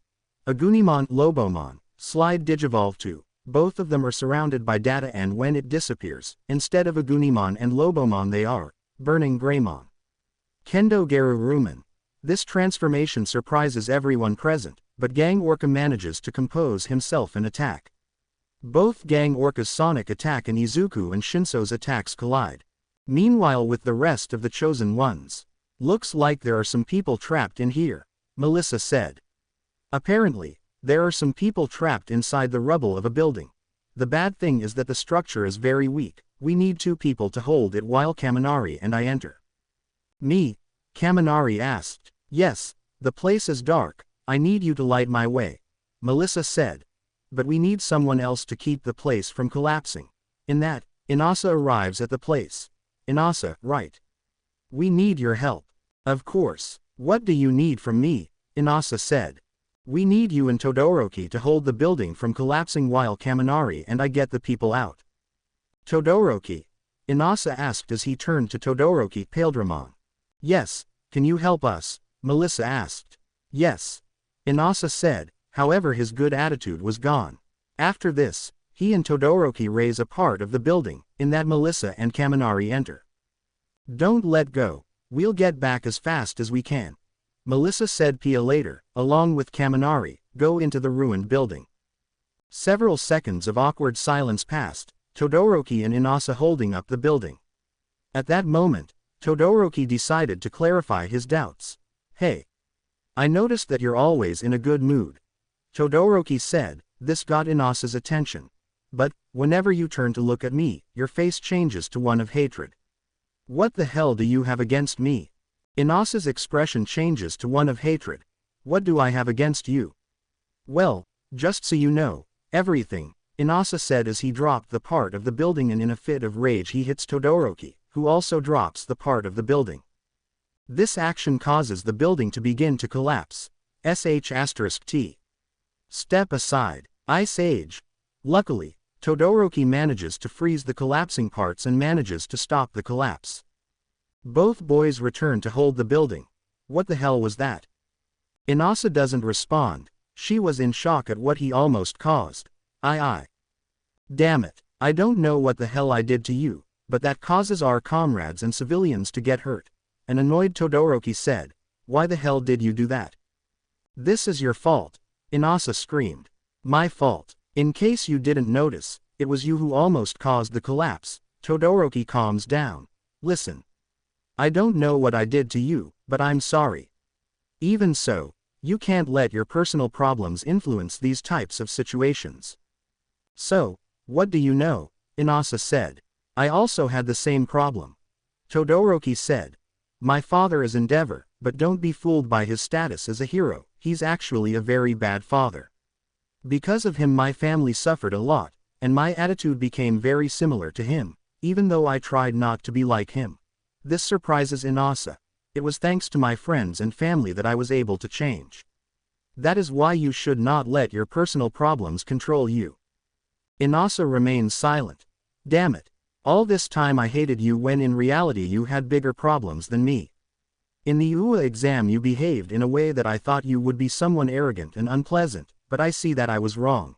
Agunimon, Lobomon, Slide Digivolve 2. Both of them are surrounded by data, and when it disappears, instead of Agunimon and Lobomon they are Burning Greymon. Kendo Geruruman. This transformation surprises everyone present, but Gang Orca manages to compose himself and attack. Both Gang Orca's sonic attack and Izuku and Shinso's attacks collide. Meanwhile, with the rest of the chosen ones. Looks like there are some people trapped in here, Melissa said. Apparently, there are some people trapped inside the rubble of a building. The bad thing is that the structure is very weak. We need 2 people to hold it while Kaminari and I enter. Me? Kaminari asked. Yes, the place is dark. I need you to light my way, Melissa said. But we need someone else to keep the place from collapsing. In that, Inasa arrives at the place. Inasa, right. We need your help. Of course. What do you need from me? Inasa said. We need you and Todoroki to hold the building from collapsing while Kaminari and I get the people out. Todoroki? Inasa asked as he turned to Todoroki Paledramon. Yes, can you help us? Melissa asked. Yes. Inasa said, however his good attitude was gone. After this, he and Todoroki raise a part of the building, in that Melissa and Kaminari enter. Don't let go, we'll get back as fast as we can. Melissa said. Pia later, along with Kaminari, go into the ruined building. Several seconds of awkward silence passed, Todoroki and Inasa holding up the building. At that moment, Todoroki decided to clarify his doubts. Hey. I noticed that you're always in a good mood. Todoroki said. This got Inasa's attention. But, whenever you turn to look at me, your face changes to one of hatred. What the hell do you have against me? Inasa's expression changes to one of hatred. What do I have against you? Well, just so you know, everything, Inasa said as he dropped the part of the building, and in a fit of rage he hits Todoroki, who also drops the part of the building. This action causes the building to begin to collapse. *T. Step aside, Ice Age. Luckily, Todoroki manages to freeze the collapsing parts and manages to stop the collapse. Both boys return to hold the building. What the hell was that? Inasa doesn't respond. She was in shock at what he almost caused. Damn it, I don't know what the hell I did to you, but that causes our comrades and civilians to get hurt. An annoyed Todoroki said. Why the hell did you do that? This is your fault, Inasa screamed. My fault. In case you didn't notice, it was you who almost caused the collapse. Todoroki calms down. Listen. I don't know what I did to you, but I'm sorry. Even so, you can't let your personal problems influence these types of situations. So, what do you know? Inasa said. I also had the same problem. Todoroki said. My father is Endeavor, but don't be fooled by his status as a hero, he's actually a very bad father. Because of him my family suffered a lot, and my attitude became very similar to him, even though I tried not to be like him. This surprises Inasa. It was thanks to my friends and family that I was able to change. That is why you should not let your personal problems control you. Inasa remains silent. Damn it. All this time I hated you when in reality you had bigger problems than me. In the UA exam you behaved in a way that I thought you would be someone arrogant and unpleasant, but I see that I was wrong.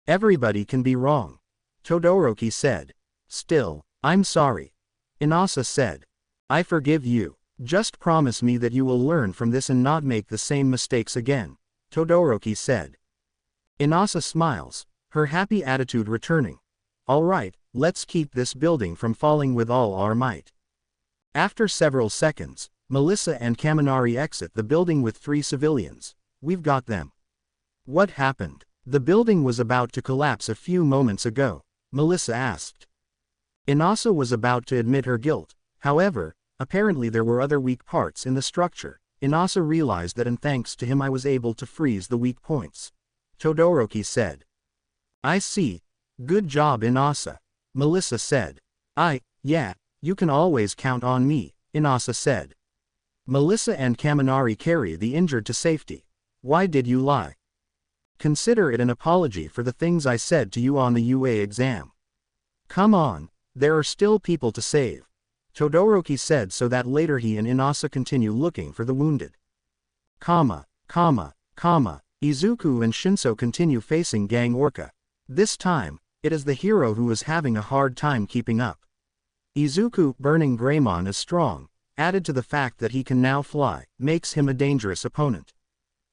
Everybody can be wrong. Todoroki said. Still, I'm sorry. Inasa said. I forgive you. Just promise me that you will learn from this and not make the same mistakes again, Todoroki said. Inasa smiles, her happy attitude returning. Alright, let's keep this building from falling with all our might. After several seconds, Melissa and Kaminari exit the building with 3 civilians. We've got them. What happened? The building was about to collapse a few moments ago, Melissa asked. Inasa was about to admit her guilt. However, apparently there were other weak parts in the structure. Inasa realized that, and thanks to him I was able to freeze the weak points. Todoroki said. I see. Good job, Inasa. Melissa said. Yeah, you can always count on me, Inasa said. Melissa and Kaminari carry the injured to safety. Why did you lie? Consider it an apology for the things I said to you on the UA exam. Come on, there are still people to save. Todoroki said so that later he and Inasa continue looking for the wounded. Izuku and Shinso continue facing Gang Orca. This time, it is the hero who is having a hard time keeping up. Izuku, Burning Greymon is strong, added to the fact that he can now fly, makes him a dangerous opponent.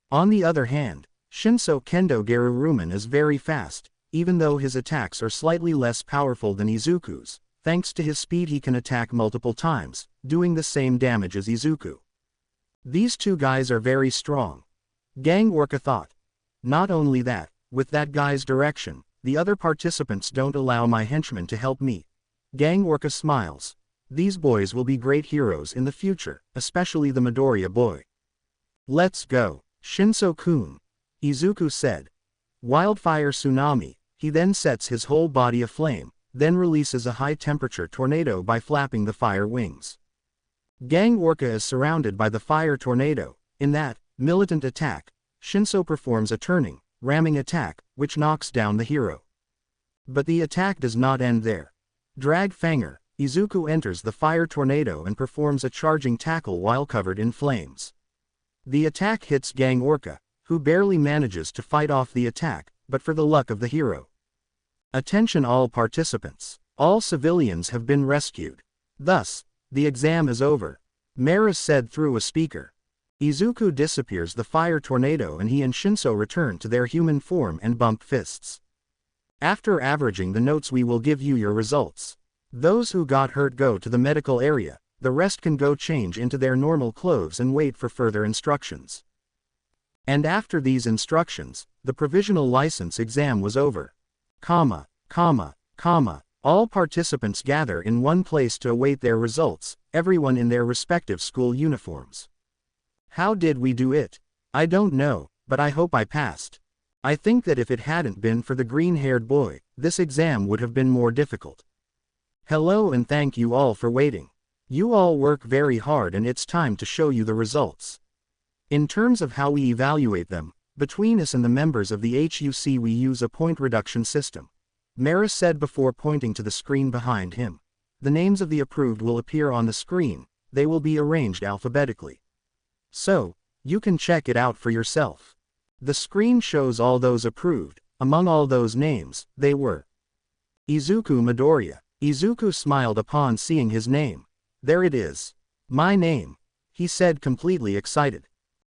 On the other hand, Shinso Kendo Geruruman is very fast, even though his attacks are slightly less powerful than Izuku's. Thanks to his speed he can attack multiple times, doing the same damage as Izuku. These two guys are very strong. Gang Orca thought. Not only that, with that guy's direction, the other participants don't allow my henchmen to help me. Gang Orca smiles. These boys will be great heroes in the future, especially the Midoriya boy. Let's go, Shinso-kun, Izuku said. Wildfire tsunami, he then sets his whole body aflame, then releases a high-temperature tornado by flapping the fire wings. Gang Orca is surrounded by the fire tornado. In that militant attack, Shinso performs a turning, ramming attack, which knocks down the hero. But the attack does not end there. Drag Fanger, Izuku enters the fire tornado and performs a charging tackle while covered in flames. The attack hits Gang Orca, who barely manages to fight off the attack, but for the luck of the hero. Attention all participants. All civilians have been rescued. Thus, the exam is over, Mara said through a speaker. Izuku disappears the fire tornado and he and Shinso return to their human form and bump fists. After averaging the notes we will give you your results. Those who got hurt go to the medical area, the rest can go change into their normal clothes and wait for further instructions. And after these instructions, the provisional license exam was over. All participants gather in one place to await their results, everyone in their respective school uniforms. How did we do it? I don't know, but I hope I passed. I think that if it hadn't been for the green-haired boy, this exam would have been more difficult. Hello and thank you all for waiting. You all work very hard and it's time to show you the results. In terms of how we evaluate them, between us and the members of the HUC we use a point reduction system. Mara said before pointing to the screen behind him. The names of the approved will appear on the screen, they will be arranged alphabetically. So, you can check it out for yourself. The screen shows all those approved. Among all those names, they were Izuku Midoriya. Izuku smiled upon seeing his name. There it is. My name, he said completely excited.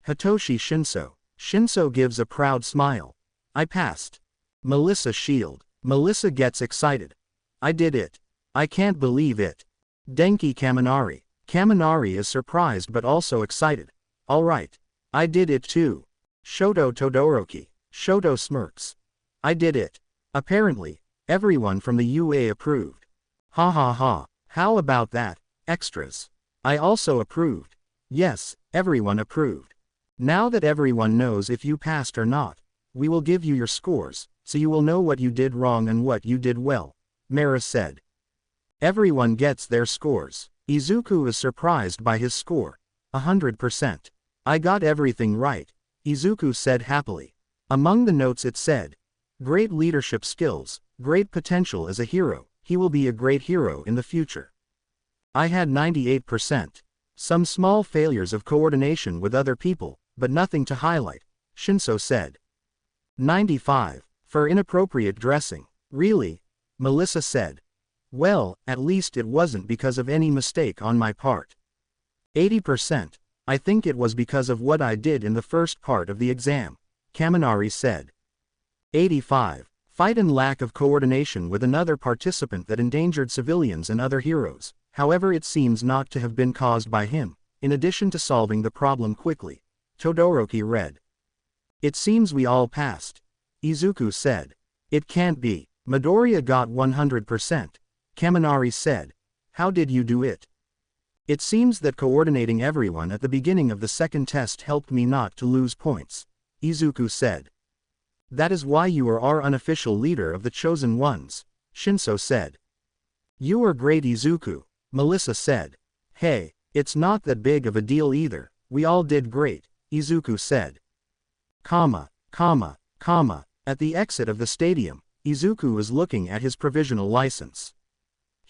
Hitoshi Shinso. Shinso gives a proud smile. I passed. Melissa Shield. Melissa gets excited. I did it. I can't believe it. Denki Kaminari. Kaminari is surprised but also excited. Alright. I did it too. Shoto Todoroki. Shoto smirks. I did it. Apparently, everyone from the UA approved. Ha ha ha. How about that, extras? I also approved. Yes, everyone approved. Now that everyone knows if you passed or not, we will give you your scores, so you will know what you did wrong and what you did well, Mara said. Everyone gets their scores. Izuku is surprised by his score. 100%. I got everything right, Izuku said happily. Among the notes it said, great leadership skills, great potential as a hero, he will be a great hero in the future. I had 98%. Some small failures of coordination with other people, but nothing to highlight, Shinso said. 95. For inappropriate dressing. Really? Melissa said. Well, at least it wasn't because of any mistake on my part. 80%. I think it was because of what I did in the first part of the exam, Kaminari said. 85. Fight and lack of coordination with another participant that endangered civilians and other heroes, however it seems not to have been caused by him, in addition to solving the problem quickly, Todoroki read. It seems we all passed, Izuku said. It can't be. Midoriya got 100%, Kaminari said. How did you do it? It seems that coordinating everyone at the beginning of the second test helped me not to lose points, Izuku said. That is why you are our unofficial leader of the chosen ones, Shinso said. You are great Izuku, Melissa said. Hey, it's not that big of a deal either, we all did great, Izuku said. At the exit of the stadium, Izuku is looking at his provisional license.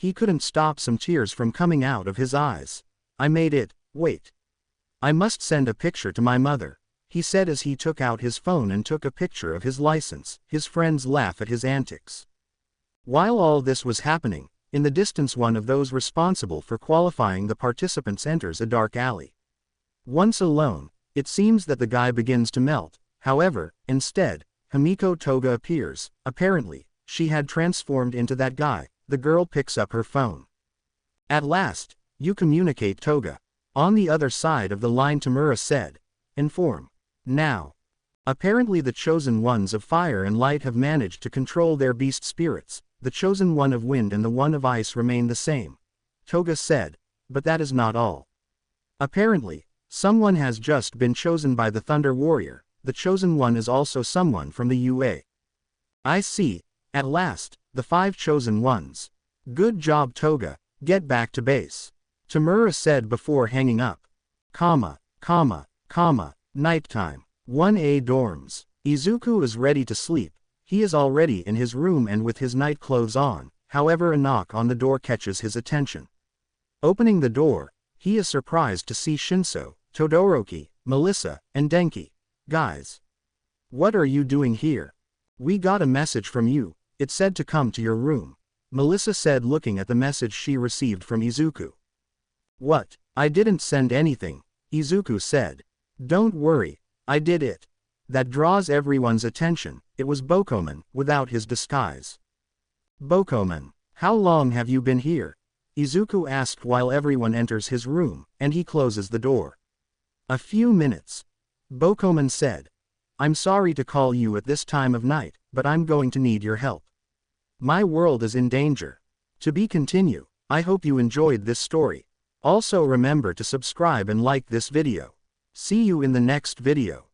He couldn't stop some tears from coming out of his eyes. I made it, wait. I must send a picture to my mother, he said as he took out his phone and took a picture of his license. His friends laugh at his antics. While all this was happening, in the distance one of those responsible for qualifying the participants enters a dark alley. Once alone, it seems that the guy begins to melt. However, instead, Himiko Toga appears. Apparently, she had transformed into that guy. The girl picks up her phone. At last, you communicate, Toga. On the other side of the line, Tamura said. Inform. Now. Apparently the chosen ones of fire and light have managed to control their beast spirits. The chosen one of wind and the one of ice remain the same. Toga said. But that is not all. Apparently, someone has just been chosen by the Thunder Warrior. The chosen one is also someone from the UA. I see. At last, the 5 chosen ones. Good job, Toga. Get back to base. Tamura said before hanging up. Nighttime. 1A dorms. Izuku is ready to sleep. He is already in his room and with his night clothes on. However, a knock on the door catches his attention. Opening the door, he is surprised to see Shinso, Todoroki, Melissa, and Denki. Guys. What are you doing here? We got a message from you. It said to come to your room. Melissa said, looking at the message she received from Izuku. What? I didn't send anything, Izuku said. Don't worry, I did it. That draws everyone's attention. It was Bokoman, without his disguise. Bokoman, how long have you been here? Izuku asked while everyone enters his room, and he closes the door. A few minutes. Bokoman said. I'm sorry to call you at this time of night, but I'm going to need your help. My world is in danger. To be continued. I hope you enjoyed this story. Also remember to subscribe and like this video. See you in the next video.